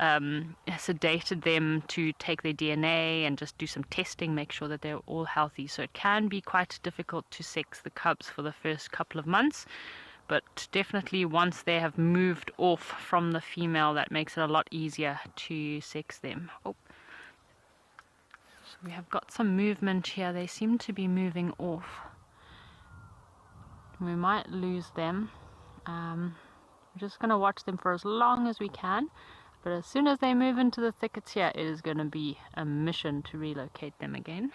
sedated them to take their DNA and just do some testing, make sure that they're all healthy. So it can be quite difficult to sex the cubs for the first couple of months, but definitely once they have moved off from the female, that makes it a lot easier to sex them. Oh, so we have got some movement here. They seem to be moving off. We might lose them. We're just going to watch them for as long as we can. But as soon as they move into the thickets here, it is going to be a mission to relocate them again.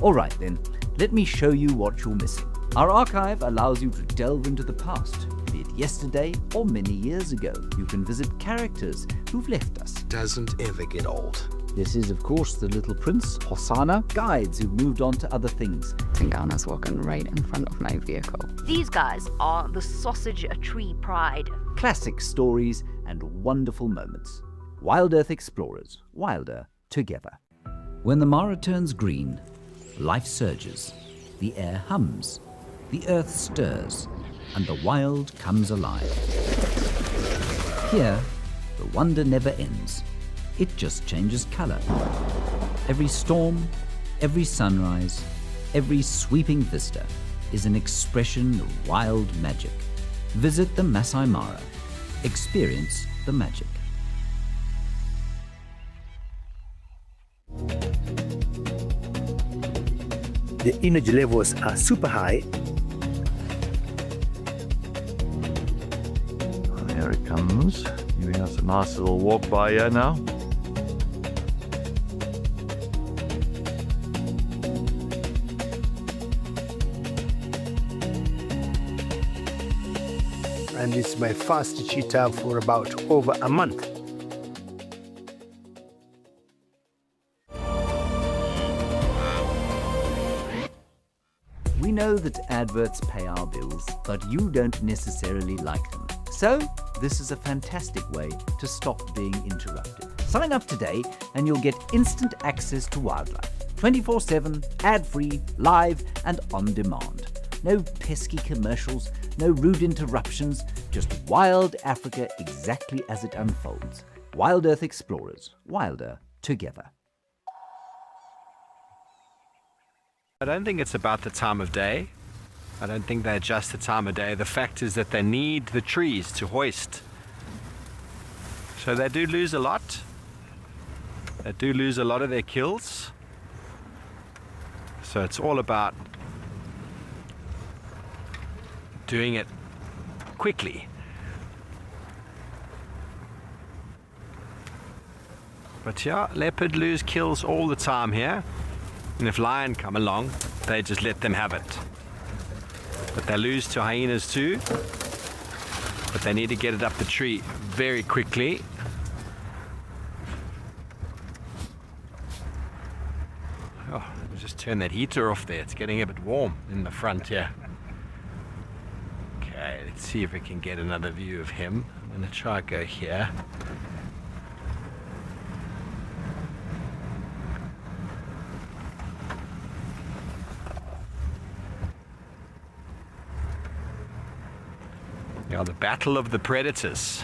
Alright then, let me show you what you're missing. Our archive allows you to delve into the past, be it yesterday or many years ago. You can visit characters who've left us. Doesn't ever get old. This is, of course, the Little Prince, Hosanna, guides who've moved on to other things. Tingana's walking right in front of my vehicle. These guys are the sausage tree pride. Classic stories and wonderful moments. Wild Earth Explorers, wilder together. When the Mara turns green, life surges, the air hums, the earth stirs, and the wild comes alive. Here, the wonder never ends. It just changes color. Every storm, every sunrise, every sweeping vista is an expression of wild magic. Visit the Masai Mara. Experience the magic. The energy levels are super high. There it comes. Giving us a nice little walk by here now. And it's my first cheetah for about over a month. We know that adverts pay our bills, but you don't necessarily like them. So, this is a fantastic way to stop being interrupted. Sign up today and you'll get instant access to wildlife. 24/7, ad-free, live and on demand. No pesky commercials, no rude interruptions, just wild Africa exactly as it unfolds. Wild Earth Explorers, wilder together. I don't think it's about the time of day. I don't think they adjust the time of day. The fact is that they need the trees to hoist. So they do lose a lot. They do lose a lot of their kills. So it's all about doing it quickly. But yeah, leopard lose kills all the time here. And if lion come along, they just let them have it. But they lose to hyenas too. But they need to get it up the tree very quickly. Oh, just turn that heater off there. It's getting a bit warm in the front here. Okay. Okay, let's see if we can get another view of him. I'm going to try go here. Yeah, the battle of the predators.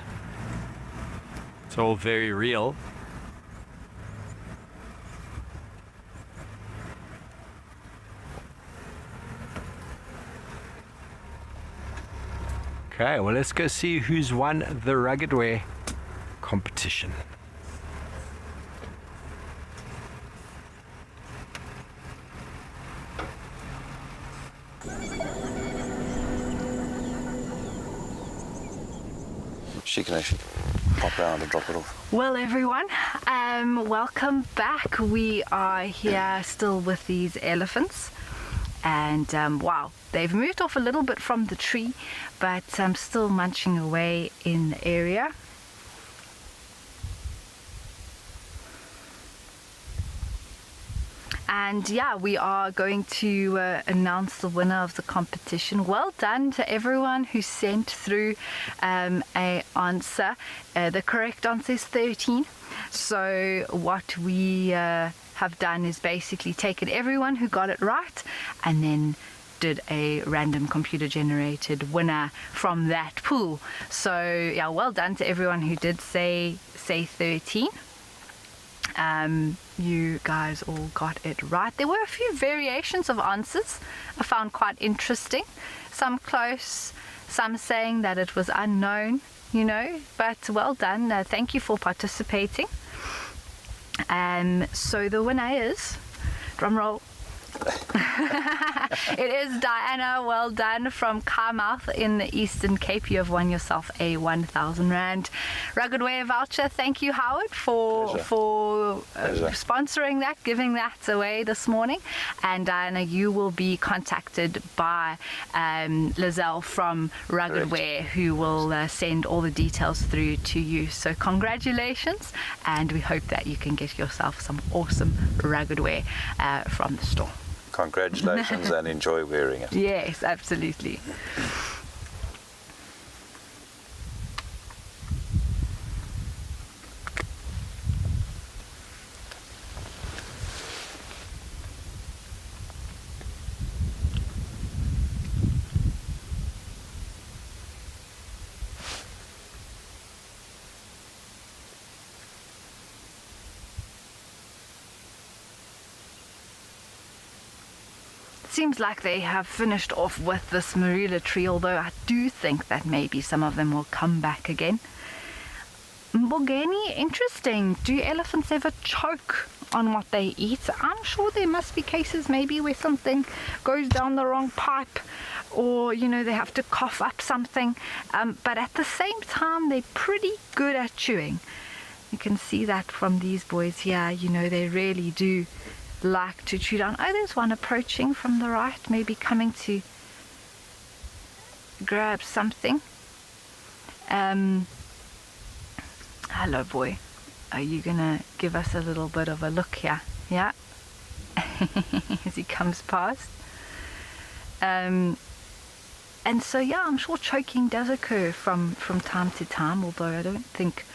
It's all very real. Okay, well, let's go see who's won the rugged wear competition. She can actually pop around and drop it off. Well, everyone, welcome back. We are here still with these elephants. And wow, they've moved off a little bit from the tree, but still munching away in the area. And yeah, we are going to announce the winner of the competition. Well done to everyone who sent through a answer. The correct answer is 13. So what we have done is basically taken everyone who got it right and then did a random computer generated winner from that pool. So yeah, well done to everyone who did say 13. You guys all got it right. There were a few variations of answers I found quite interesting. Some close, some saying that it was unknown, you know, but well done. Thank you for participating. So the winner is, drum roll. It is Diana. Well done from Carmouth in the Eastern Cape. You have won yourself a 1,000 Rand rugged wear voucher. Thank you, Howard, for sponsoring that, giving that away this morning. And Diana, you will be contacted by Lizelle from Rugged Wear, who will send all the details through to you. So congratulations, and we hope that you can get yourself some awesome rugged wear from the store. Congratulations and enjoy wearing it. Yes, absolutely. Seems like they have finished off with this marula tree, although I do think that maybe some of them will come back again. Mbogeni, interesting. Do elephants ever choke on what they eat? I'm sure there must be cases maybe where something goes down the wrong pipe, or you know, they have to cough up something, but at the same time they're pretty good at chewing. You can see that from these boys here. You know, they really do like to chew down. Oh, there's one approaching from the right, maybe coming to grab something. Hello, boy. Are you gonna give us a little bit of a look here? Yeah. As he comes past. And so yeah, I'm sure choking does occur from time to time, although I don't think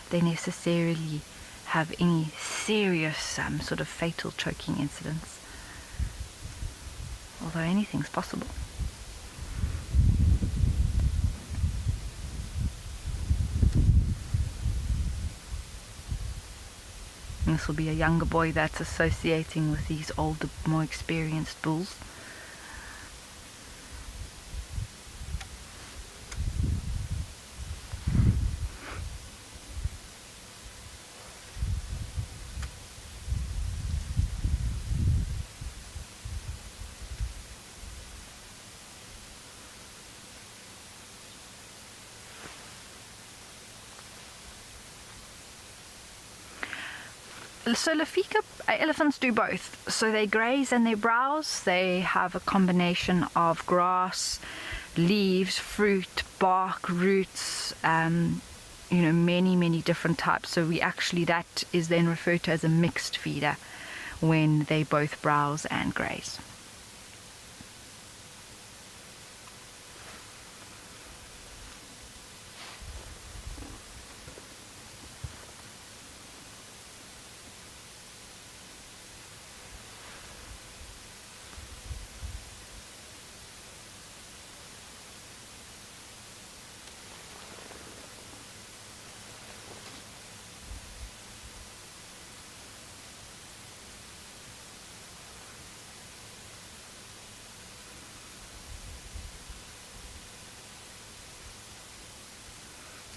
they necessarily have any serious sort of fatal choking incidents, although anything's possible. And this will be a younger boy that's associating with these older, more experienced bulls. So Lafika elephants do both. So they graze and they browse. They have a combination of grass, leaves, fruit, bark, roots, you know, many different types. So we actually, that is then referred to as a mixed feeder when they both browse and graze.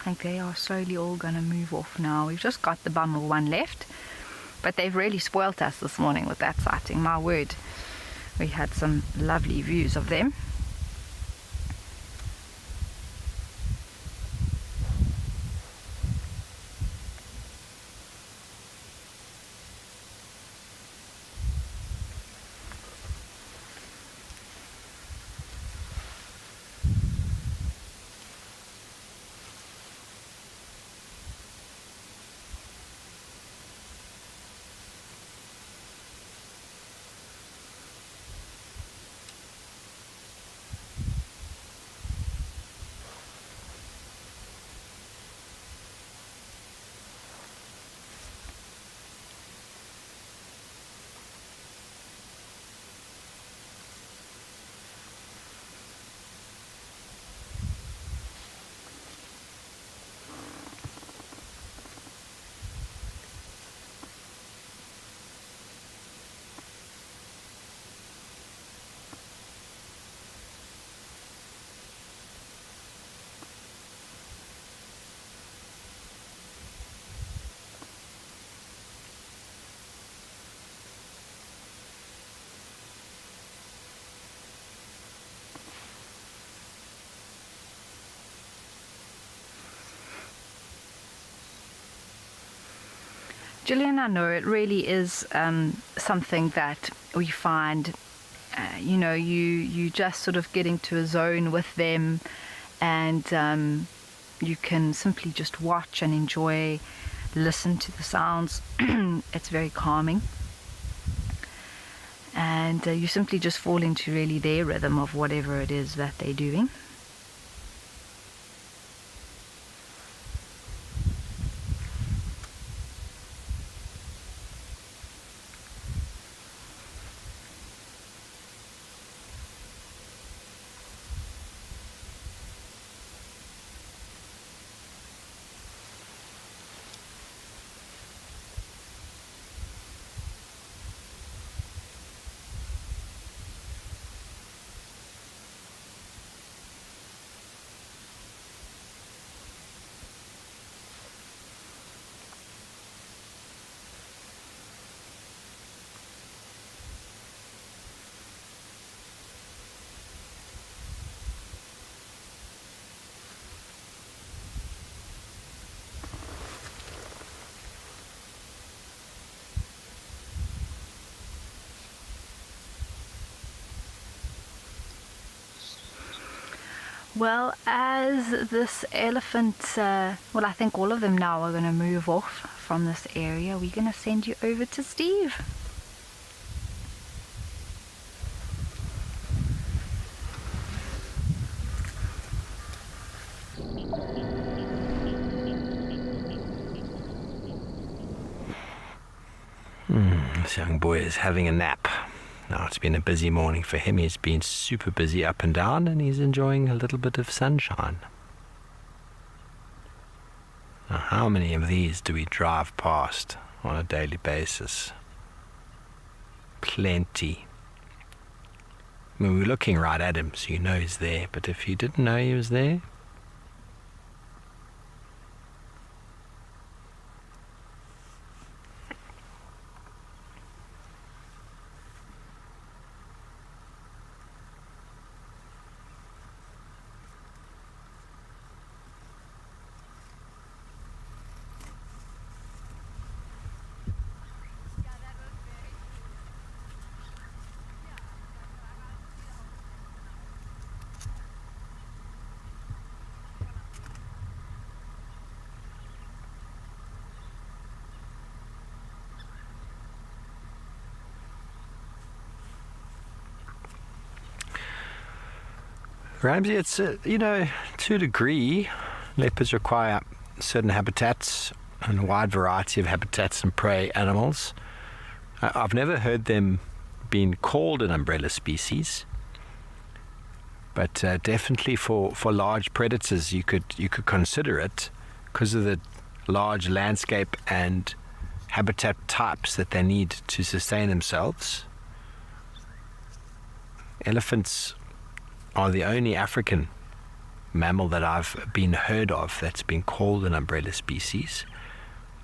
I think they are slowly all going to move off now. We've just got the bumble one left, but they've really spoilt us this morning with that sighting. My word, we had some lovely views of them. Gillian, I know it really is something that we find, you just sort of get into a zone with them, and you can simply just watch and enjoy, listen to the sounds. It's very calming. And you simply just fall into really their rhythm of whatever it is that they're doing. Well, as this elephant, I think all of them now are going to move off from this area, we're going to send you over to Steve. This young boy is having a nap. Now, it's been a busy morning for him. He's been super busy up and down, and he's enjoying a little bit of sunshine. Now, how many of these do we drive past on a daily basis? Plenty. I mean, we're looking right at him, so you know he's there. But if you didn't know he was there, Ramsey, it's, to a degree, leopards require certain habitats and a wide variety of habitats and prey animals. I've never heard them being called an umbrella species, but definitely for large predators you could consider it because of the large landscape and habitat types that they need to sustain themselves. Elephants are the only African mammal that I've been heard of that's been called an umbrella species.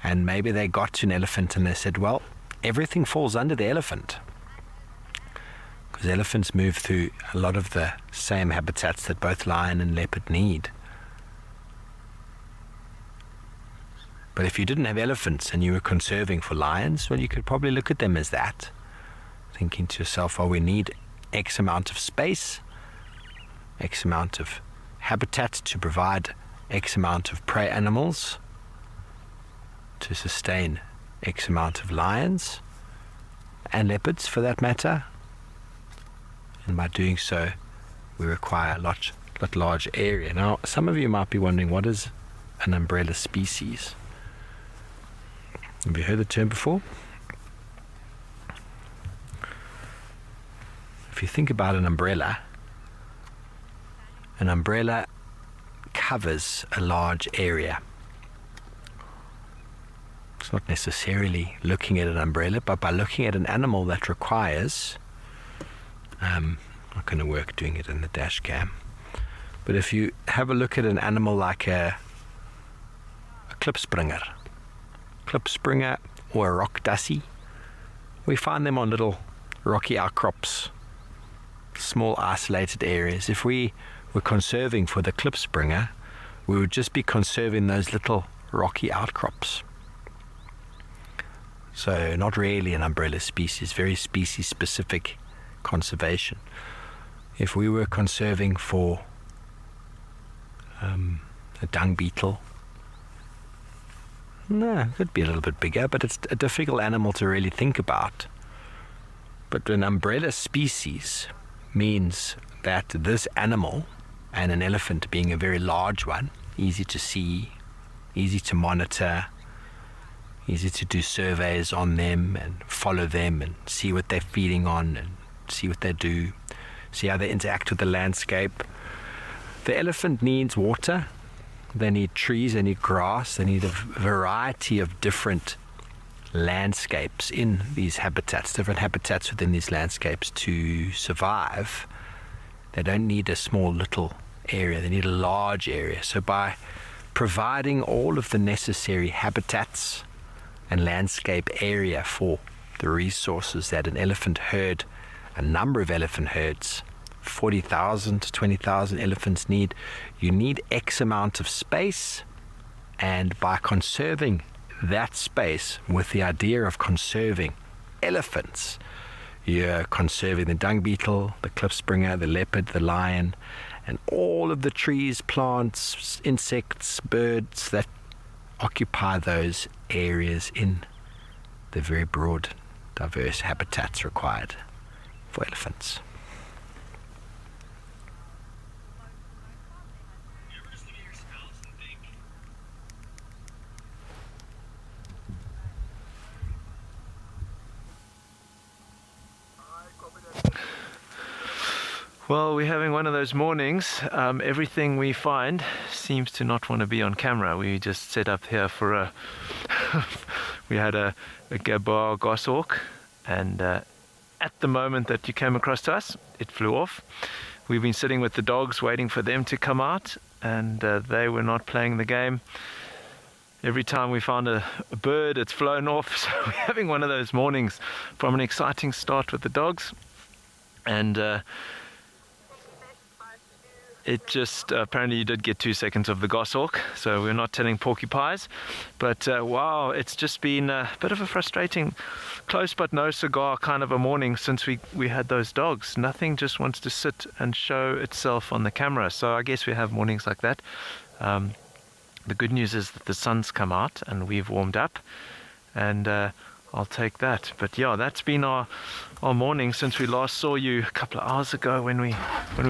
And maybe they got to an elephant and they said, well, everything falls under the elephant. Because elephants move through a lot of the same habitats that both lion and leopard need. But if you didn't have elephants and you were conserving for lions, well, you could probably look at them as that. Thinking to yourself, well, we need X amount of space, X amount of habitat to provide X amount of prey animals, to sustain X amount of lions and leopards for that matter. And by doing so, we require a lot larger area. Now, some of you might be wondering, what is an umbrella species? Have you heard the term before? If you think about an umbrella covers a large area. It's not necessarily looking at an umbrella, but by looking at an animal that requires, not going to work doing it in the dash cam, but if you have a look at an animal like a klipspringer or a rock dassie, we find them on little rocky outcrops, small isolated areas. If we were conserving for the klipspringer, we would just be conserving those little rocky outcrops. So not really an umbrella species, very species specific conservation. If we were conserving for a dung beetle, no, it could be a little bit bigger, but it's a difficult animal to really think about. But an umbrella species means that this animal, and an elephant being a very large one, easy to see, easy to monitor, easy to do surveys on them and follow them and see what they're feeding on and see what they do, see how they interact with the landscape. The elephant needs water, they need trees, they need grass, they need a variety of different landscapes in these habitats, different habitats within these landscapes to survive. They don't need a small little area, they need a large area. So by providing all of the necessary habitats and landscape area for the resources that an elephant herd, a number of elephant herds, 40,000 to 20,000 elephants need, you need X amount of space, and by conserving that space with the idea of conserving elephants, you're conserving the dung beetle, the klipspringer, the leopard, the lion, and all of the trees, plants, insects, birds that occupy those areas in the very broad, diverse habitats required for elephants. Well, we're having one of those mornings. Everything we find seems to not want to be on camera. We just set up here for a we had a gabar goshawk, and at the moment that you came across to us, it flew off. We've been sitting with the dogs waiting for them to come out, and they were not playing the game. Every time we found a bird, it's flown off. So we're having one of those mornings from an exciting start with the dogs, and it just, apparently you did get 2 seconds of the goshawk, so we're not telling porcupines. But wow, it's just been a bit of a frustrating, close but no cigar kind of a morning since we had those dogs. Nothing just wants to sit and show itself on the camera. So I guess we have mornings like that. The good news is that the sun's come out and we've warmed up, and I'll take that. But yeah, that's been our morning since we last saw you a couple of hours ago when we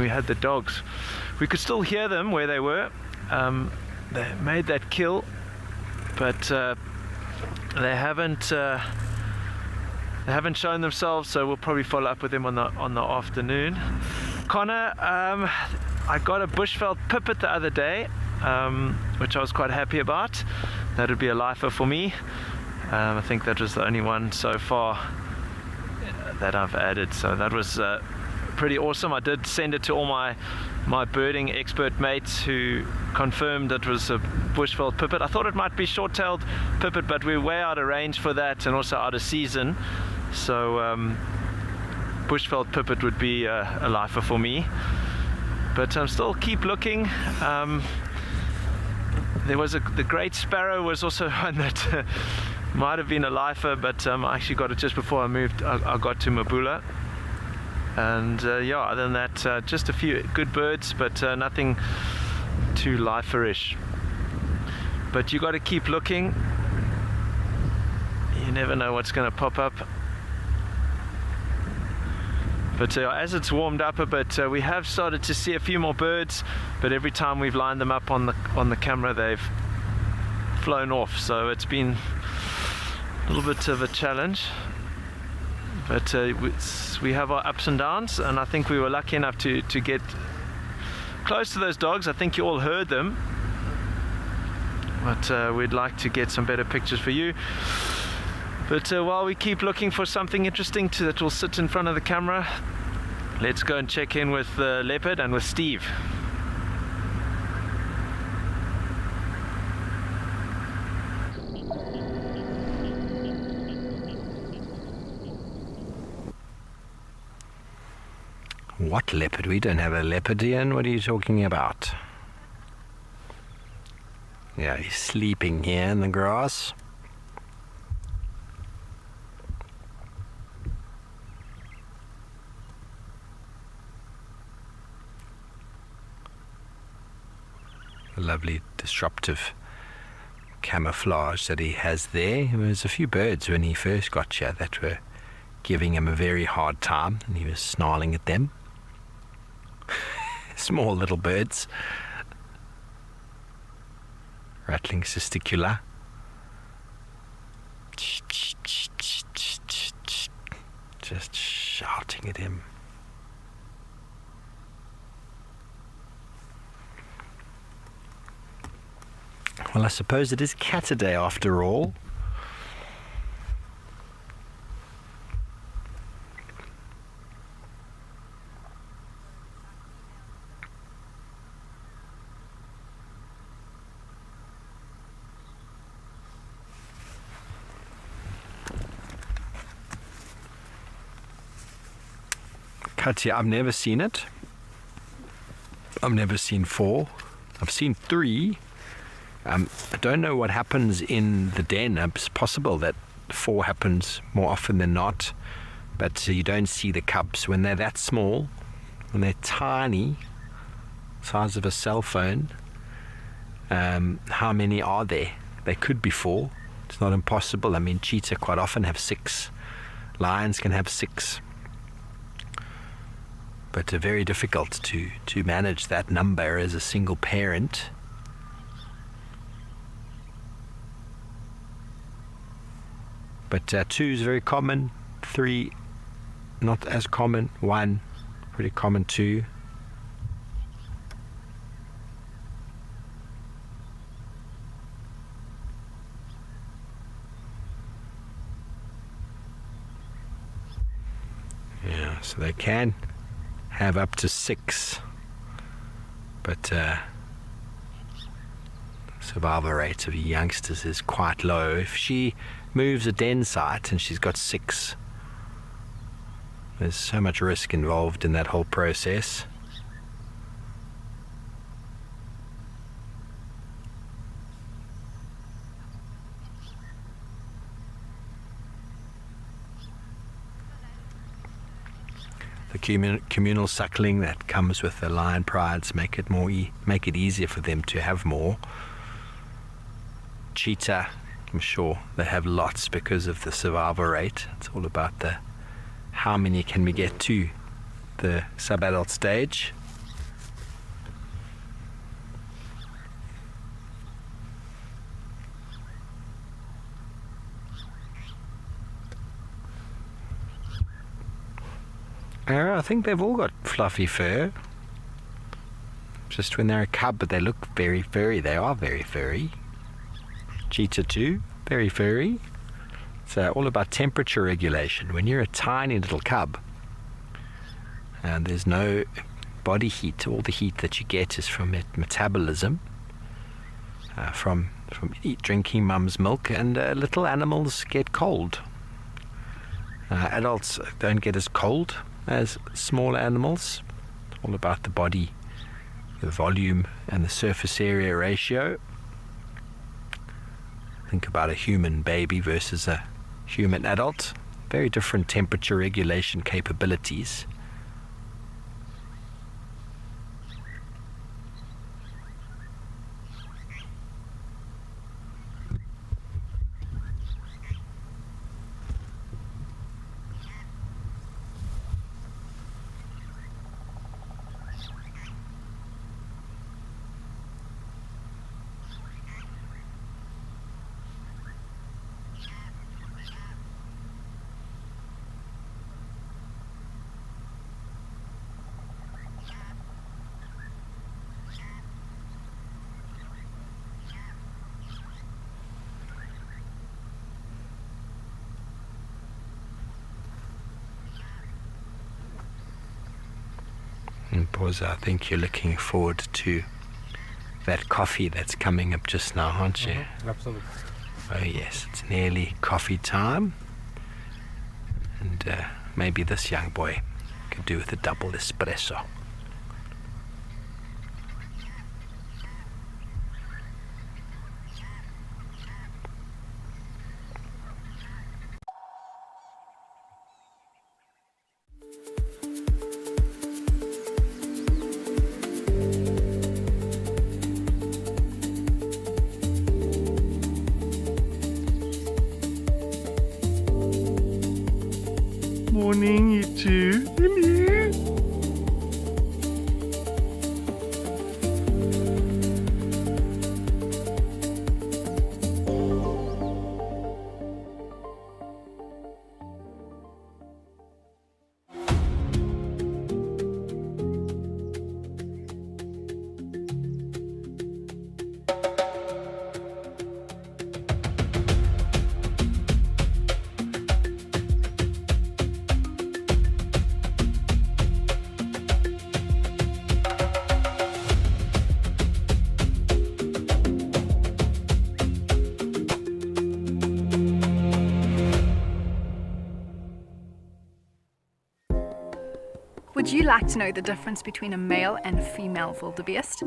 had the dogs. We could still hear them where they were. They made that kill, but they haven't shown themselves, so we'll probably follow up with them on the afternoon. Connor, I got a bushveld pipit the other day, which I was quite happy about. That would be a lifer for me. I think that was the only one so far that I've added, so that was pretty awesome. I did send it to all my my birding expert mates who confirmed it was a bushveld pipit. I thought it might be short-tailed pipit, but we're way out of range for that and also out of season. So bushveld pipit would be a lifer for me. But still keep looking. There was the great sparrow was also one that might have been a lifer, but I actually got it just before I moved. I got to Mabula. And yeah, other than that, just a few good birds, but nothing too liferish. But you got to keep looking. You never know what's going to pop up. But as it's warmed up a bit, we have started to see a few more birds. But every time we've lined them up on the camera, they've flown off. So it's been a little bit of a challenge. But we have our ups and downs, and I think we were lucky enough to get close to those dogs. I think you all heard them, but we'd like to get some better pictures for you. But while we keep looking for something interesting that will sit in front of the camera, let's go and check in with Leopard and with Steve. What leopard? We don't have a leopard, Ian. What are you talking about? Yeah, he's sleeping here in the grass. A lovely disruptive camouflage that he has there. There was a few birds when he first got here that were giving him a very hard time, and he was snarling at them. Small little birds. Rattling testicula. Just shouting at him. Well, I suppose it is Cat-a-day after all. Katia, I've never seen it. I've never seen 4. I've seen 3. I don't know what happens in the den. It's possible that 4 happens more often than not, but you don't see the cubs when they're that small, when they're tiny, size of a cell phone. How many are there? They could be 4. It's not impossible. I mean, cheetah quite often have 6. Lions can have 6. But very difficult to manage that number as a single parent. But 2 is very common, 3 not as common, 1 pretty common too. Yeah, so they can have up to 6, but survival rate of youngsters is quite low. If she moves a den site and she's got 6, there's so much risk involved in that whole process. The communal suckling that comes with the lion prides make it easier for them to have more. Cheetah, I'm sure they have lots because of the survival rate. It's all about how many can we get to the sub-adult stage. I think they've all got fluffy fur. Just when they're a cub, but they look very furry. They are very furry. Cheetah too, very furry. It's all about temperature regulation. When you're a tiny little cub and there's no body heat. All the heat that you get is from metabolism, from drinking mum's milk, and little animals get cold. Adults don't get as cold as small animals. It's all about the body, the volume and the surface area ratio. Think about a human baby versus a human adult. Very different temperature regulation capabilities. And Boz, I think you're looking forward to that coffee that's coming up just now, aren't you? Absolutely. Oh yes, it's nearly coffee time. And maybe this young boy could do with a double espresso. Morning, you two. Hello. Would you like to know the difference between a male and female wildebeest?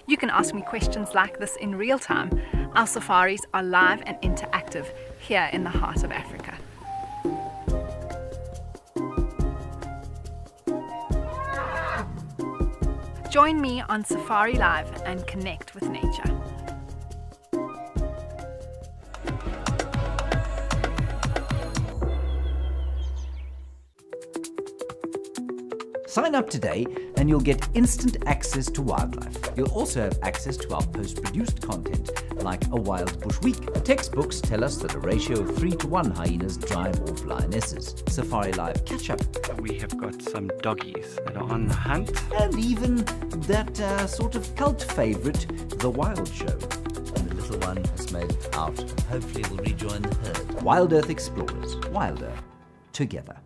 You can ask me questions like this in real time. Our safaris are live and interactive here in the heart of Africa. Join me on SafariLIVE and connect with nature. Sign up today and you'll get instant access to wildlife. You'll also have access to our post-produced content, like a Wild Bush Week. Textbooks tell us that a ratio of 3-to-1 hyenas drive off lionesses. SafariLIVE Catch-Up. We have got some doggies that are on the hunt. And even that sort of cult favourite, The Wild Show. And the little one has made it out. Hopefully will rejoin the herd. Wild Earth Explorers. Wilder. Together.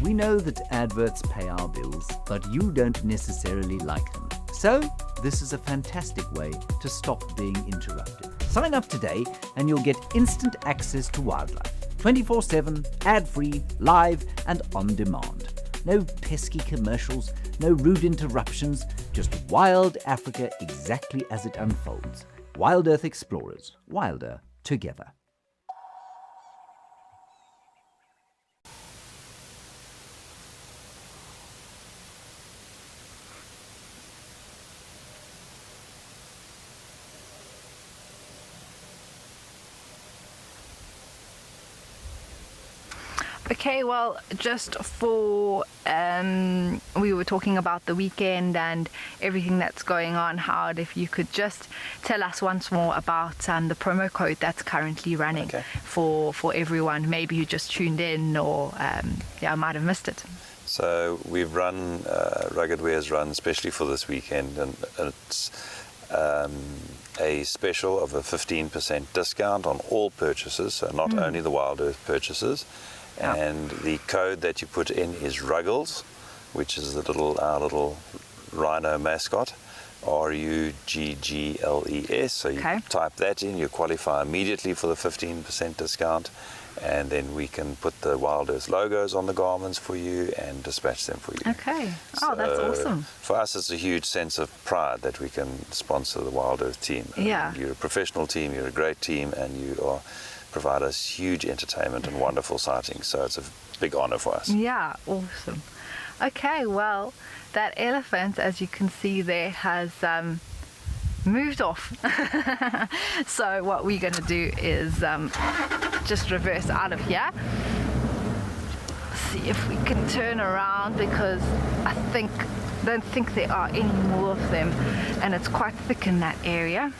We know that adverts pay our bills, but you don't necessarily like them. So, this is a fantastic way to stop being interrupted. Sign up today and you'll get instant access to wildlife. 24/7, ad-free, live and on demand. No pesky commercials, no rude interruptions, just wild Africa exactly as it unfolds. Wild Earth Explorers. Wilder. Together. Okay, well, just for we were talking about the weekend and everything that's going on, Howard, if you could just tell us once more about the promo code that's currently running for everyone, maybe who just tuned in or I might have missed it. So we've run, Rugged Wares run especially for this weekend, and it's a special of a 15% discount on all purchases, so not only the Wild Earth purchases. And the code that you put in is Ruggles, which is our little rhino mascot, RUGGLES. So you type that in, you qualify immediately for the 15% discount, and then we can put the Wild Earth logos on the garments for you and dispatch them for you. Okay. Oh, that's awesome. For us, it's a huge sense of pride that we can sponsor the Wild Earth team. Yeah. You're a professional team, you're a great team, and you provide us huge entertainment and wonderful sightings. So it's a big honor for us. Yeah, awesome. Okay, well, that elephant, as you can see there, has moved off. So what we're going to do is just reverse out of here. See if we can turn around, because I don't think there are any more of them, and it's quite thick in that area.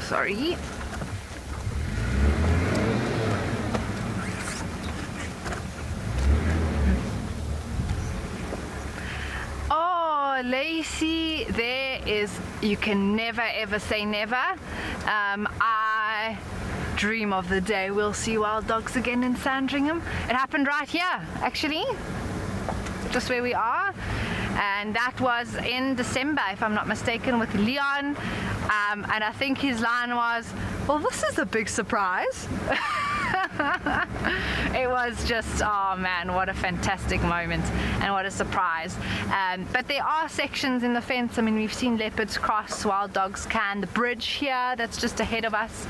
Sorry. Oh, Lacey, there is, you can never ever say never. I dream of the day we'll see wild dogs again in Sandringham. It happened right here, actually, just where we are. And that was in December, if I'm not mistaken, with Leon. And I think his line was, well, this is a big surprise. It was just, oh man, what a fantastic moment and what a surprise. But there are sections in the fence. I mean, we've seen leopards cross, wild dogs can. The bridge here that's just ahead of us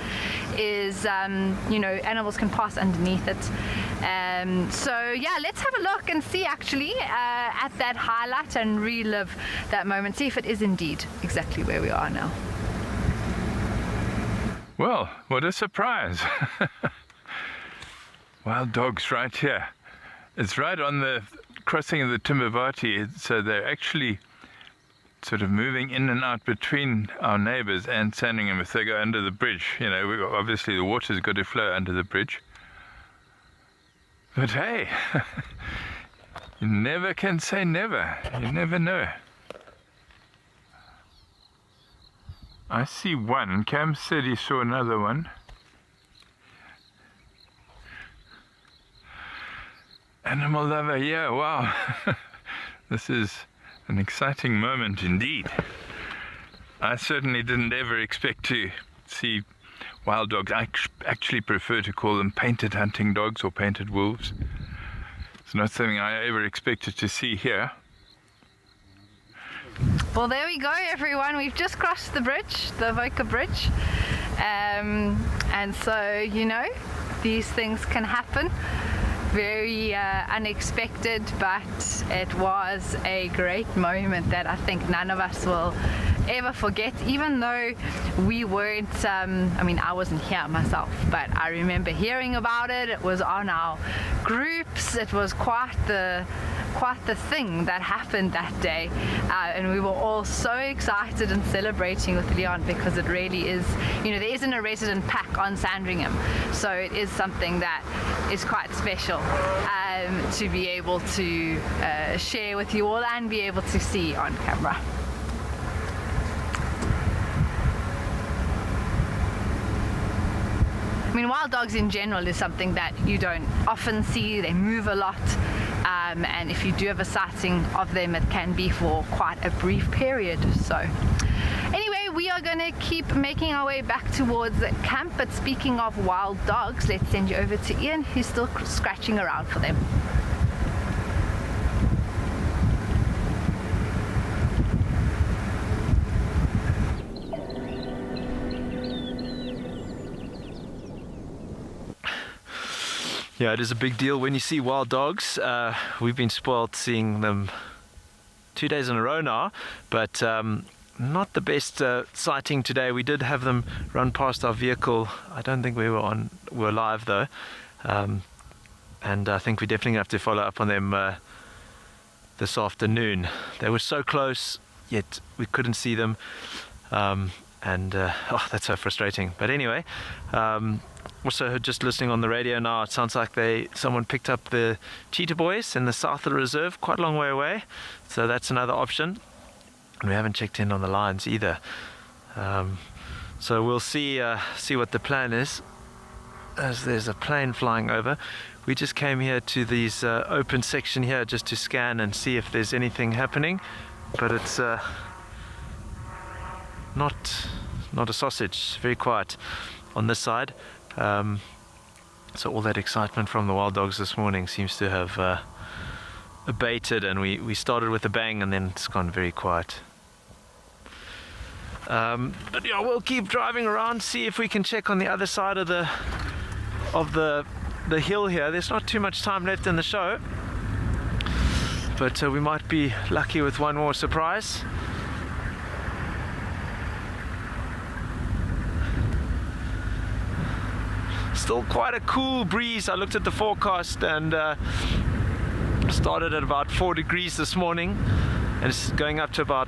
is, animals can pass underneath it. So yeah, let's have a look and see actually at that highlight and relive that moment, see if it is indeed exactly where we are now. Well, what a surprise. Wild dogs right here. It's right on the crossing of the Timbavati, so they're actually sort of moving in and out between our neighbors and Sandringham if they go under the bridge. Obviously the water's got to flow under the bridge. But hey, you never can say never. You never know. I see one. Cam said he saw another one. Animal lover, yeah, wow. This is an exciting moment indeed. I certainly didn't ever expect to see wild dogs. I actually prefer to call them painted hunting dogs or painted wolves. It's not something I ever expected to see here. Well, there we go, everyone. We've just crossed the bridge, the Avoca Bridge. And so, these things can happen. Very unexpected, but it was a great moment that I think none of us will ever forget, even though we weren't, I wasn't here myself, but I remember hearing about it. It was on our groups. It was quite the thing that happened that day, and we were all so excited and celebrating with Leon, because it really is, there isn't a resident pack on Sandringham, so it is something that is quite special to be able to share with you all and be able to see on camera. I mean, wild dogs in general is something that you don't often see. They move a lot, and if you do have a sighting of them, it can be for quite a brief period. So anyway, we are going to keep making our way back towards camp, but speaking of wild dogs, let's send you over to Ian, who's still scratching around for them. Yeah, it is a big deal when you see wild dogs. We've been spoiled seeing them 2 days in a row now, but not the best sighting today. We did have them run past our vehicle. I don't think we were live though, and I think we definitely have to follow up on them this afternoon. They were so close, yet we couldn't see them, and that's so frustrating. But anyway, also just listening on the radio now, it sounds like someone picked up the cheetah boys in the south of the reserve, quite a long way away, so that's another option. And we haven't checked in on the lions either. So we'll see what the plan is, as there's a plane flying over. We just came here to these open section here just to scan and see if there's anything happening, but it's not a sausage. Very quiet on this side. So all that excitement from the wild dogs this morning seems to have abated, and we started with a bang and then it's gone very quiet. But yeah, we'll keep driving around, see if we can check on the other side of the hill here. There's not too much time left in the show, but we might be lucky with one more surprise. Still quite a cool breeze. I looked at the forecast and started at about 4 degrees this morning, and it's going up to about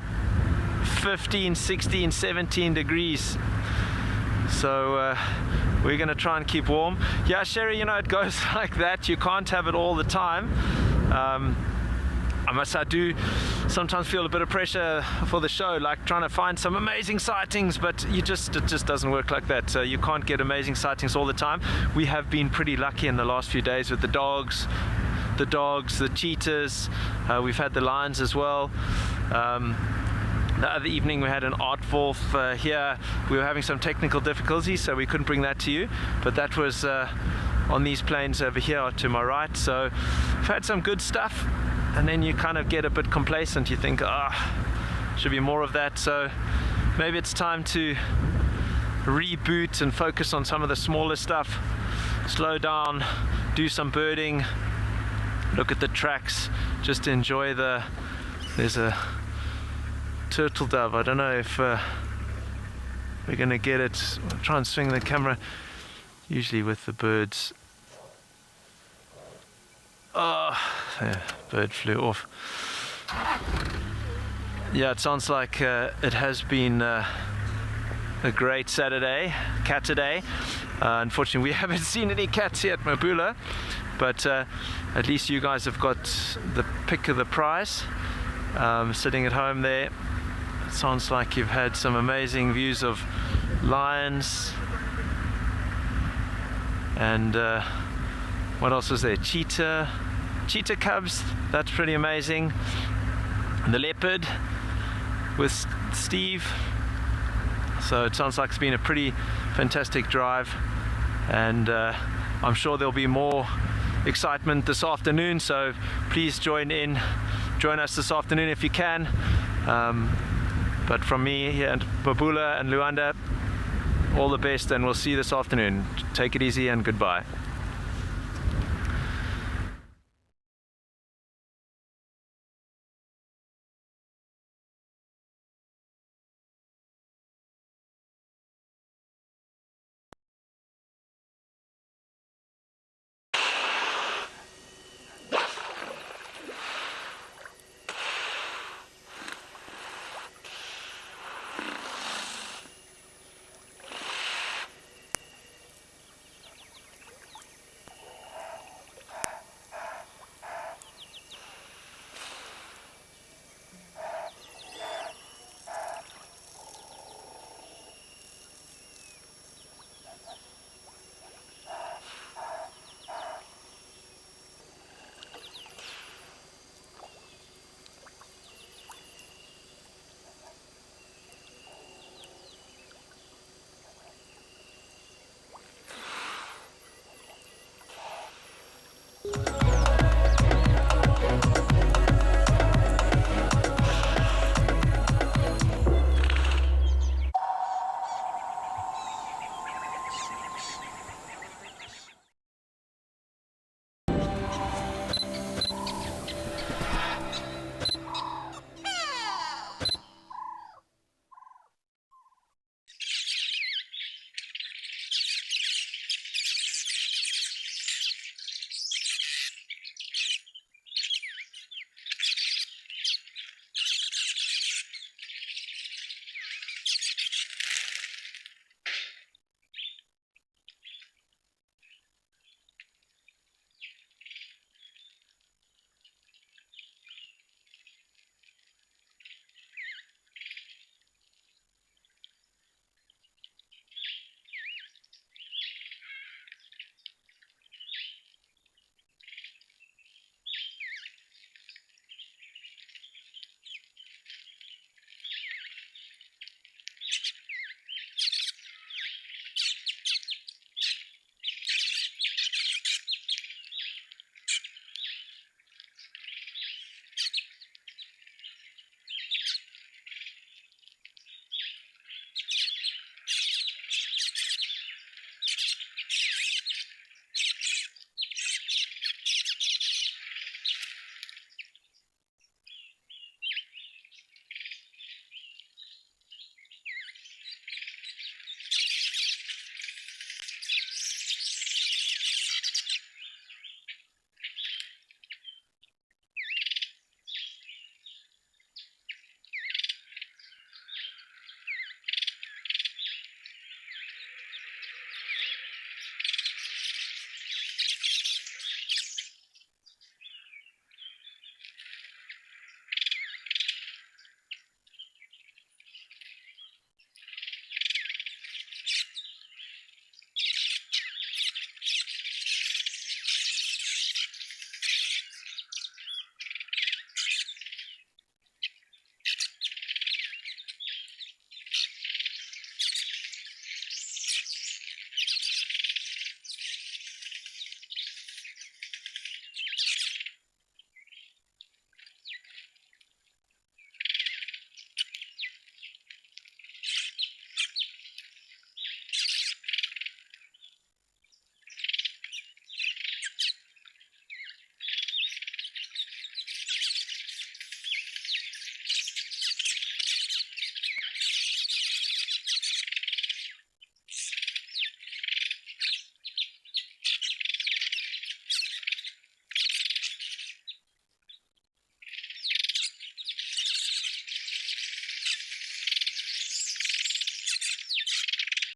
15, 16, 17 degrees. So we're going to try and keep warm. Yeah, Sherry, you know, it goes like that. You can't have it all the time. I do sometimes feel a bit of pressure for the show, like trying to find some amazing sightings, but it just doesn't work like that. So you can't get amazing sightings all the time. We have been pretty lucky in the last few days with the dogs, the cheetahs. We've had the lions as well. The other evening we had an art wolf here. We were having some technical difficulties, so we couldn't bring that to you, but that was on these plains over here to my right. So we've had some good stuff, and then you kind of get a bit complacent. You think, should be more of that. So maybe it's time to reboot and focus on some of the smaller stuff, slow down, do some birding, look at the tracks, just enjoy there's a turtle dove. I don't know if we're gonna get it. I'll try and swing the camera. Usually with the birds. The bird flew off. Yeah, it sounds like it has been a great Saturday, Catterday. Unfortunately, we haven't seen any cats here at Mabula, but at least you guys have got the pick of the prize. Sitting at home there. It sounds like you've had some amazing views of lions, and what else was there? Cheetah cubs. That's pretty amazing. And the leopard with Steve. So it sounds like it's been a pretty fantastic drive, and I'm sure there'll be more excitement this afternoon, so please join us this afternoon if you can. But from me here at Mabula and Luanda, all the best, and we'll see you this afternoon. Take it easy and goodbye.